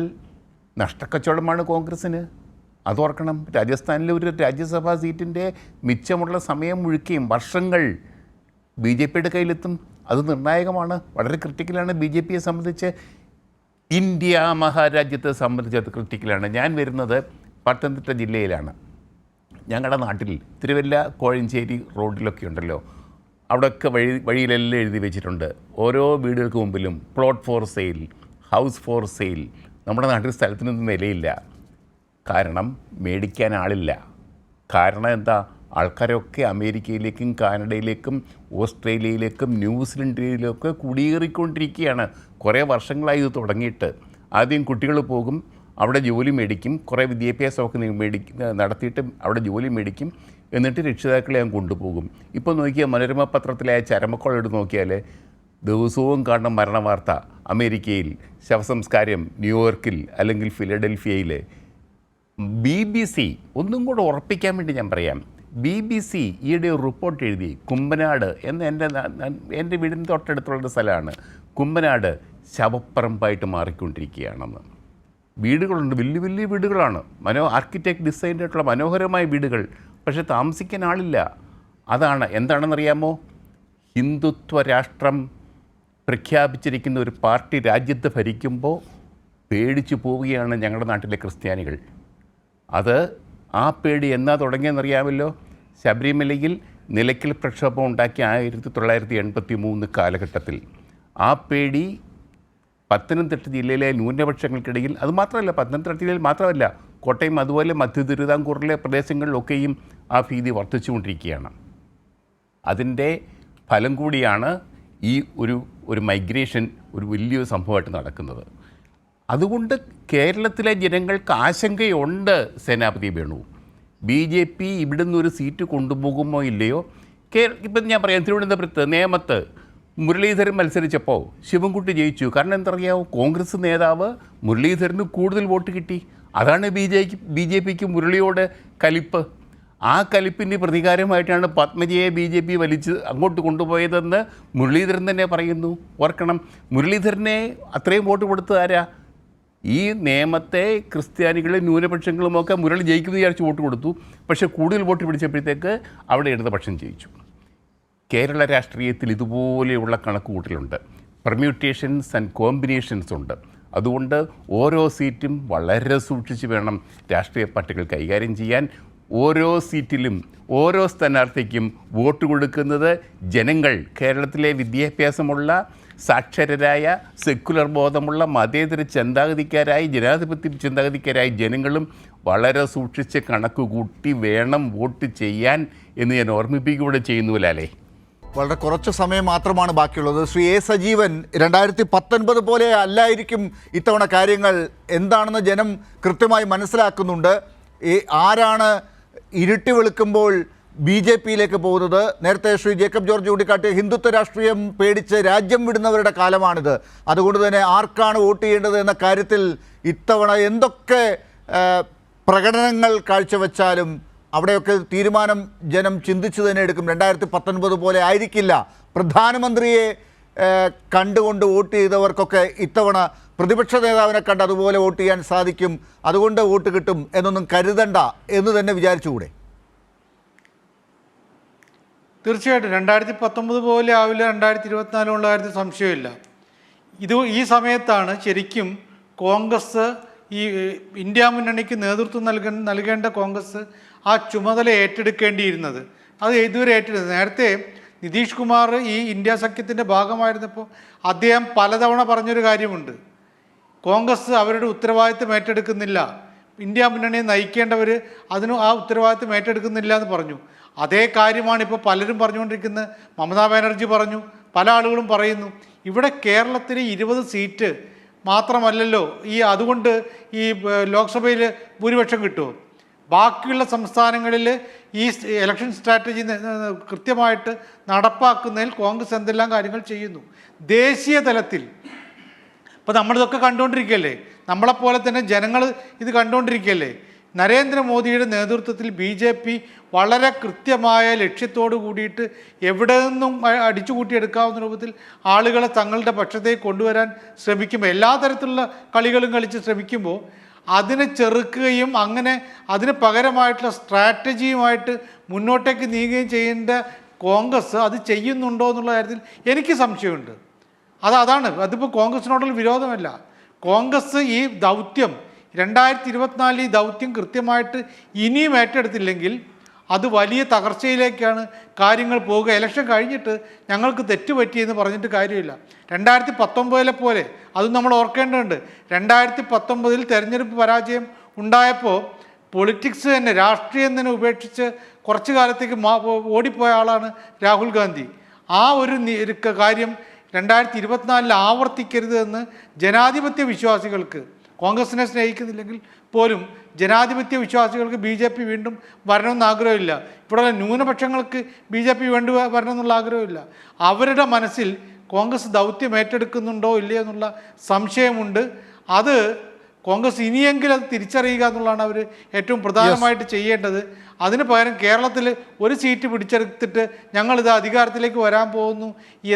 നഷ്ടക്കച്ചവടമാണ് കോൺഗ്രസ്സിന്. അതോർക്കണം. രാജസ്ഥാനിലെ ഒരു രാജ്യസഭാ സീറ്റിൻ്റെ മിച്ചമുള്ള സമയം മുഴുക്കിയും വർഷങ്ങൾ BJPയുടെ കയ്യിലെത്തും. അത് നിർണായകമാണ്, വളരെ ക്രിട്ടിക്കലാണ്. BJPയെ സംബന്ധിച്ച്, ഇന്ത്യ മഹാരാജ്യത്തെ സംബന്ധിച്ച് അത് ക്രിട്ടിക്കലാണ്. ഞാൻ വരുന്നത് പത്തനംതിട്ട ജില്ലയിലാണ്. ഞങ്ങളുടെ നാട്ടിൽ തിരുവല്ല കോഴഞ്ചേരി റോഡിലൊക്കെ ഉണ്ടല്ലോ, അവിടെയൊക്കെ വഴിയിലെല്ലാം എഴുതി വെച്ചിട്ടുണ്ട്, ഓരോ വീടുകൾക്ക് മുമ്പിലും plot for sale, house for sale. നമ്മുടെ നാട്ടിൽ സ്ഥലത്തിനൊന്നും വിലയില്ല. കാരണം മേടിക്കാൻ ആളില്ല. കാരണം എന്താ? ആൾക്കാരൊക്കെ അമേരിക്കയിലേക്കും കാനഡയിലേക്കും ഓസ്ട്രേലിയയിലേക്കും ന്യൂസിലൻഡിലേക്കൊക്കെ കുടിയേറിക്കൊണ്ടിരിക്കുകയാണ്. കുറേ വർഷങ്ങളായി ഇത് തുടങ്ങിയിട്ട്. ആദ്യം കുട്ടികൾ പോകും, അവിടെ ജോലി മേടിക്കും, കുറേ വിദ്യാഭ്യാസമൊക്കെ നടത്തിയിട്ട് അവിടെ ജോലി മേടിക്കും, എന്നിട്ട് രക്ഷിതാക്കളെ ഞാൻ കൊണ്ടുപോകും. ഇപ്പോൾ നോക്കിയാൽ മനോരമ പത്രത്തിലെ ചരമക്കോൾ എടുത്ത് നോക്കിയാൽ ദിവസവും കാണുന്ന മരണവാർത്ത അമേരിക്കയിൽ, ശവസംസ്കാരം ന്യൂയോർക്കിൽ അല്ലെങ്കിൽ ഫിലഡൽഫിയയിൽ. BBC ഒന്നും കൂടെ ഉറപ്പിക്കാൻ വേണ്ടി ഞാൻ പറയാം, BBC ഈയിടെ ഒരു റിപ്പോർട്ട് എഴുതി, കുമ്പനാട് എന്ന് എൻ്റെ വീടിന് തൊട്ടടുത്തുള്ളൊരു സ്ഥലമാണ്. കുമ്പനാട് ശവപ്പറമ്പായിട്ട് മാറിക്കൊണ്ടിരിക്കുകയാണെന്ന്. വീടുകളുണ്ട്, വലിയ വലിയ വീടുകളാണ്, ആർക്കിടെക്ട് ഡിസൈൻഡ് ആയിട്ടുള്ള മനോഹരമായ വീടുകൾ, പക്ഷേ താമസിക്കാൻ ആളില്ല. അതാണ് എന്താണെന്നറിയാമോ? ഹിന്ദുത്വ രാഷ്ട്രം പ്രഖ്യാപിച്ചിരിക്കുന്ന ഒരു പാർട്ടി രാജ്യത്ത് ഭരിക്കുമ്പോൾ പേടിച്ചു പോവുകയാണ് ഞങ്ങളുടെ നാട്ടിലെ ക്രിസ്ത്യാനികൾ. അത് ആ പേടി എന്നാ തുടങ്ങിയെന്നറിയാമല്ലോ? ശബരിമലയിൽ നിലയ്ക്കൽ പ്രക്ഷോഭം ഉണ്ടാക്കിയ 1983 കാലഘട്ടത്തിൽ. ആ പേടി പത്തനംതിട്ട ജില്ലയിലെ ന്യൂനപക്ഷങ്ങൾക്കിടയിൽ, അതുമാത്രമല്ല പത്തനംതിട്ട ജില്ലയിൽ മാത്രമല്ല, കോട്ടയം അതുപോലെ മധ്യ തിരുവിതാംകൂറിലെ പ്രദേശങ്ങളിലൊക്കെയും ആ ഭീതി വർദ്ധിച്ചുകൊണ്ടിരിക്കുകയാണ്. അതിൻ്റെ ഫലം കൂടിയാണ് ഈ ഒരു മൈഗ്രേഷൻ ഒരു വലിയൊരു സംഭവമായിട്ട് നടക്കുന്നത്. അതുകൊണ്ട് കേരളത്തിലെ ജനങ്ങൾക്ക് ആശങ്കയുണ്ട്. സേനാപതി വേണു BJP ഇവിടുന്ന് ഒരു സീറ്റ് കൊണ്ടുപോകുമോ ഇല്ലയോ? ഇപ്പം ഞാൻ പറയാം, തിരുവനന്തപുരത്ത് നേമത്ത് മുരളീധരൻ മത്സരിച്ചപ്പോൾ ശിവൻകുട്ടി ജയിച്ചു. കാരണം എന്തറിയാമോ? കോൺഗ്രസ് നേതാവ് മുരളീധരന് കൂടുതൽ വോട്ട് കിട്ടി. അതാണ് BJPക്ക് മുരളിയോട് കലിപ്പ്. ആ കലിപ്പിൻ്റെ പ്രതികാരമായിട്ടാണ് പത്മജിയെ BJP വലിച്ച് അങ്ങോട്ട് കൊണ്ടുപോയതെന്ന് മുരളീധരൻ തന്നെ പറയുന്നു. ഓർക്കണം, മുരളീധരനെ അത്രയും വോട്ട് കൊടുത്തത് ആരാ? ഈ നേമത്തെ ക്രിസ്ത്യാനികളും ന്യൂനപക്ഷങ്ങളുമൊക്കെ മുരളി ജയിക്കുമെന്ന് വിചാരിച്ച് വോട്ട് കൊടുത്തു. പക്ഷേ കൂടുതൽ വോട്ട് പിടിച്ചപ്പോഴത്തേക്ക് അവിടെ ഇടതുപക്ഷം ജയിച്ചു. കേരള രാഷ്ട്രീയത്തിൽ ഇതുപോലെയുള്ള കണക്കുകൂട്ടലുണ്ട്, പെർമ്യൂട്ടേഷൻസ് ആൻഡ് കോമ്പിനേഷൻസ് ഉണ്ട്. അതുകൊണ്ട് ഓരോ സീറ്റും വളരെ സൂക്ഷിച്ച് വേണം രാഷ്ട്രീയ പാർട്ടികൾ കൈകാര്യം ചെയ്യാൻ. ഓരോ സീറ്റിലും ഓരോ സ്ഥാനാർത്ഥിക്കും വോട്ട് കൊടുക്കുന്നത് ജനങ്ങൾ, കേരളത്തിലെ വിദ്യാഭ്യാസമുള്ള സാക്ഷരരായ സെക്കുലർ ബോധമുള്ള മതേതര ചിന്താഗതിക്കാരായി ജനാധിപത്യ ചിന്താഗതിക്കാരായി ജനങ്ങളും വളരെ സൂക്ഷിച്ച് കണക്ക് കൂട്ടി വേണം വോട്ട് ചെയ്യാൻ എന്ന് ഞാൻ ഓർമ്മിപ്പിക്കുകയൂടെ ചെയ്യുന്നുവല്ലേ. വളരെ കുറച്ച് സമയം മാത്രമാണ് ബാക്കിയുള്ളത്. ശ്രീ A. സജീവൻ, 2019 പോലെ അല്ലായിരിക്കും ഇത്തവണ കാര്യങ്ങൾ. എന്താണെന്ന് ജനം കൃത്യമായി മനസ്സിലാക്കുന്നുണ്ട്. ആരാണ് ഇരുട്ടി വെളുക്കുമ്പോൾ BJPയിലേക്ക് പോകുന്നത്? നേരത്തെ ശ്രീ ജേക്കബ് ജോർജ് ചൂണ്ടിക്കാട്ടിയ ഹിന്ദുത്വ രാഷ്ട്രീയം പേടിച്ച് രാജ്യം വിടുന്നവരുടെ കാലമാണിത്. അതുകൊണ്ട് തന്നെ ആർക്കാണ് വോട്ട് ചെയ്യേണ്ടത് എന്ന കാര്യത്തിൽ ഇത്തവണ എന്തൊക്കെ പ്രകടനങ്ങൾ കാഴ്ചവെച്ചാലും അവിടെയൊക്കെ തീരുമാനം ജനം ചിന്തിച്ചു തന്നെ എടുക്കും. 2019 പോലെ ആയിരിക്കില്ല. പ്രധാനമന്ത്രിയെ കണ്ടുകൊണ്ട് വോട്ട് ചെയ്തവർക്കൊക്കെ ഇത്തവണ പ്രതിപക്ഷ നേതാവിനെ കണ്ട് അതുപോലെ വോട്ട് ചെയ്യാൻ സാധിക്കും, അതുകൊണ്ട് വോട്ട് കിട്ടും എന്നൊന്നും കരുതണ്ട എന്ന് തന്നെ വിചാരിച്ചുകൂടെ? തീർച്ചയായിട്ടും 2019 പോലെ ആവില്ല, 2024 ഉള്ള കാര്യത്തിൽ സംശയമില്ല. ഈ സമയത്താണ് ശരിക്കും കോൺഗ്രസ്, ഈ ഇന്ത്യ മുന്നണിക്ക് നേതൃത്വം നൽകേണ്ട കോൺഗ്രസ് ആ ചുമതല ഏറ്റെടുക്കേണ്ടിയിരുന്നത്. അത് ഇതുവരെ ഏറ്റെടുത്തത്. നേരത്തെ നിതീഷ് കുമാർ ഈ ഇന്ത്യ സഖ്യത്തിൻ്റെ ഭാഗമായിരുന്നപ്പോൾ അദ്ദേഹം പലതവണ പറഞ്ഞൊരു കാര്യമുണ്ട്, കോൺഗ്രസ് അവരുടെ ഉത്തരവാദിത്തം ഏറ്റെടുക്കുന്നില്ല, ഇന്ത്യ മുന്നണിയെ നയിക്കേണ്ടവർ ആ ഉത്തരവാദിത്തം ഏറ്റെടുക്കുന്നില്ല എന്ന് പറഞ്ഞു. അതേ കാര്യമാണ് ഇപ്പോൾ പലരും പറഞ്ഞുകൊണ്ടിരിക്കുന്നത്. മമതാ ബാനർജി പറഞ്ഞു, പല ആളുകളും പറയുന്നു. ഇവിടെ കേരളത്തിൽ 20 സീറ്റ് മാത്രമല്ലല്ലോ അതുകൊണ്ട് ഈ ലോക്സഭയിൽ ഭൂരിപക്ഷം കിട്ടുമോ? ബാക്കിയുള്ള സംസ്ഥാനങ്ങളിൽ ഈ ഇലക്ഷൻ സ്ട്രാറ്റജി കൃത്യമായിട്ട് നടപ്പാക്കുന്നതിൽ കോൺഗ്രസ് എന്തെല്ലാം കാര്യങ്ങൾ ചെയ്യുന്നു. ദേശീയ തലത്തിൽ ഇപ്പോൾ നമ്മളിതൊക്കെ കണ്ടുകൊണ്ടിരിക്കുകയല്ലേ, നമ്മളെപ്പോലെ തന്നെ ജനങ്ങൾ ഇത് കണ്ടുകൊണ്ടിരിക്കുകയല്ലേ. നരേന്ദ്രമോദിയുടെ നേതൃത്വത്തിൽ BJP വളരെ കൃത്യമായ ലക്ഷ്യത്തോടു കൂടിയിട്ട് എവിടെ നിന്നും അടിച്ചുകൂട്ടിയെടുക്കാവുന്ന രൂപത്തിൽ ആളുകളെ തങ്ങളുടെ പക്ഷത്തേക്ക് കൊണ്ടുവരാൻ ശ്രമിക്കുമ്പോൾ, എല്ലാ തരത്തിലുള്ള കളികളും കളിച്ച് ശ്രമിക്കുമ്പോൾ അതിനെ ചെറുക്കുകയും അങ്ങനെ അതിന് പകരമായിട്ടുള്ള സ്ട്രാറ്റജിയുമായിട്ട് മുന്നോട്ടേക്ക് നീങ്ങുകയും ചെയ്യേണ്ട കോൺഗ്രസ് അത് ചെയ്യുന്നുണ്ടോ എന്നുള്ള കാര്യത്തിൽ എനിക്ക് സംശയമുണ്ട്. അതാണ് അതിപ്പോൾ കോൺഗ്രസിനോടുള്ള വിരോധമല്ല. കോൺഗ്രസ് ഈ ദൗത്യം 2024 ഈ ദൗത്യം കൃത്യമായിട്ട് ഇനിയും ഏറ്റെടുത്തില്ലെങ്കിൽ അത് വലിയ തകർച്ചയിലേക്കാണ് കാര്യങ്ങൾ പോവുക. ഇലക്ഷൻ കഴിഞ്ഞിട്ട് ഞങ്ങൾക്ക് തെറ്റുപറ്റിയെന്ന് പറഞ്ഞിട്ട് കാര്യമില്ല. 2019 പോലെ അതും നമ്മൾ ഓർക്കേണ്ടതുണ്ട്. 2019 തെരഞ്ഞെടുപ്പ് പരാജയം ഉണ്ടായപ്പോൾ പൊളിറ്റിക്സ് തന്നെ, രാഷ്ട്രീയം തന്നെ ഉപേക്ഷിച്ച് കുറച്ചു കാലത്തേക്ക് ഓടിപ്പോയ ആളാണ് രാഹുൽ ഗാന്ധി. ആ ഒരു കാര്യം 2024 ആവർത്തിക്കരുത് എന്ന് ജനാധിപത്യ വിശ്വാസികൾക്ക്, കോൺഗ്രസിനെ സ്നേഹിക്കുന്നില്ലെങ്കിൽ പോലും ജനാധിപത്യ വിശ്വാസികൾക്ക് BJP വീണ്ടും വരണമെന്ന് ആഗ്രഹമില്ല. ഇവിടെ ന്യൂനപക്ഷങ്ങൾക്ക് BJP വരണമെന്നുള്ള ആഗ്രഹമില്ല. അവരുടെ മനസ്സിൽ കോൺഗ്രസ് ദൗത്യം ഏറ്റെടുക്കുന്നുണ്ടോ ഇല്ലയോ എന്നുള്ള സംശയമുണ്ട്. അത് കോൺഗ്രസ് ഇനിയെങ്കിലും അത് തിരിച്ചറിയുക എന്നുള്ളതാണ് അവർ ഏറ്റവും പ്രധാനമായിട്ട് ചെയ്യേണ്ടത്. അതിന് പകരം കേരളത്തിൽ ഒരു സീറ്റ് പിടിച്ചെടുത്തിട്ട് ഞങ്ങളിത് അധികാരത്തിലേക്ക് വരാൻ പോകുന്നു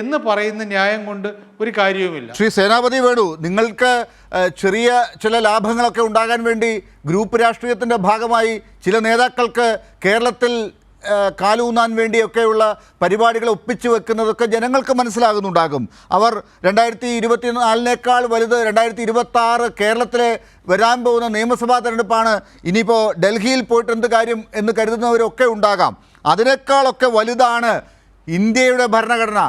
എന്ന് പറയുന്ന ന്യായം കൊണ്ട് ഒരു കാര്യവുമില്ല. ശ്രീ സേനാപതി വേണു, നിങ്ങൾക്ക് ചെറിയ ചില ലാഭങ്ങളൊക്കെ ഉണ്ടാകാൻ വേണ്ടി ഗ്രൂപ്പ് രാഷ്ട്രീയത്തിൻ്റെ ഭാഗമായി ചില നേതാക്കൾക്ക് കേരളത്തിൽ കാലൂന്നാൻ വേണ്ടിയൊക്കെയുള്ള പരിപാടികൾ ഒപ്പിച്ചു വെക്കുന്നതൊക്കെ ജനങ്ങൾക്ക് മനസ്സിലാകുന്നുണ്ടാകും. അവർ 2024 വലുത് 2026 കേരളത്തിലെ വരാൻ പോകുന്ന നിയമസഭാ തെരഞ്ഞെടുപ്പാണ്, ഇനിയിപ്പോൾ ഡൽഹിയിൽ പോയിട്ട് എന്ത് കാര്യം എന്ന് കരുതുന്നവരൊക്കെ ഉണ്ടാകാം. അതിനേക്കാളൊക്കെ വലുതാണ് ഇന്ത്യയുടെ ഭരണഘടന,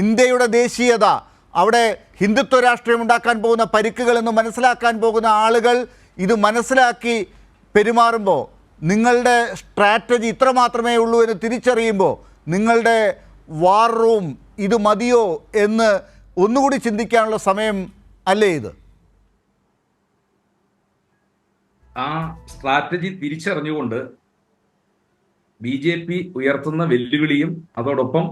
ഇന്ത്യയുടെ ദേശീയത, അവിടെ ഹിന്ദുത്വ രാഷ്ട്രീയം ഉണ്ടാക്കാൻ പോകുന്ന പരിക്കുകളെന്ന് മനസ്സിലാക്കാൻ പോകുന്ന ആളുകൾ ഇത് മനസ്സിലാക്കി പെരുമാറുമ്പോൾ, നിങ്ങളുടെ സ്ട്രാറ്റജി ഇത്ര മാത്രമേ ഉള്ളൂ എന്ന് തിരിച്ചറിയുമ്പോൾ നിങ്ങളുടെ വാർ റൂം ഇത് മതിയോ എന്ന് ഒന്നുകൂടി ചിന്തിക്കാനുള്ള സമയം അല്ലേ ഇത്? ആ സ്ട്രാറ്റജി തിരിച്ചറിഞ്ഞുകൊണ്ട് BJP ഉയർത്തുന്ന വെല്ലുവിളിയും അതോടൊപ്പം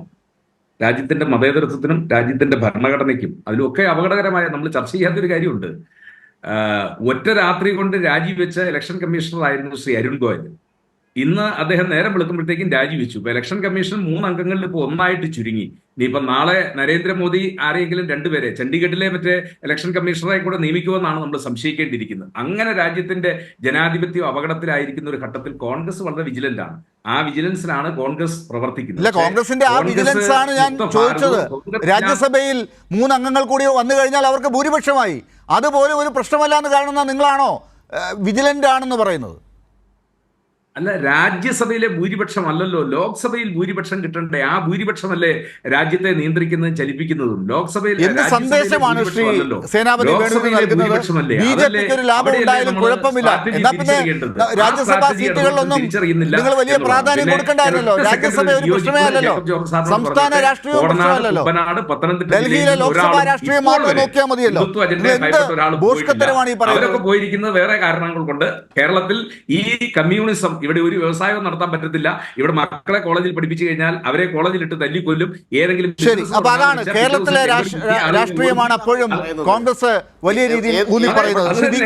രാജ്യത്തിന്റെ മതേതരത്വത്തിനും രാജ്യത്തിന്റെ ഭരണഘടനയ്ക്കും അതിലൊക്കെ അപകടകരമായ, നമ്മൾ ചർച്ച ചെയ്യാത്തൊരു കാര്യമുണ്ട്. ഒറ്റ രാത്രി കൊണ്ട് രാജിവെച്ച ഇലക്ഷൻ കമ്മീഷണർ ആയിരുന്നു ശ്രീ അരുൺ ഗോയൽ. ഇന്ന് അദ്ദേഹം നേരം വെളുക്കുമ്പോഴത്തേക്കും രാജിവെച്ചു. ഇപ്പൊ ഇലക്ഷൻ കമ്മീഷൻ 3 അംഗങ്ങളിൽ ഇപ്പോൾ ഒന്നായിട്ട് ചുരുങ്ങി. ഇനിയിപ്പം നാളെ നരേന്ദ്രമോദി ആരെങ്കിലും 2 പേരെ ചണ്ഡീഗഡിലെ മറ്റേ ഇലക്ഷൻ കമ്മീഷണറെ കൂടെ നിയമിക്കുമെന്നാണ് നമ്മൾ സംശയിക്കേണ്ടിയിരിക്കുന്നത്. അങ്ങനെ രാജ്യത്തിന്റെ ജനാധിപത്യം അപകടത്തിലായിരിക്കുന്ന ഒരു ഘട്ടത്തിൽ കോൺഗ്രസ് വളരെ വിജിലന്റ് ആണ്. ആ വിജിലൻസിലാണ് കോൺഗ്രസ് പ്രവർത്തിക്കുന്നത്. കോൺഗ്രസിന്റെ ആ വിജിലൻസ് ആണ് ഞാൻ ചോദിച്ചത്. രാജ്യസഭയിൽ 3 അംഗങ്ങൾ കൂടി വന്നു കഴിഞ്ഞാൽ അവർക്ക് ഭൂരിപക്ഷമായി. അതുപോലെ ഒരു പ്രശ്നമല്ല എന്ന് കാണുന്ന നിങ്ങളാണോ വിജിലന്റ് ആണെന്ന് പറയുന്നത്? അല്ല, രാജ്യസഭയിലെ ഭൂരിപക്ഷം അല്ലല്ലോ ലോക്സഭയിൽ ഭൂരിപക്ഷം കിട്ടണ്ടേ. ആ ഭൂരിപക്ഷമല്ലേ രാജ്യത്തെ നിയന്ത്രിക്കുന്നതും ചലിപ്പിക്കുന്നതും. ലോക്സഭയിൽ എന്ത് സന്ദേശമാണ് ശ്രീ സേനാപതി വേണു നൽകുന്നത്? BJPക്ക് ഒരു ലാഭം ഉണ്ടായാലും കുഴപ്പമില്ല, എന്നാൽ പിന്നെ രാജ്യസഭാ സീറ്റുകളിലൊന്നും നിങ്ങൾ വലിയ പ്രാധാന്യം കൊടുക്കണ്ടായിരുന്നല്ലോ. രാജ്യസഭ ഒരു പ്രശ്നമേ അല്ലല്ലോ, സംസ്ഥാന രാഷ്ട്രീയ പ്രശ്നമല്ലല്ലോ, ഡൽഹിയിലെ ലോക്സഭാ രാഷ്ട്രീയം മാത്രം നോക്കിയാൽ മതിയല്ലോ. എന്ത് ബോഷ്കത്തരമാണ് ഈ പറയുന്നത്? അവരൊക്കെ പോയിരിക്കുന്നത് വേറെ കാരണങ്ങൾ കൊണ്ട്. കേരളത്തിൽ ഈ കമ്മ്യൂണിസം, ഇവിടെ ഒരു വ്യവസായം നടത്താൻ പറ്റത്തില്ല. ഇവിടെ മക്കളെ കോളേജിൽ പഠിപ്പിച്ചു കഴിഞ്ഞാൽ അവരെ കോളേജിലിട്ട് തല്ലിക്കൊല്ലും. ഏതെങ്കിലും ശരി, അപ്പൊ അതാണ് കേരളത്തിലെ രാഷ്ട്രീയമാണ് അപ്പോഴും കോൺഗ്രസ് വലിയ രീതിയിൽ ഊന്നി പറയുന്നത്. ശ്രീ വി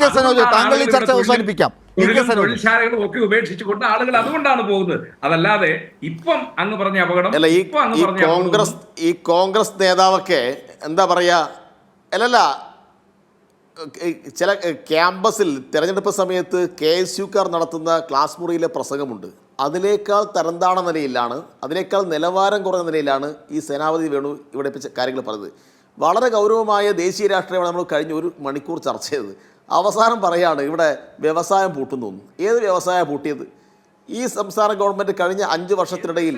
കെ സനോജ്, താങ്കൾ ഈ ചർച്ച അവസാനിപ്പിക്കാം. തൊഴിൽശാലകളും ഒക്കെ ഉപേക്ഷിച്ചുകൊണ്ട് ആളുകൾ അതുകൊണ്ടാണ് പോകുന്നത്. അതല്ലാതെ ഇപ്പം അങ്ങ് പറഞ്ഞ അപകടം ഈ കോൺഗ്രസ് നേതാവൊക്കെ എന്താ പറയാ, അല്ലല്ല, ചില ക്യാമ്പസിൽ തെരഞ്ഞെടുപ്പ് സമയത്ത് KSUക്കാർ നടത്തുന്ന ക്ലാസ് മുറിയിലെ പ്രസംഗമുണ്ട്. അതിനേക്കാൾ തരംതാണ നിലയിലാണ്, അതിനേക്കാൾ നിലവാരം കുറഞ്ഞ നിലയിലാണ് ഈ സേനാപതി വേണു ഇവിടെ കാര്യങ്ങൾ പറഞ്ഞത്. വളരെ ഗൗരവമായ ദേശീയ രാഷ്ട്രീയമാണ് നമ്മൾ കഴിഞ്ഞ 1 മണിക്കൂർ ചർച്ച ചെയ്തത്. അവസാനം പറയാണ് ഇവിടെ വ്യവസായം പൂട്ടുന്നു. ഏത് വ്യവസായം പൂട്ടിയത്? ഈ സംസ്ഥാന ഗവൺമെൻറ് കഴിഞ്ഞ 5 വർഷത്തിനിടയിൽ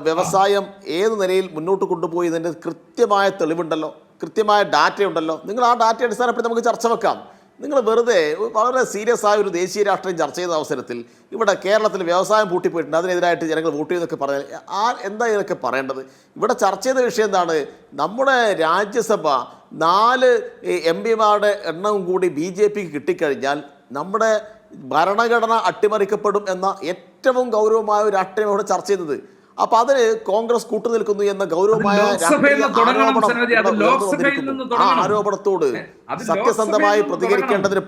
വ്യവസായം ഏത് നിലയിൽ മുന്നോട്ട് കൊണ്ടുപോയി ഇതിൻ്റെ കൃത്യമായ തെളിവുണ്ടല്ലോ, കൃത്യമായ ഡാറ്റയുണ്ടല്ലോ. നിങ്ങൾ ആ ഡാറ്റ അടിസ്ഥാനപ്പെടുത്തി നമുക്ക് ചർച്ച വെക്കാം. നിങ്ങൾ വെറുതെ വളരെ സീരിയസ് ആയ ഒരു ദേശീയ രാഷ്ട്രീയം ചർച്ച ചെയ്യുന്ന അവസരത്തിൽ ഇവിടെ കേരളത്തിൽ വ്യവസായം പൂട്ടിപ്പോയിട്ടുണ്ട്, അതിനെതിരായിട്ട് ജനങ്ങൾ വോട്ട് ചെയ്തൊക്കെ പറഞ്ഞാൽ എന്താ ഇതൊക്കെ പറയേണ്ടത്? ഇവിടെ ചർച്ച ചെയ്ത വിഷയം എന്താണ്? നമ്മുടെ രാജ്യസഭ 4 MP-മാരുടെ എണ്ണവും കൂടി BJPക്ക് കിട്ടിക്കഴിഞ്ഞാൽ നമ്മുടെ ഭരണഘടന അട്ടിമറിക്കപ്പെടും എന്ന ഏറ്റവും ഗൗരവമായ ഒരു രാഷ്ട്രീയം ഇവിടെ ചർച്ച ചെയ്തത്. അപ്പൊ അതിന് കോൺഗ്രസ് കൂട്ടുനിൽക്കുന്നു എന്ന ഗൗരവമായ ആ ആരോപണത്തോട് സത്യസന്ധമായി പ്രതികരിക്കേണ്ടതിന്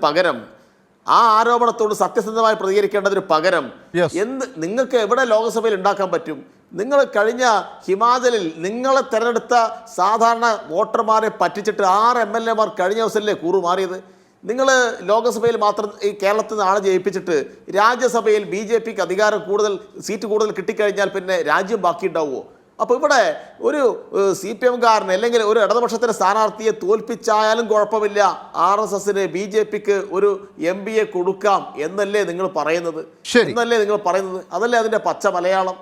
പകരം നിങ്ങൾക്ക് എവിടെ ലോക്സഭയിൽ ഉണ്ടാക്കാൻ പറ്റും? നിങ്ങൾ കഴിഞ്ഞ ഹിമാചലിൽ നിങ്ങളെ തെരഞ്ഞെടുത്ത സാധാരണ വോട്ടർമാരെ പറ്റിച്ചിട്ട് 6 MLA-മാർ കഴിഞ്ഞ ദിവസമല്ലേ കൂറുമാറിയത്? നിങ്ങൾ ലോക്സഭയിൽ മാത്രം ഈ കേരളത്തിൽ നിന്ന് ആളെ ജയിപ്പിച്ചിട്ട് രാജ്യസഭയിൽ BJPക്ക് സീറ്റ് കൂടുതൽ കിട്ടിക്കഴിഞ്ഞാൽ പിന്നെ രാജ്യം ബാക്കി ഉണ്ടാവുമോ? അപ്പോൾ ഇവിടെ ഒരു CPM-കാരന് അല്ലെങ്കിൽ ഒരു ഇടതുപക്ഷത്തിൻ്റെ സ്ഥാനാർത്ഥിയെ തോൽപ്പിച്ചായാലും കുഴപ്പമില്ല, RSSന് BJPക്ക് ഒരു MP-യെ കൊടുക്കാം എന്നല്ലേ നിങ്ങൾ പറയുന്നത്? അതല്ലേ അതിൻ്റെ പച്ച മലയാളം?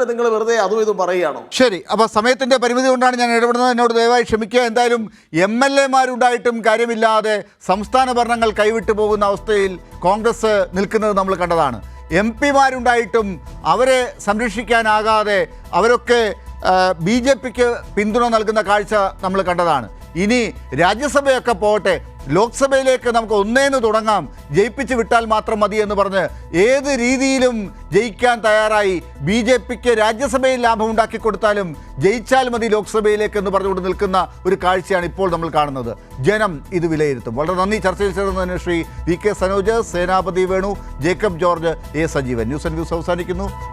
നിങ്ങൾ വെറുതെ അതും ഇതും പറയുകയാണോ? ശരി, അപ്പോൾ സമയത്തിൻ്റെ പരിമിതി കൊണ്ടാണ് ഞാൻ ഇടപെടുന്നത്. എന്നോട് ദയവായി ക്ഷമിക്കുക. എന്തായാലും MLA-മാരുണ്ടായിട്ടും കാര്യമില്ലാതെ സംസ്ഥാന ഭരണങ്ങൾ കൈവിട്ടു പോകുന്ന അവസ്ഥയിൽ കോൺഗ്രസ് നിൽക്കുന്നത് നമ്മൾ കണ്ടതാണ്. MP-മാരുണ്ടായിട്ടും അവരെ സംരക്ഷിക്കാനാകാതെ അവരൊക്കെ BJPക്ക് പിന്തുണ നൽകുന്ന കാഴ്ച നമ്മൾ കണ്ടതാണ്. ഇനി രാജ്യസഭയൊക്കെ പോകട്ടെ, ലോക്സഭയിലേക്ക് നമുക്ക് ഒന്നേന്ന് തുടങ്ങാം, ജയിപ്പിച്ച് വിട്ടാൽ മാത്രം മതി എന്ന് പറഞ്ഞ് ഏത് രീതിയിലും ജയിക്കാൻ തയ്യാറായി BJPക്ക് രാജ്യസഭയിൽ ലാഭം ഉണ്ടാക്കി കൊടുത്താലും ജയിച്ചാൽ മതി ലോക്സഭയിലേക്ക് എന്ന് പറഞ്ഞുകൊണ്ട് നിൽക്കുന്ന ഒരു കാഴ്ചയാണ് ഇപ്പോൾ നമ്മൾ കാണുന്നത്. ജനം ഇത് വിലയിരുത്തും. വളരെ നന്ദി. ചർച്ചയിൽ ചേർന്നതിന് Shri VK Sanoj, Senapathy Venu, Jacob George, A Sajeevan. News and views അവസാനിക്കുന്നു.